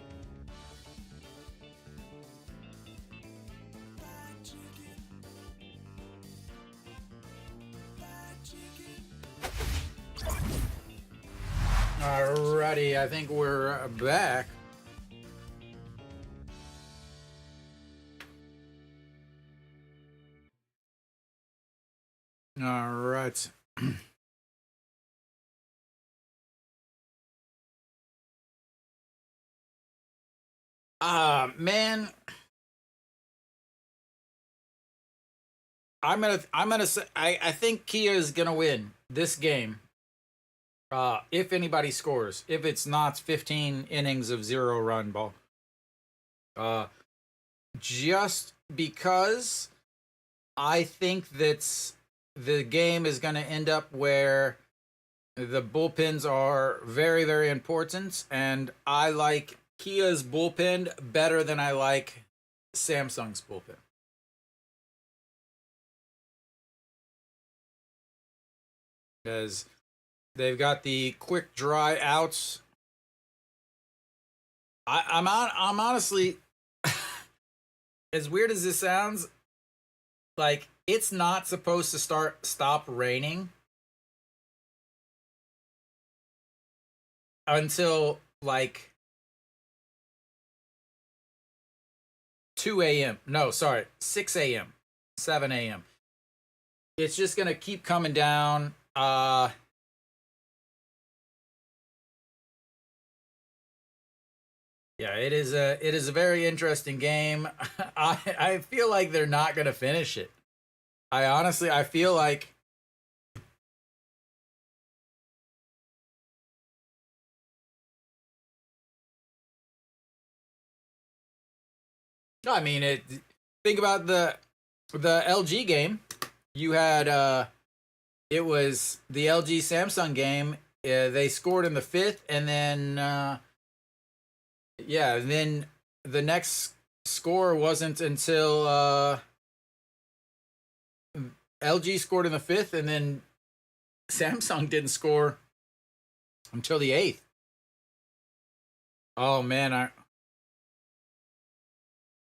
Fried chicken. Fried chicken. Alrighty, I think we're back. All right. Man, I'm gonna say I think Kia is gonna win this game. If anybody scores, if it's not 15 innings of 0 run ball. Just because I think that the game is going to end up where the bullpens are very, very important, and I like Kia's bullpen better than I like Samsung's bullpen. Because they've got the quick dry outs. I'm honestly, as weird as this sounds, like it's not supposed to stop raining until like 2 a.m. No, sorry, 6 a.m., 7 a.m. It's just gonna keep coming down. Yeah, it is a very interesting game. I feel like they're not gonna finish it. I feel like I mean it. Think about the LG game. You had it was the LG Samsung game. They scored in the fifth, and then yeah, then the next score wasn't until LG scored in the fifth, and then Samsung didn't score until the eighth. Oh man,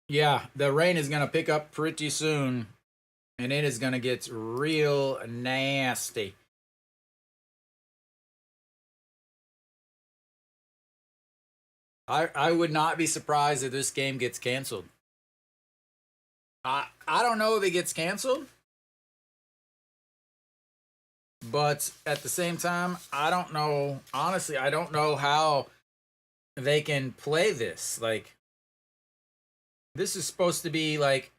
yeah, the rain is gonna pick up pretty soon, and it is gonna get real nasty. I would not be surprised if this game gets canceled. I don't know if it gets canceled, but at the same time, I don't know. Honestly, I don't know how they can play this. Like, this is supposed to be like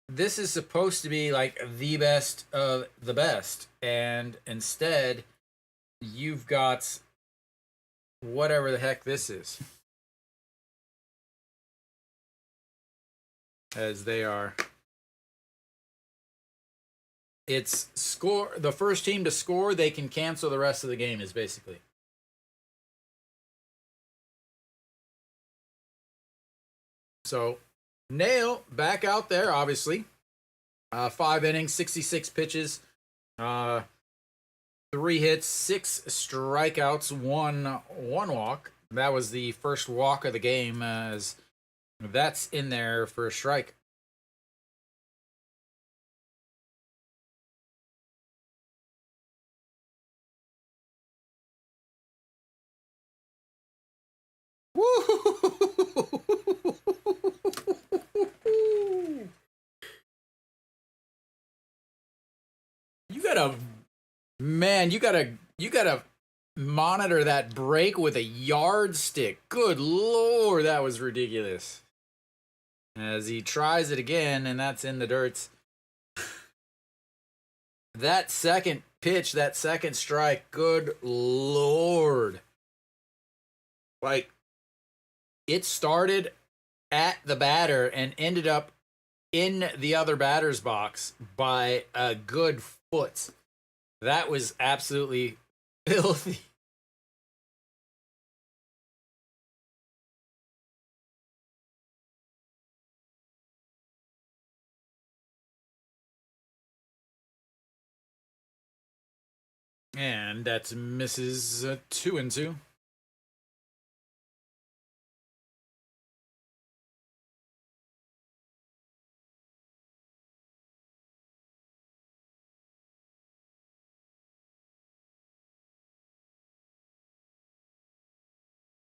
the best of the best, and instead, you've got whatever the heck this is, as they are. It's score the first team to score, they can cancel the rest of the game, is basically. So Naile back out there, obviously. 5 innings, 66 pitches, 3 hits, 6 strikeouts, one walk. That was the first walk of the game, as that's in there for a strike. Woo! You gotta, man, you gotta monitor that break with a yardstick. Good lord, that was ridiculous. As he tries it again, and that's in the dirt. That second pitch, that second strike, good lord. Like, it started at the batter and ended up in the other batter's box by a good foot. That was absolutely filthy. And that's misses 2-2.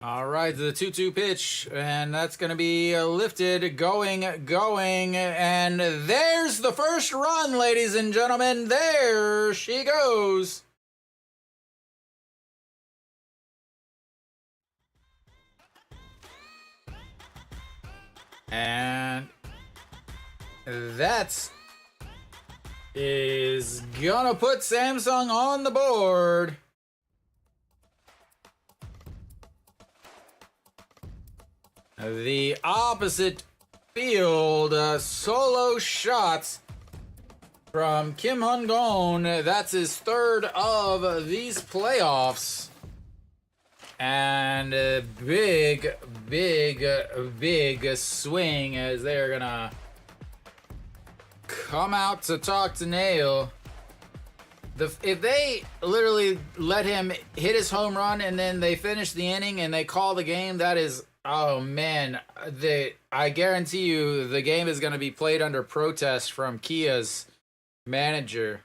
All right, the 2-2 pitch, and that's going to be lifted, going, and there's the first run, ladies and gentlemen. There she goes. And that is gonna put Samsung on the board. The opposite field solo shots from Kim Hun-gon. That's his third of these playoffs. And a big swing, as they're gonna come out to talk to Naile. If they literally let him hit his home run and then they finish the inning and they call the game, that is, oh man, I guarantee you the game is going to be played under protest from Kia's manager.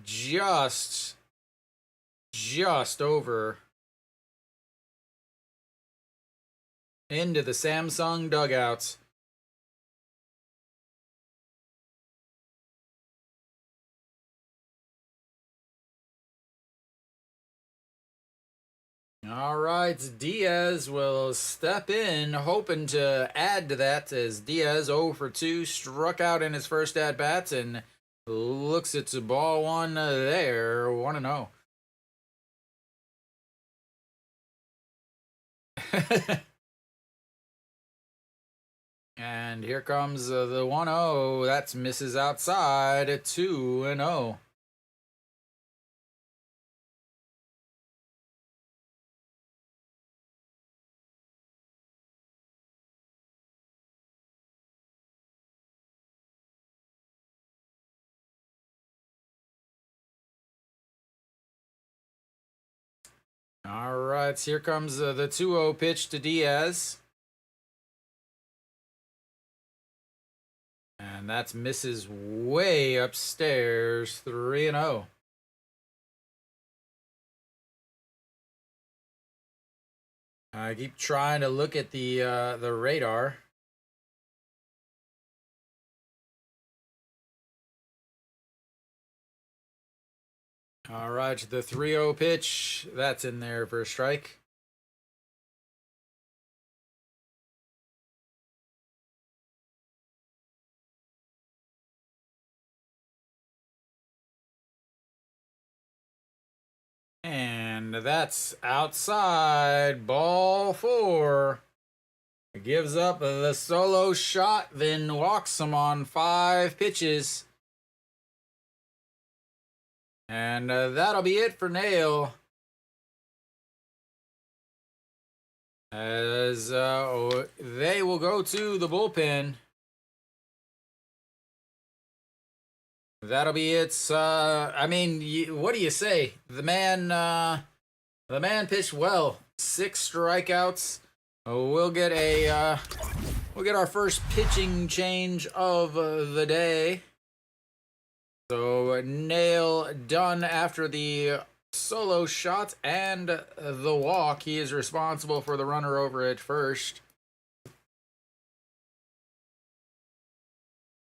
Just over into the Samsung dugouts. All right, Diaz will step in, hoping to add to that as Diaz 0 for 2, struck out in his first at-bat and looks at the ball one there, 1-0. And here comes the 1-0. That's misses outside, 2-0. All right, here comes the 2-0 pitch to Diaz. And that's misses way upstairs, 3-0. I keep trying to look at the radar. All right, the 3-0 pitch, that's in there for a strike. And that's outside, ball 4. Gives up the solo shot, then walks him on 5 pitches. And that'll be it for Naile. As they will go to the bullpen. That'll be it. I mean, what do you say? The man pitched well. 6 strikeouts. We'll get our first pitching change of the day. So Naile done after the solo shot and the walk. He is responsible for the runner over at first.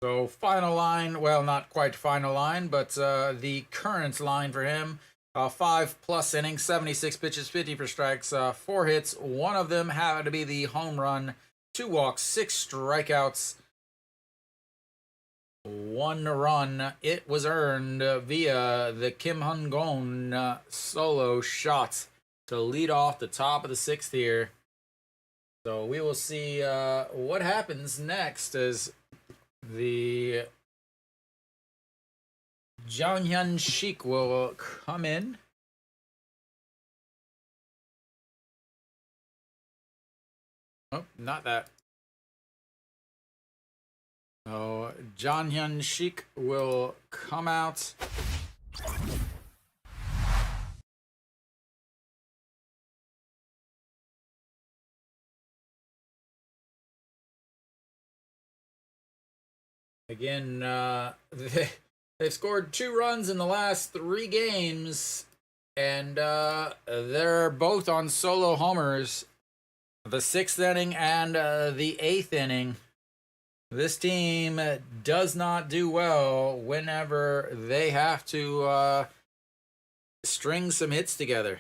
So final line, well, not quite final line, but the current line for him, 5+ innings, 76 pitches, 50 for strikes, 4 hits. One of them had to be the home run, 2 walks, 6 strikeouts, 1 run. It was earned via the Kim Hun-gon solo shot to lead off the top of the 6th here. So we will see what happens next as the Janghyun Shik will come in. Oh, not that. So Janghyun Shik will come out. Again, they've scored 2 runs in the last 3 games, and they're both on solo homers. The 6th inning and the 8th inning. This team does not do well whenever they have to string some hits together.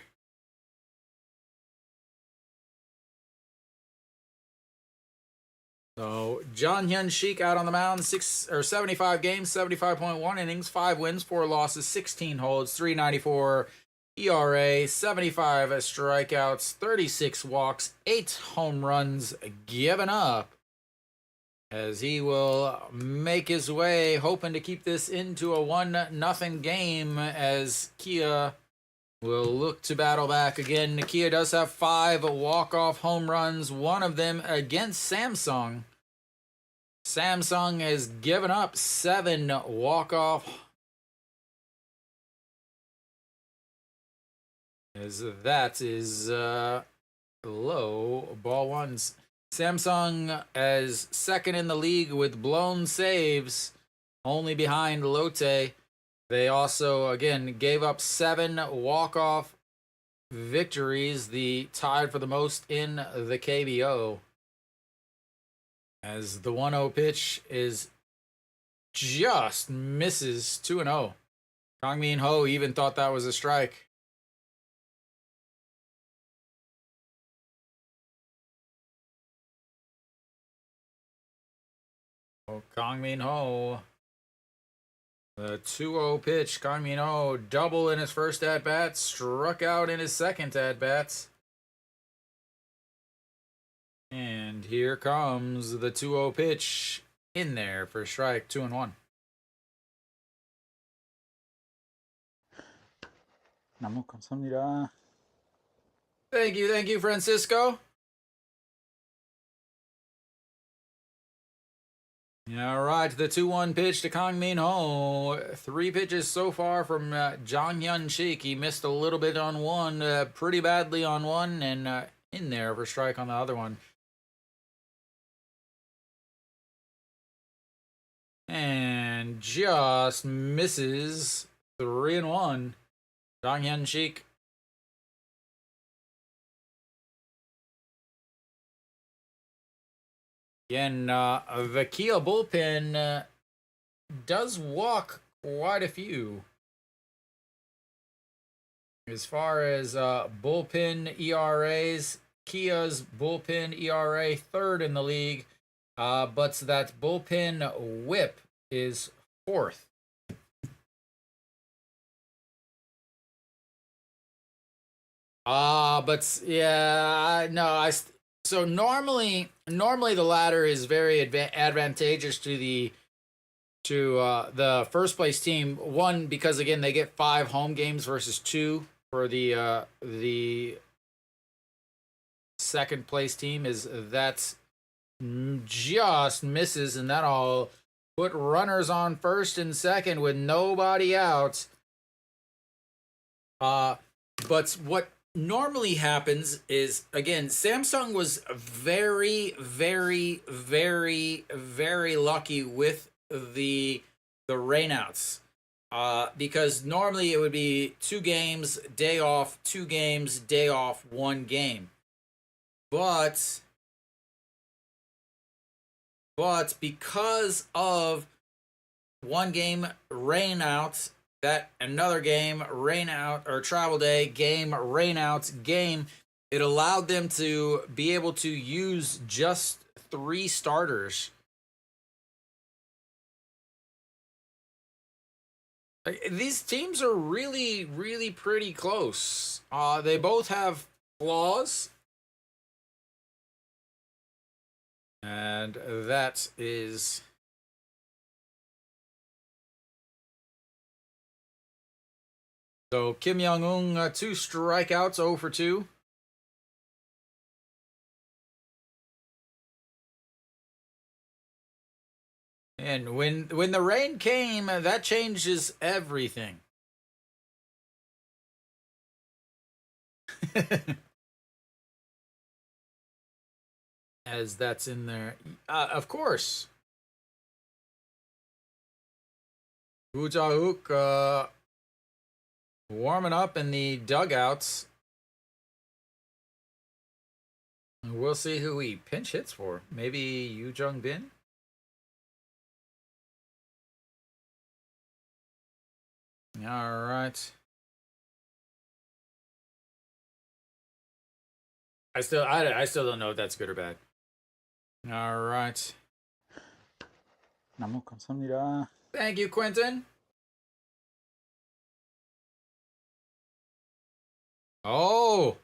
So Janghyun Shik out on the mound, 75 games, 75.1 innings, 5 wins, 4 losses, 16 holds, 3.94 ERA, 75 strikeouts, 36 walks, 8 home runs given up. As he will make his way, hoping to keep this into a 1-0 game, as Kia will look to battle back again. Kia does have 5 walk-off home runs, one of them against Samsung. Samsung has given up 7 walk-off. As that is low ball ones. Samsung as second in the league with blown saves, only behind Lotte. They also, again, gave up 7 walk-off victories, the tied for the most in the KBO. As the 1-0 pitch is just misses 2-0. Kangmin Ho even thought that was a strike. Oh, Kangmin Ho. The 2-0 pitch. Kangmin Ho double in his first at-bat, struck out in his second at-bat. And here comes the 2-0 pitch in there for strike 2-1. 너무 감사합니다. Thank you, Francisco. All right, the 2-1 pitch to Kangmin Ho. 3 pitches so far from Jang Hyun Shik. He missed a little bit on one, pretty badly on one, and in there for strike on the other one. And just misses 3-1. Jang Hyun Shik. Again, the Kia bullpen does walk quite a few. As far as bullpen ERAs, Kia's bullpen ERA third in the league, but that bullpen whip is 4th. But yeah, no, so normally the latter is very advantageous to the first place team. One, because again they get 5 home games versus 2 for the second place team. Is that just misses, and that'll put runners on first and second with nobody out. But what normally happens is, again, Samsung was very, very, very, very lucky with the rainouts, because normally it would be 2 games, day off, 2 games, day off, 1 game. But because of 1 game rainouts, that another game rain out, or travel day game rain out game, it allowed them to be able to use just 3 starters. These teams are really, really pretty close. They both have flaws, and that is so Kim Young-un, 2 strikeouts, 0 for 2. And when the rain came, that changes everything. As that's in there. Of course. Woo Ja-hook, warming up in the dugouts. We'll see who he pinch hits for. Maybe Yu Jung Bin? All right. I still don't know if that's good or bad. All right. 너무 감사합니다. Thank you, Quentin. Oh.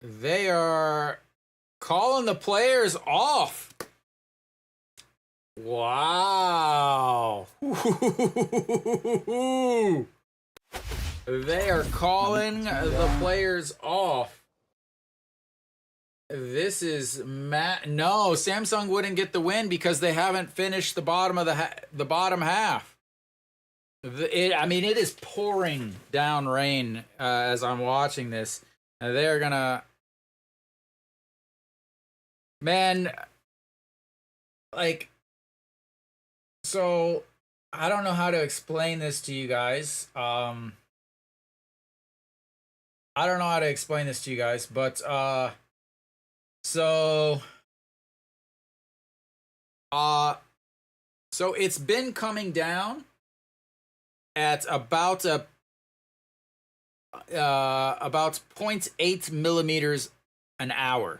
They are calling the players off. Wow. They are calling the players off. This is No, Samsung wouldn't get the win because they haven't finished the bottom of the bottom half. I mean, it is pouring down rain as I'm watching this. They're gonna, man, like, so I don't know how to explain this to you guys. I don't know how to explain this to you guys, but so so it's been coming down at about about 0.8 millimeters an hour.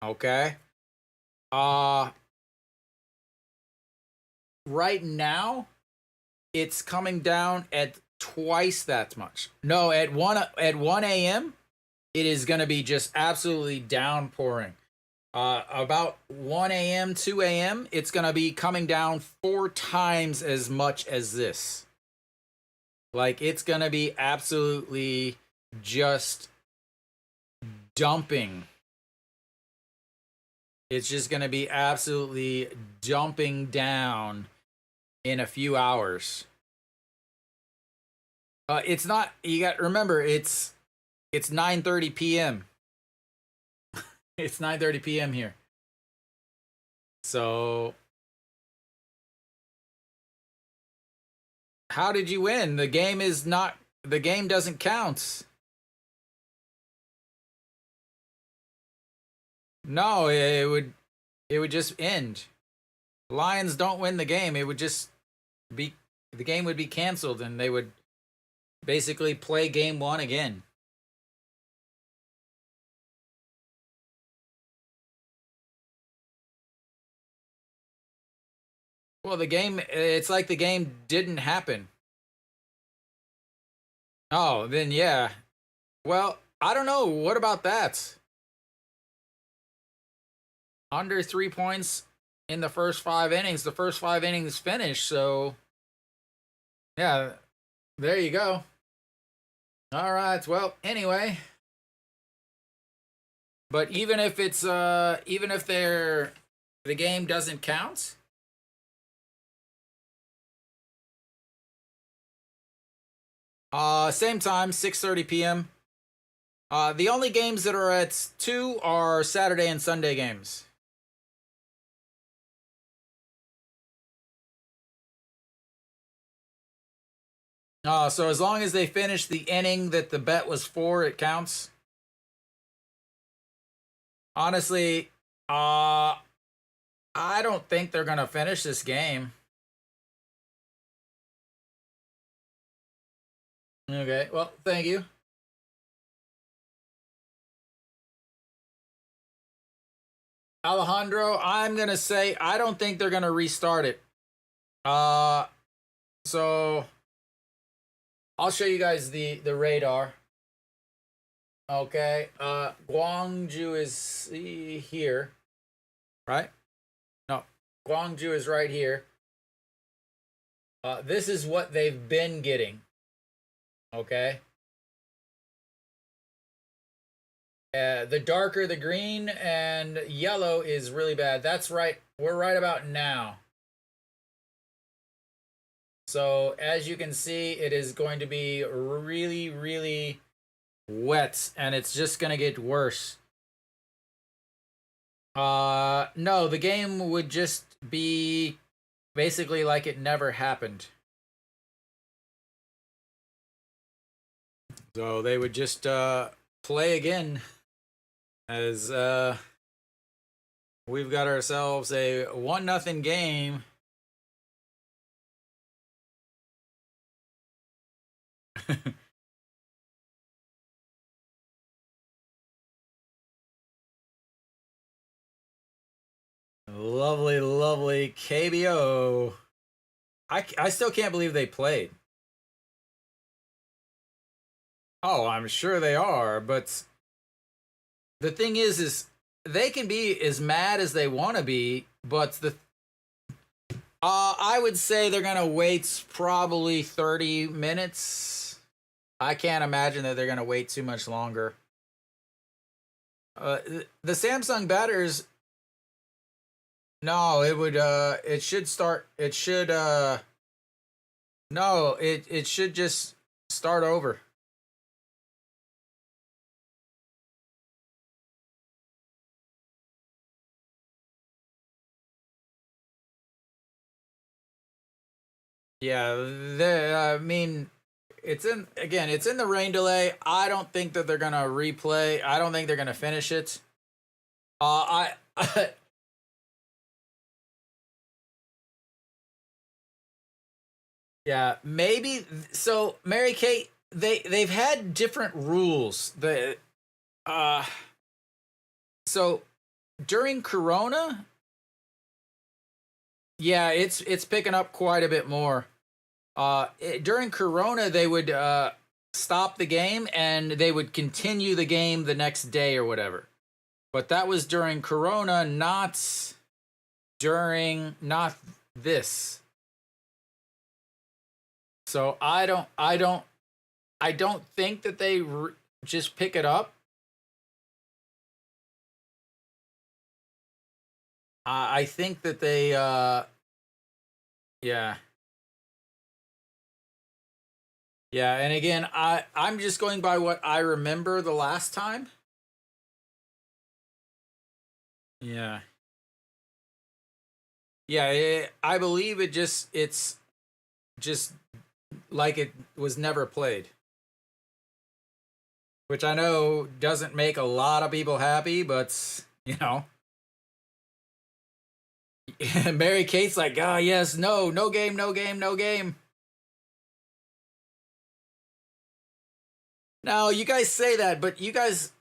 Okay. Right now it's coming down at twice that much. No, at 1 a.m. it is going to be just absolutely downpouring. About 1 a.m., 2 a.m., it's going to be coming down 4 times as much as this. Like, it's going to be absolutely just dumping. It's just going to be absolutely dumping down in a few hours. It's not, you got, remember, it's 9:30 p.m. It's 9:30 p.m. here. So how did you win? The game doesn't count. No, it would just end. Lions don't win the game. It would just be, the game would be canceled and they would basically play game 1 again. Well, it's like the game didn't happen. Oh, then yeah. Well, I don't know. What about that? Under 3 points in the first 5 innings. The first 5 innings finished, so yeah, there you go. All right. Well, anyway, but even if it's even if the game doesn't count, same time, 6:30 p.m. The only games that are at 2 are Saturday and Sunday games. So as long as they finish the inning that the bet was for, it counts. Honestly, I don't think they're gonna finish this game. Okay, well, thank you. Alejandro, I'm gonna say I don't think they're gonna restart it. So I'll show you guys the radar. Okay, Gwangju is here, right? No, Gwangju is right here. This is what they've been getting. Okay. The darker the green and yellow is really bad. That's right. We're right about now. So as you can see, it is going to be really, really wet, and it's just going to get worse. No, the game would just be basically like it never happened. So they would just play again, as we've got ourselves a 1-0 game. Lovely, lovely KBO. I still can't believe they played. Oh, I'm sure they are, but the thing is they can be as mad as they want to be, but I would say they're gonna wait probably 30 minutes. I can't imagine that they're gonna wait too much longer. The Samsung batters. No, it would. It should start. It should. No, it should just start over. Yeah, I mean, it's in again. It's in the rain delay. I don't think that they're gonna replay. I don't think they're gonna finish it. I yeah, maybe. So Mary Kate, they've had different rules. Uh, so during Corona, yeah, it's picking up quite a bit more. During Corona, they would stop the game and they would continue the game the next day or whatever. But that was during Corona, not this. So I don't think that they just pick it up. I think that they yeah. Yeah, and again, I'm just going by what I remember the last time. Yeah. Yeah, I believe it's just like it was never played, which I know doesn't make a lot of people happy, but you know, Mary Kate's like, "Ah, yes, no, no game, no game, no game." Now, you guys say that, but you guys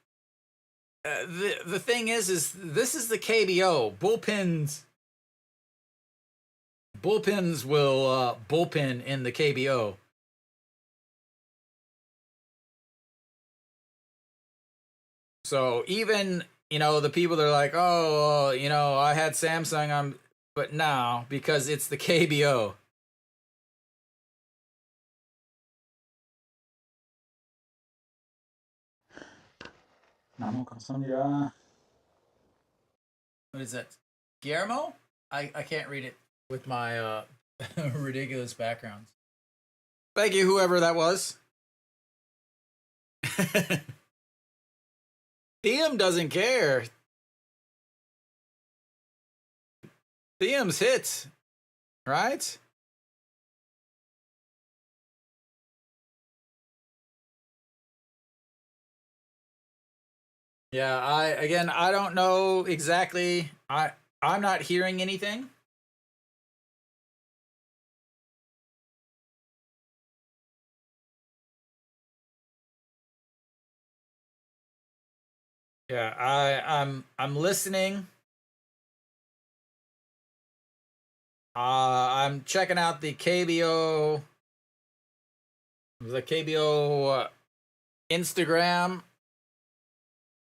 the thing is this is the KBO. Bullpens will bullpen in the KBO. So even, the people that are like, "Oh, I had Samsung, but now because it's the KBO." 너무 감사합니다. What is that? Guillermo? I can't read it with my ridiculous backgrounds. Thank you, whoever that was. Thiem doesn't care. Thiem's hits, right? Yeah, I don't know exactly. I'm not hearing anything. Yeah, I'm listening. I'm checking out the KBO Instagram.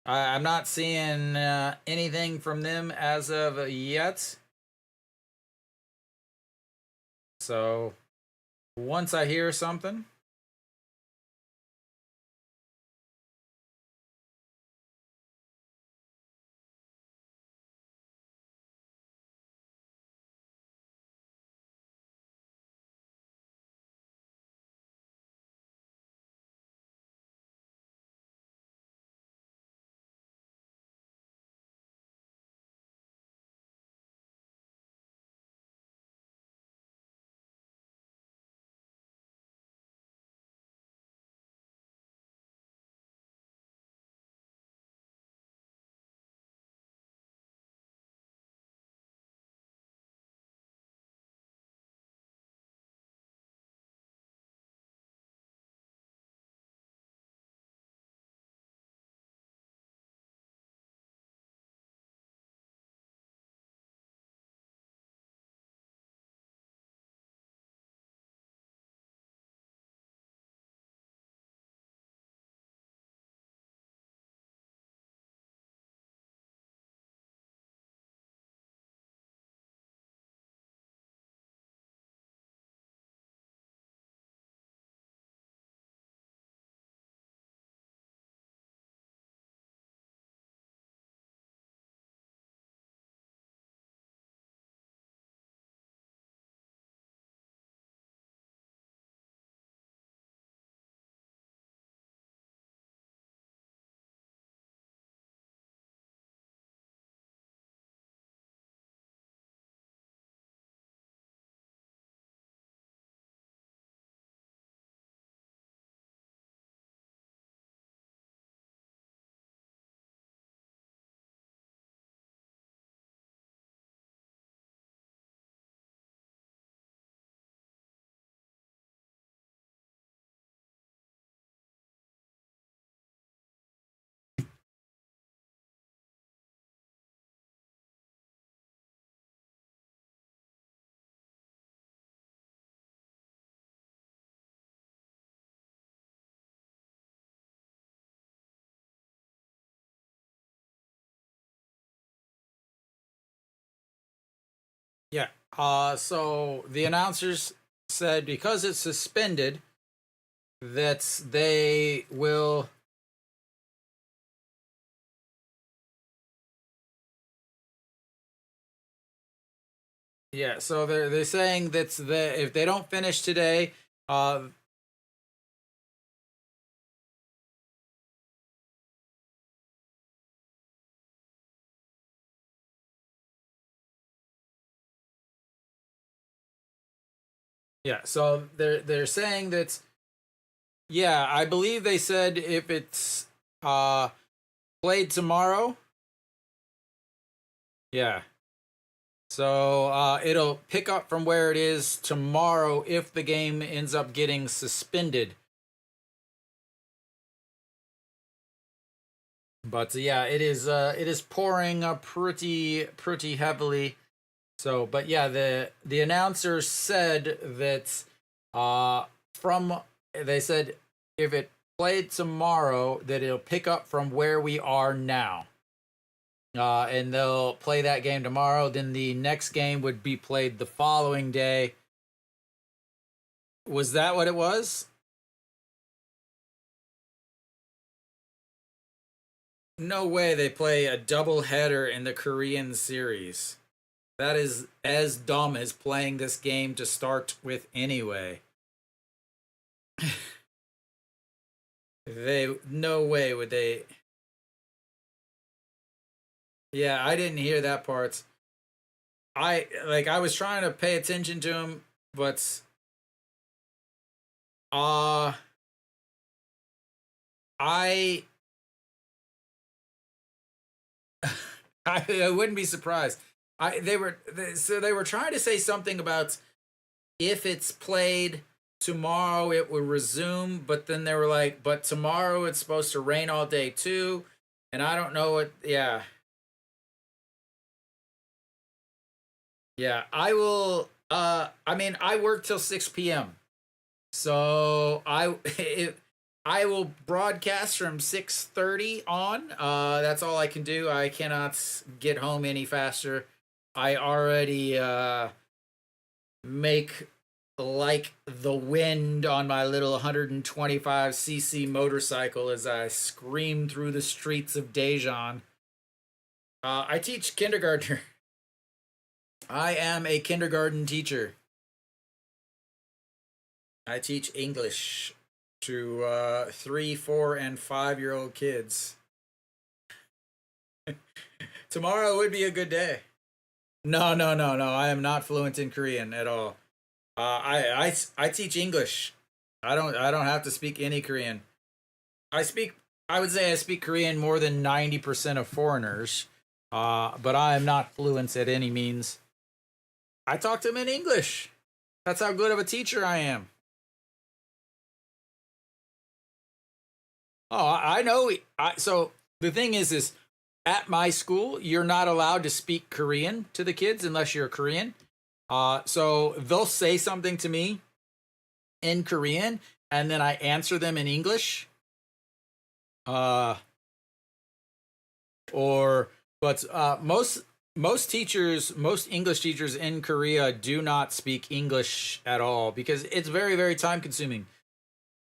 I'm not seeing anything from them as of yet. So once I hear something, Yeah. So the announcers said because it's suspended that they will. Yeah, so they're saying that if they don't finish today, uh, yeah, so they're saying that yeah, I believe they said if it's uh played tomorrow, yeah. So it'll pick up from where it is tomorrow if the game ends up getting suspended. But yeah, it is pouring pretty heavily. So, but yeah, the announcer said that from they said if it played tomorrow that it'll pick up from where we are now. And they'll play that game tomorrow. Then the next game would be played the following day. Was that what it was? No way they play a double header in the Korean series. That is as dumb as playing this game to start with anyway. They no way would they. Yeah, I didn't hear that part. I was trying to pay attention to him, but uh I I wouldn't be surprised. So they were trying to say something about if it's played tomorrow it would resume, but then they were like, but tomorrow it's supposed to rain all day too, and I don't know what. Yeah, yeah. I will. I mean, I work till 6 p.m. So I will broadcast from 6:30 on. That's all I can do. I cannot get home any faster. I already make like the wind on my little 125cc motorcycle as I scream through the streets of Daejeon. I teach kindergartner. I am a kindergarten teacher. I teach English to 3, 4, and 5-year old kids. Tomorrow would be a good day. No, no, no, no. I am not fluent in Korean at all. I teach English. I don't have to speak any Korean. I speak. I would say I speak Korean more than 90% of foreigners. But I am not fluent at any means. I talk to them in English. That's how good of a teacher I am. Oh, I know. So the thing is at my school, you're not allowed to speak Korean to the kids unless you're Korean. So they'll say something to me in Korean, and then I answer them in English. Uh, or but most teachers, most English teachers in Korea do not speak English at all because it's very time consuming.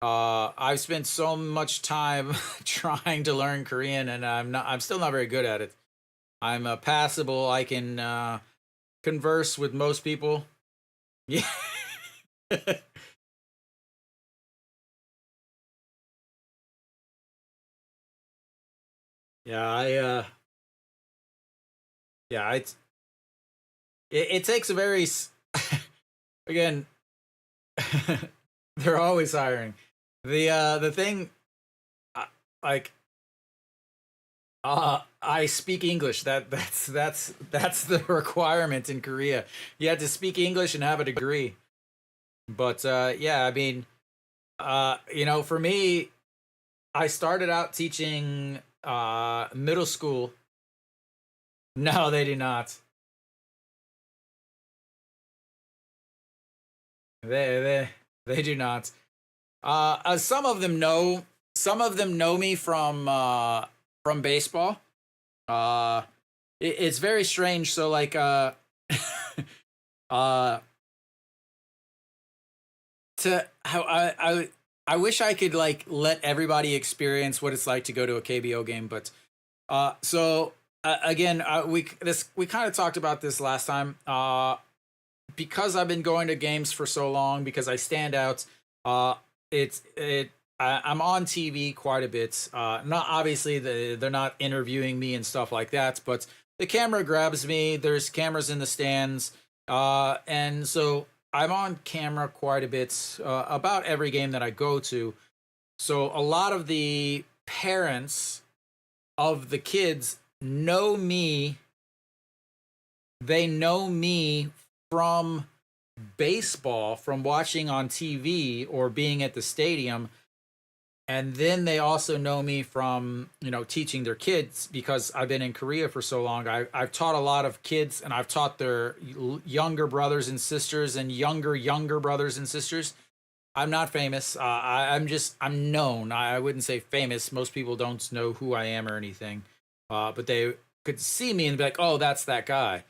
I've spent so much time trying to learn Korean, and I'm still not very good at it. I'm passable. I can converse with most people. Yeah. Yeah, yeah, it takes a very again, they're always hiring. The thing uh, like I speak English. That's the requirement in Korea. You have to speak English and have a degree. But yeah, I mean, for me, I started out teaching middle school. No, they do not. They they do not. Some of them know. Some of them know me from baseball. Uh, it's very strange. So like Uh, to how I wish I could like let everybody experience what it's like to go to a KBO game, but so again, we kind of talked about this last time. Because I've been going to games for so long, because I stand out. I'm on TV quite a bit. Not obviously they're not interviewing me and stuff like that, but the camera grabs me. There's cameras in the stands, and so I'm on camera quite a bit about every game that I go to. So a lot of the parents of the kids know me. They know me from baseball, from watching on TV or being at the stadium. And then they also know me from, teaching their kids, because I've been in Korea for so long. I've taught a lot of kids, and I've taught their younger brothers and sisters and younger brothers and sisters. I'm not famous. I'm known. I wouldn't say famous. Most people don't know who I am or anything. But they could see me and be like, oh, that's that guy.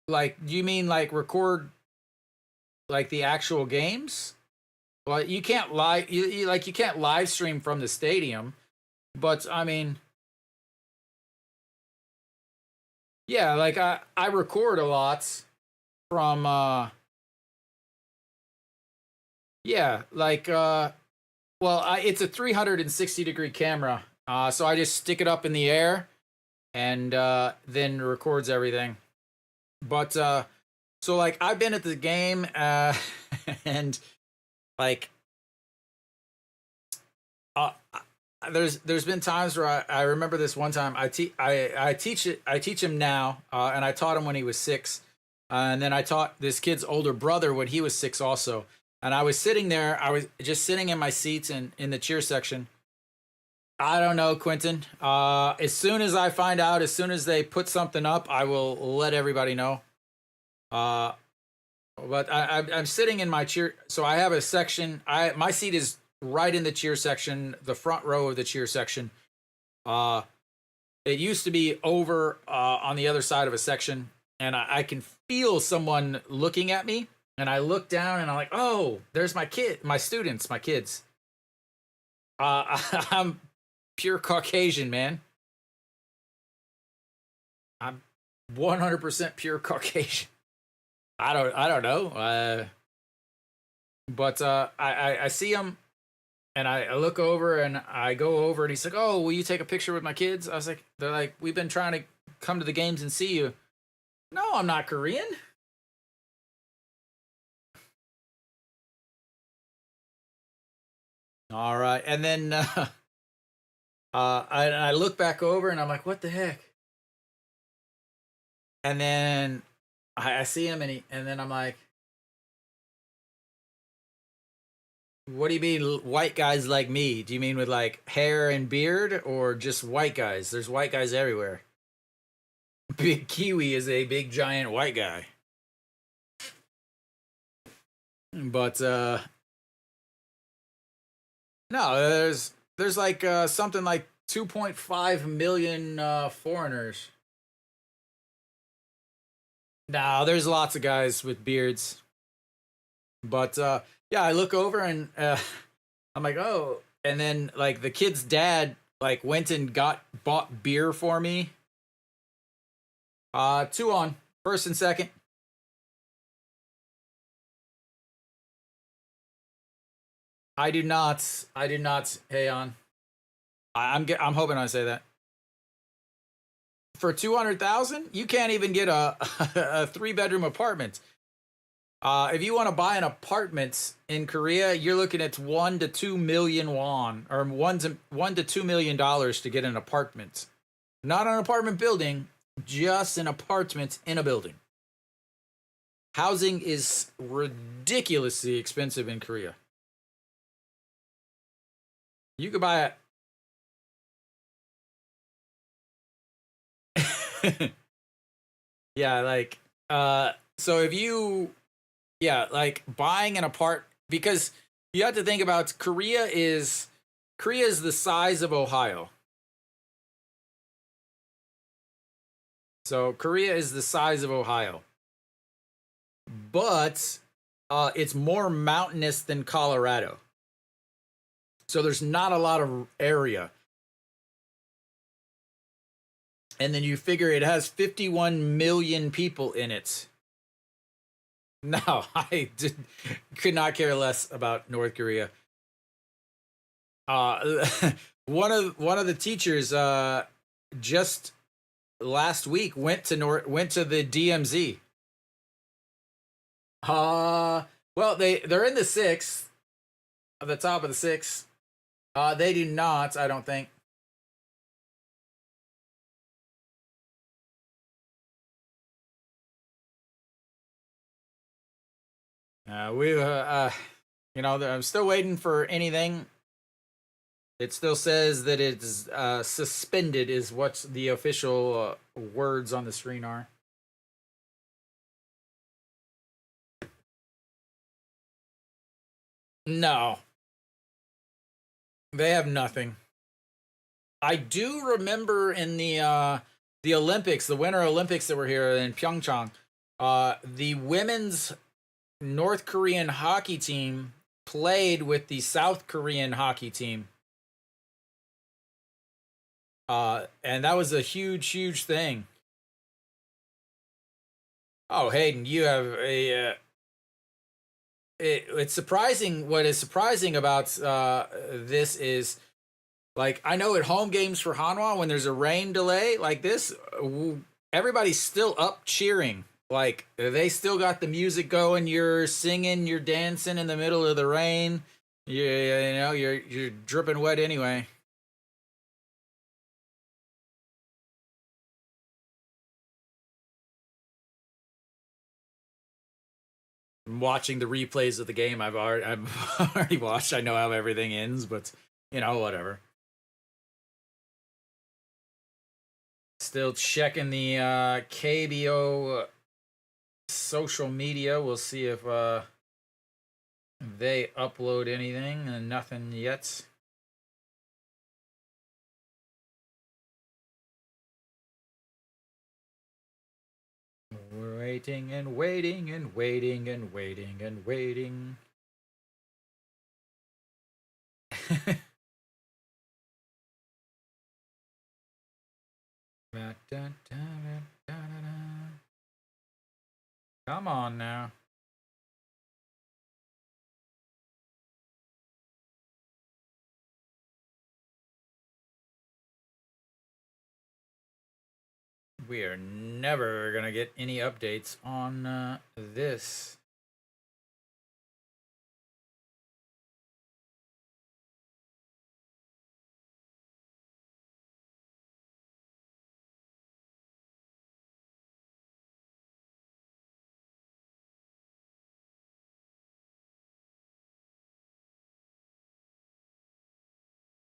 Like, do you mean like record like the actual games? Well, you can't you can't live stream from the stadium, but I mean, yeah, like I record a lot from yeah, like it's a 360-degree camera. So I just stick it up in the air and then records everything. But so like I've been at the game and like uh, there's been times where I remember this one time I teach him now, and I taught him when he was 6, and then I taught this kid's older brother when he was 6 also. And I was sitting there, I was just sitting in my seats in the cheer section. I don't know, Quentin. As soon as I find out, as soon as they put something up, I will let everybody know. Uh, but I'm sitting in my cheer, so I have a section. My seat is right in the cheer section, the front row of the cheer section. It used to be over on the other side of a section, and I can feel someone looking at me. And I look down, and I'm like, oh, there's my students, my kids. I'm pure Caucasian, man. I'm 100% pure Caucasian. I don't know. But I see him, and I look over, and I go over, and he's like, oh, will you take a picture with my kids? I was like, they're like, we've been trying to come to the games and see you. No, I'm not Korean. All right. And then I look back over, and I'm like, what the heck? And then I see him, and then I'm like, what do you mean white guys like me? Do you mean with like hair and beard, or just white guys? There's white guys everywhere. Big Kiwi is a big giant white guy. But no, there's like something like 2.5 million foreigners. Now, there's lots of guys with beards. But yeah, I look over, and I'm like, oh, and then like the kid's dad like went and bought beer for me. 2 on, first and second. I do not. I do not. Hey, on. I'm hoping I say that. For 200,000, you can't even get a a 3-bedroom apartment. If you want to buy an apartment in Korea, you're looking at 1 to 2 million won, or one to $2 million to get an apartment. Not an apartment building, just an apartment in a building. Housing is ridiculously expensive in Korea. You could buy it. Yeah, like so if you yeah, like buying an because you have to think about Korea is the size of Ohio. So Korea is the size of Ohio, but it's more mountainous than Colorado. So there's not a lot of area. And then you figure it has 51 million people in it. No, could not care less about North Korea. One of the teachers just last week went to the DMZ. Well, they're in the sixth, at the top of the sixth. They do not, I don't think. I'm still waiting for anything. It still says that it's suspended, is what the official words on the screen are. No. They have nothing. I do remember in the Olympics, the Winter Olympics that were here in Pyeongchang, the women's North Korean hockey team played with the South Korean hockey team. And that was a huge thing. Oh, Hayden, you have a... it's surprising. What is surprising about this is, like, I know at home games for Hanwha, when there's a rain delay like this, everybody's still up cheering. Like, they still got the music going. You're singing, you're dancing in the middle of the rain. You're dripping wet anyway. I'm watching the replays of the game I've already watched. I know how everything ends, but whatever. Still checking the KBO social media. We'll see if they upload anything, and nothing yet. We're waiting and waiting and waiting and waiting and waiting. Come on now. We are never gonna get any updates on this.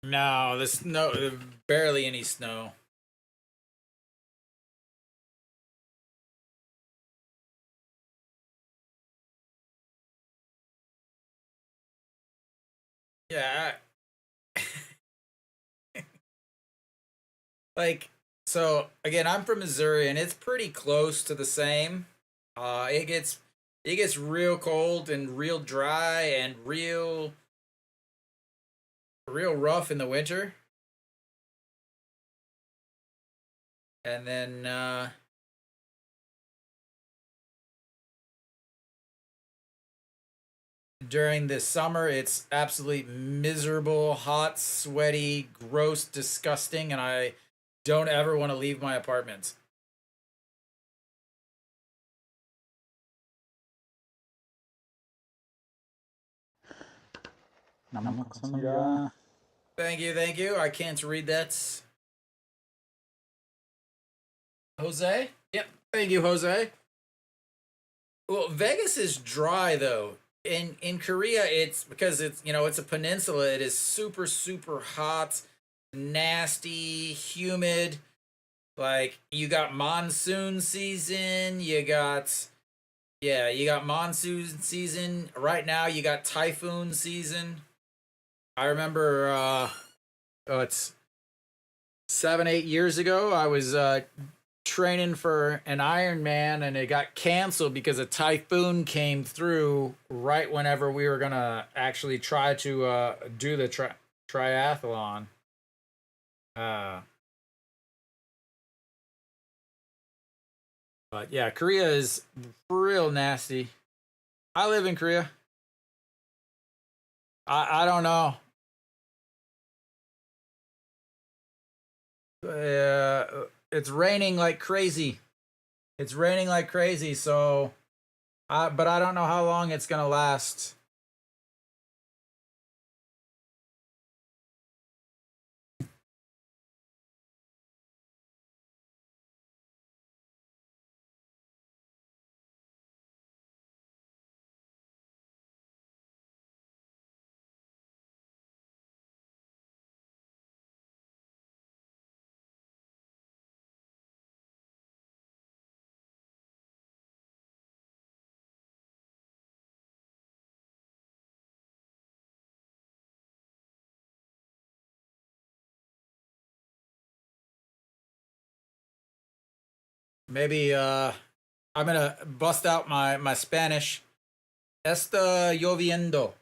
No, there's barely any snow. Yeah. Like, so again, I'm from Missouri, and it's pretty close to the same. It gets real cold and real dry and real rough in the winter. And then during the summer, it's absolutely miserable, hot, sweaty, gross, disgusting, and I don't ever want to leave my apartment. 너무 감사합니다. Thank you. I can't read that. Jose? Yep. Thank you, Jose. Well, Vegas is dry though. In Korea, it's because it's a peninsula. It is super hot, nasty, humid. Like, you got monsoon season, you got monsoon season. Right now you got typhoon season. I remember it's 7-8 years ago, I was training for an Ironman, and it got canceled because a typhoon came through right whenever we were gonna actually try to do the triathlon. But yeah, Korea is real nasty. I live in Korea. I don't know. It's raining like crazy. It's raining like crazy, so but I don't know how long it's gonna last. Maybe I'm gonna bust out my Spanish. Está lloviendo.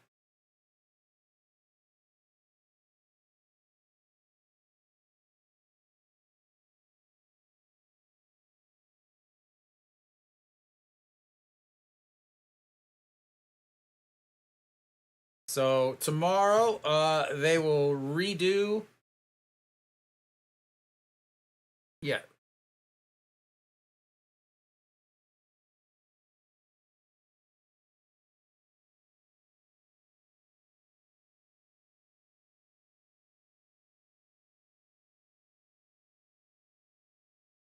So tomorrow, they will redo. Yeah,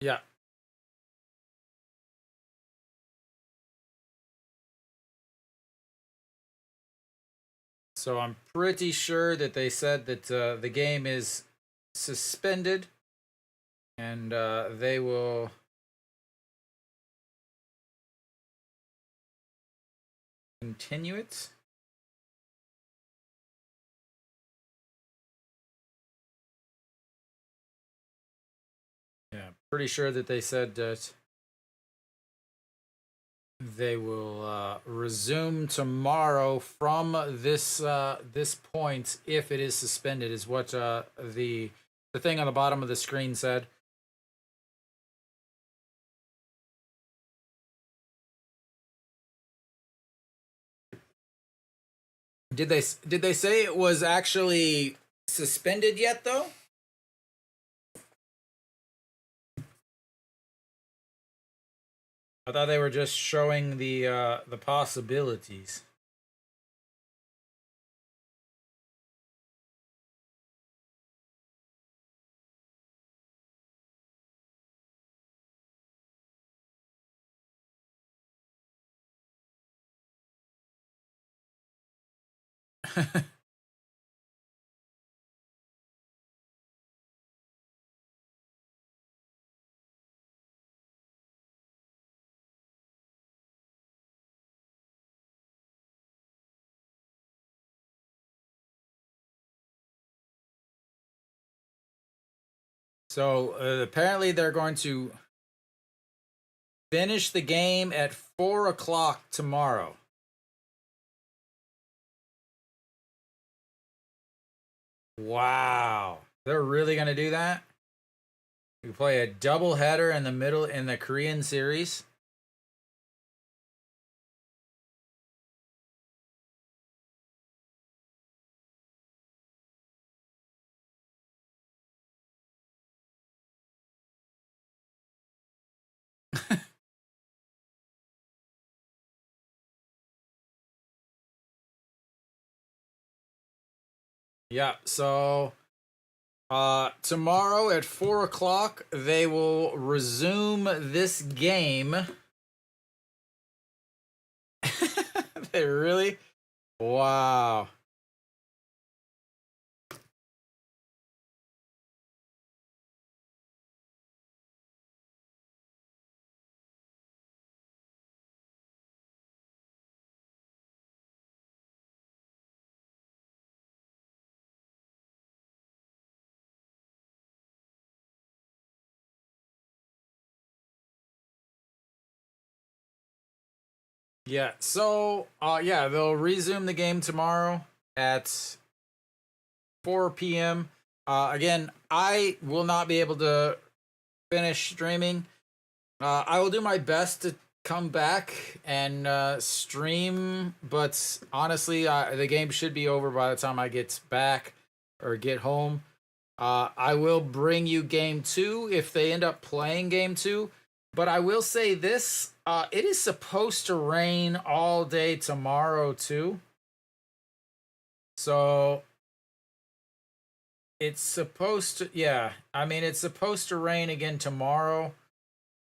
yeah. So I'm pretty sure that they said that the game is suspended, and they will continue it. Yeah, pretty sure that they said that they will resume tomorrow from this point if it is suspended. Is what the thing on the bottom of the screen said. Did they say it was actually suspended yet though? I thought they were just showing the possibilities. So apparently they're going to finish the game at 4 o'clock tomorrow. Wow, they're really gonna do that? We play a double header in the middle in the Korean series. Yeah, so tomorrow at 4 o'clock they will resume this game. They really? Wow. Yeah. So, yeah, they'll resume the game tomorrow at 4 p.m. Again, I will not be able to finish streaming. I will do my best to come back and stream, but honestly, the game should be over by the time I get back or get home. I will bring you game two if they end up playing game two. But I will say this, it is supposed to rain all day tomorrow too. So it's supposed to, yeah, I mean, it's supposed to rain again tomorrow.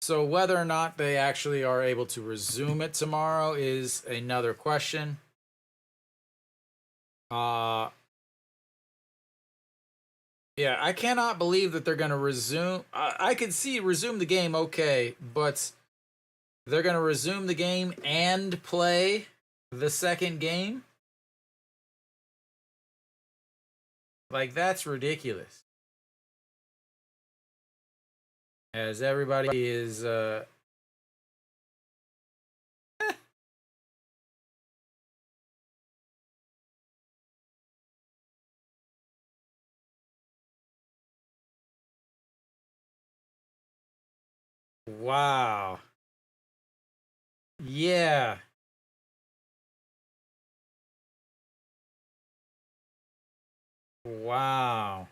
So whether or not they actually are able to resume it tomorrow is another question. Uh yeah, I cannot believe that they're going to resume. I could see resume the game okay, but they're going to resume the game and play the second game? Like, that's ridiculous. As everybody is wow. Yeah. Wow.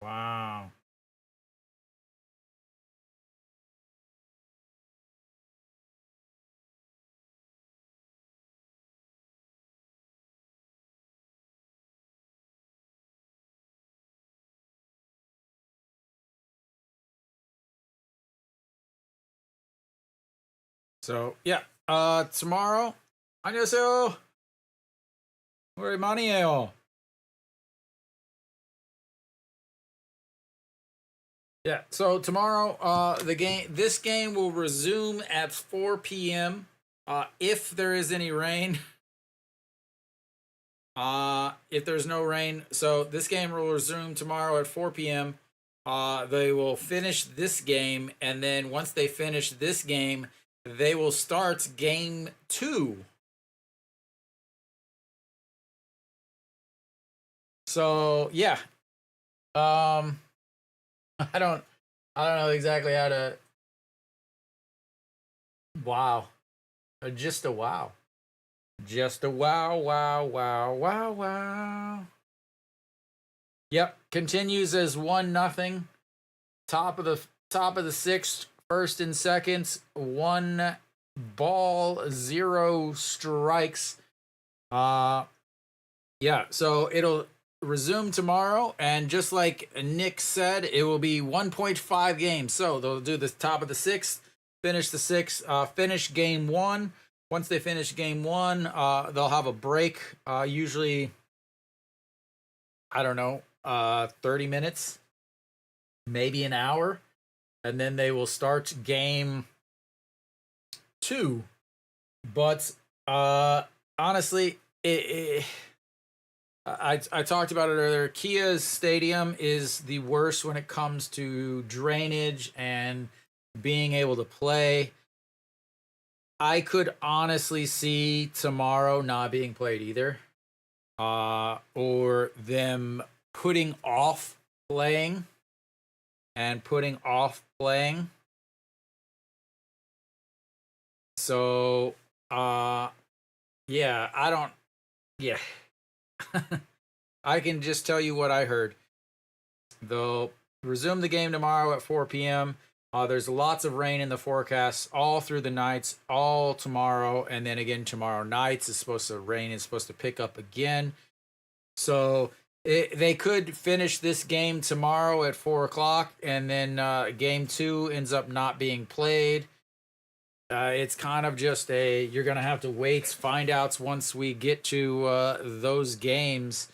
Wow. So, yeah. Tomorrow, 안녕하세요. 오랜만이에요. Yeah. So tomorrow, this game will resume at 4 p.m. If there is any rain. If there's no rain, so this game will resume tomorrow at 4 p.m. They will finish this game, and then once they finish this game, they will start game two. So yeah, um, I don't, I don't know exactly how to. Wow, just a wow. Just a wow, wow, wow, wow, wow. Yep, continues as 1-0. Top of the sixth, first and seconds, 1 ball, 0 strikes. Yeah, so it'll resume tomorrow, and just like Nick said, it will be 1.5 games. So they'll do the top of the sixth, finish the sixth, finish game one. Once they finish game one, they'll have a break. Usually, I don't know, 30 minutes, maybe an hour, and then they will start game two. But honestly, I talked about it earlier. Kia's stadium is the worst when it comes to drainage and being able to play. I could honestly see tomorrow not being played either. Or them putting off playing and putting off playing. So, yeah, I don't, yeah. I can just tell you what I heard. They'll resume the game tomorrow at 4 p.m. There's lots of rain in the forecast all through the nights, all tomorrow, and then again tomorrow nights is supposed to rain. Is supposed to pick up again. So they could finish this game tomorrow at 4 o'clock, and then game two ends up not being played. It's kind of just you're going to have to wait, find outs once we get to those games.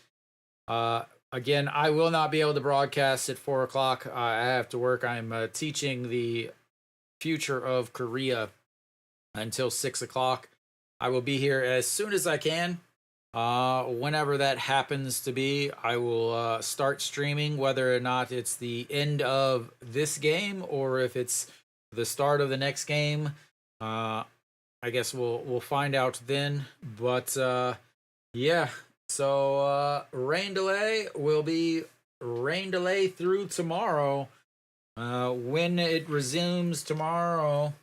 Again, I will not be able to broadcast at 4 o'clock. I have to work. I'm teaching the future of Korea until 6 o'clock. I will be here as soon as I can. Whenever that happens to be, I will start streaming, whether or not it's the end of this game or if it's the start of the next game. I guess we'll find out then. But yeah, so rain delay will be rain delay through tomorrow. When it resumes tomorrow,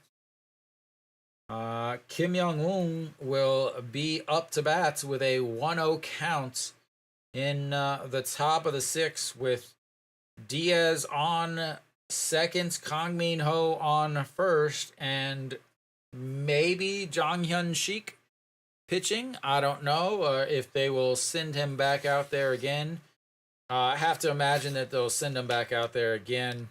Kim Young-woon will be up to bat with a 1-0 count in the top of the sixth with Diaz on second, Kang Min-ho on first, and maybe Jang Hyun-sik pitching. I don't know if they will send him back out there again. I have to imagine that they'll send him back out there again.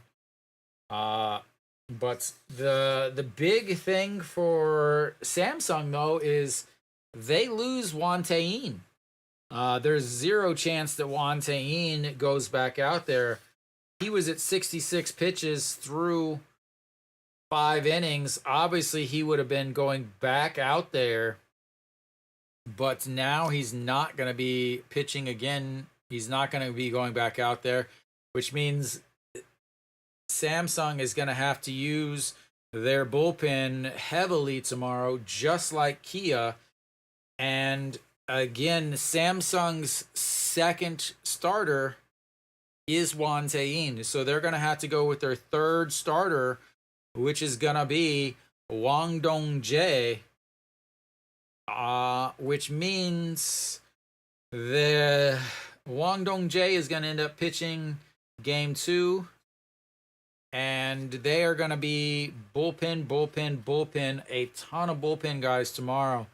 But the big thing for Samsung though is they lose Won Tae-in. There's zero chance that Won Tae-in goes back out there. He was at 66 pitches through 5 innings. Obviously, he would have been going back out there, but now he's not going to be pitching again. He's not going to be going back out there, which means Samsung is going to have to use their bullpen heavily tomorrow, just like Kia. And again, Samsung's second starter is Won Tae-in. So they're going to have to go with their third starter, which is going to be Wang Dong-jae, which means the Wang Dong-jae is going to end up pitching game 2. And they are going to be bullpen, a ton of bullpen guys tomorrow.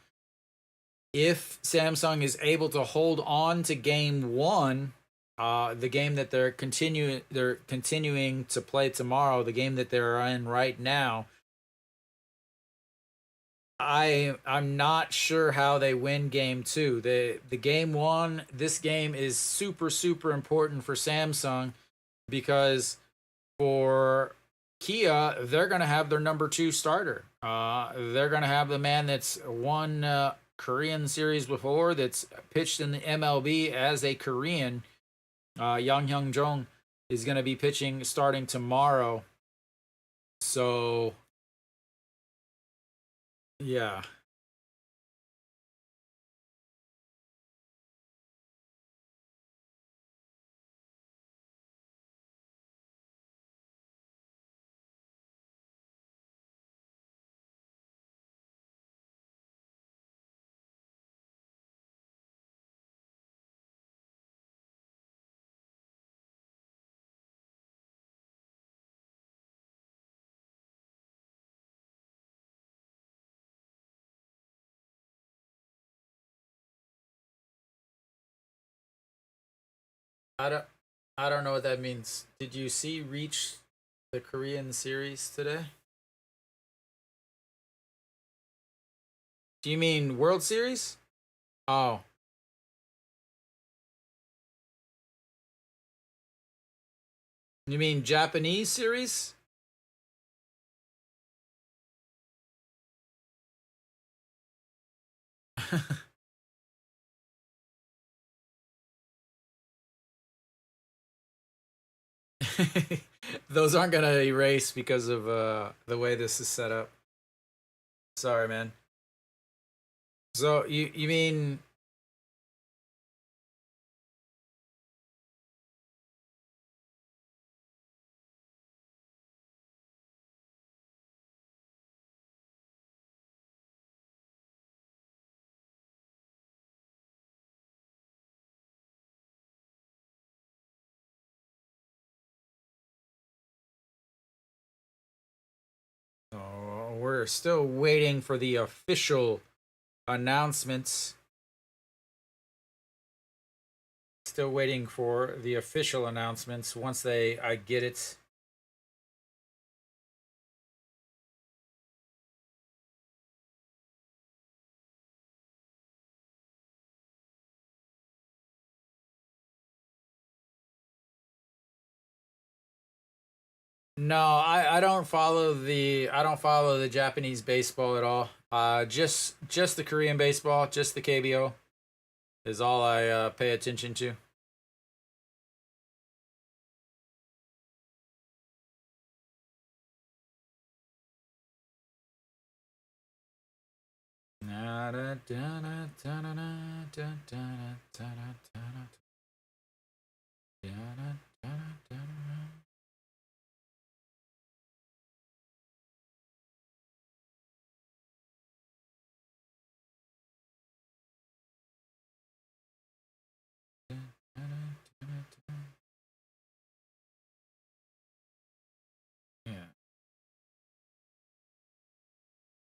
If Samsung is able to hold on to game 1, the game that they're continuing to play tomorrow, the game that they're in right now, I'm not sure how they win game 2. The game 1, this game is super important for Samsung, because for Kia, they're going to have their number 2 starter. They're going to have the man that's won Korean series before, that's pitched in the MLB as a Korean. Yang Hyung-jong is going to be pitching starting tomorrow. So, yeah. I don't I don't know what that means. Did you see Reach the Korean series today? Do you mean World Series? Oh. You mean Japanese series? Those aren't gonna erase because of the way this is set up. Sorry, man. So you mean we're still waiting for the official announcements. Still waiting for the official announcements. Once I get it. No, I don't follow the Japanese baseball at all. Just the Korean baseball, just the KBO is all I pay attention to. Yeah.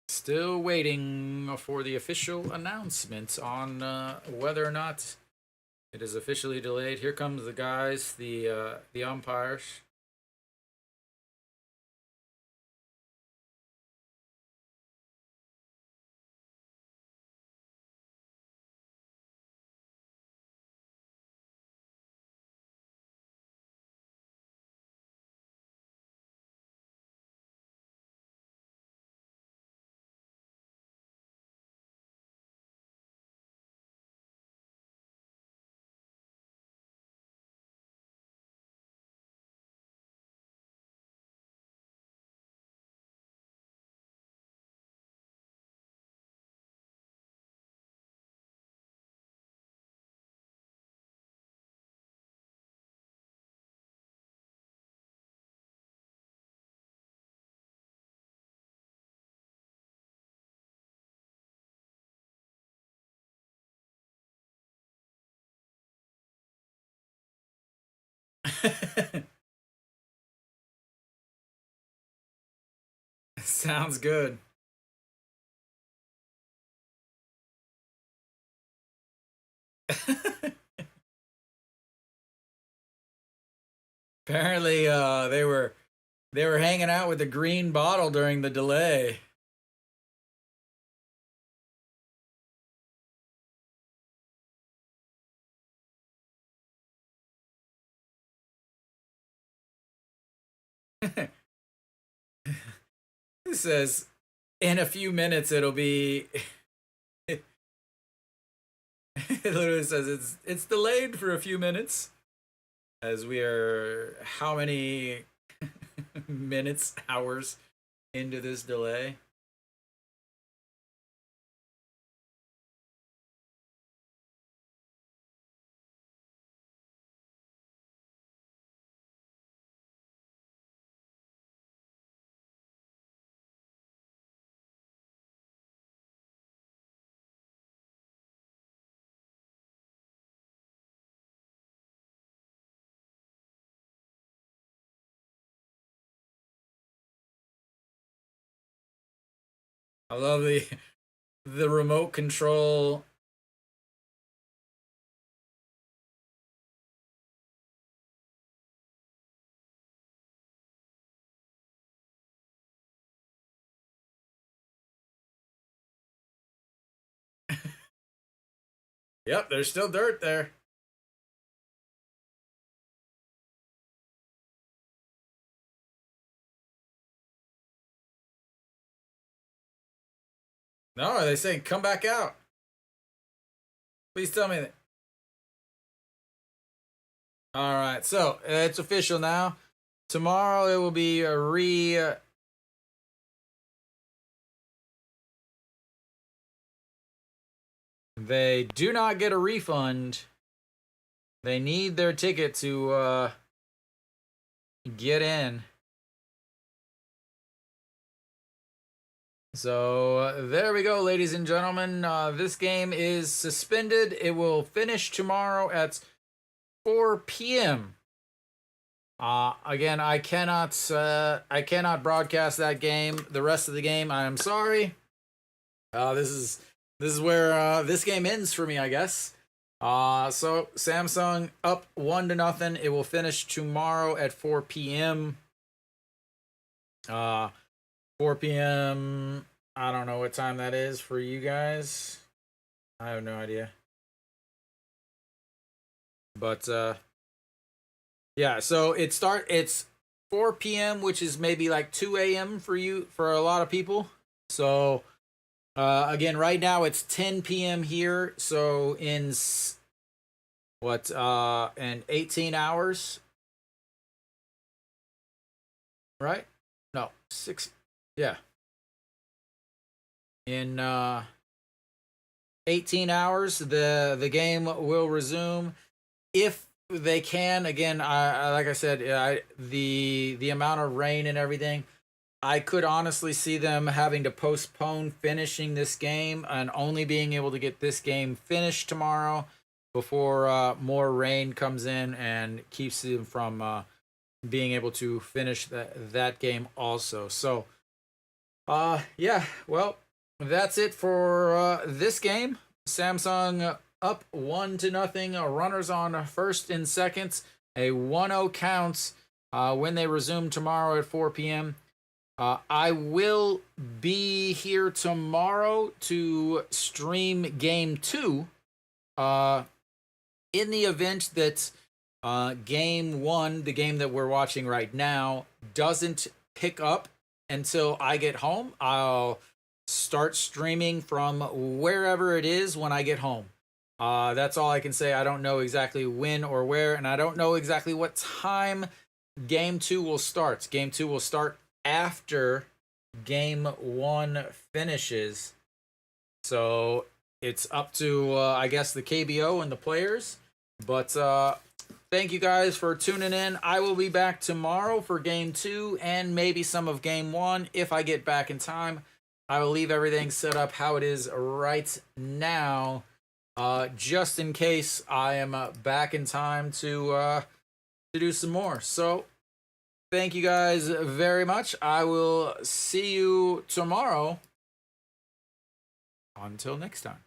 Still waiting for the official announcement on whether or not it is officially delayed. Here comes the guys, the umpires. Sounds good. Apparently, they were hanging out with the green bottle during the delay. It says in a few minutes it'll be. It literally says it's delayed for a few minutes, as we are how many minutes, hours into this delay. I love the remote control. Yep, there's still dirt there. No, are they saying come back out? Please tell me that. All right, so it's official now. Tomorrow it will be a They do not get a refund. They need their ticket to get in. So there we go, ladies and gentlemen. This game is suspended. It will finish tomorrow at 4 p.m. Again, I cannot broadcast that game. The rest of the game, I am sorry. This is where this game ends for me, I guess. So Samsung up 1-0. It will finish tomorrow at 4 p.m. 4 p.m. I don't know what time that is for you guys. I have no idea. But yeah, so it's 4 p.m., which is maybe like 2 a.m. for a lot of people. So again, right now it's 10 p.m. here. So in 18 hours, right? No, 6. Yeah. In 18 hours, the game will resume if they can. Again, I like I said, the amount of rain and everything, I could honestly see them having to postpone finishing this game and only being able to get this game finished tomorrow before more rain comes in and keeps them from being able to finish that game also. So yeah, well, that's it for this game. Samsung up 1-0. Runners on first and second. A 1-0 counts when they resume tomorrow at 4 p.m. I will be here tomorrow to stream game 2. In the event that game 1, the game that we're watching right now, doesn't pick up until I get home, I'll start streaming from wherever it is when I get home. That's all I can say. I don't know exactly when or where, and I don't know exactly what time game 2 will start. Game 2 will start after game 1 finishes. So it's up to, I guess, the KBO and the players. But thank you guys for tuning in. I will be back tomorrow for game 2 and maybe some of game 1 if I get back in time. I will leave everything set up how it is right now, just in case I am back in time to do some more. So thank you guys very much. I will see you tomorrow. Until next time.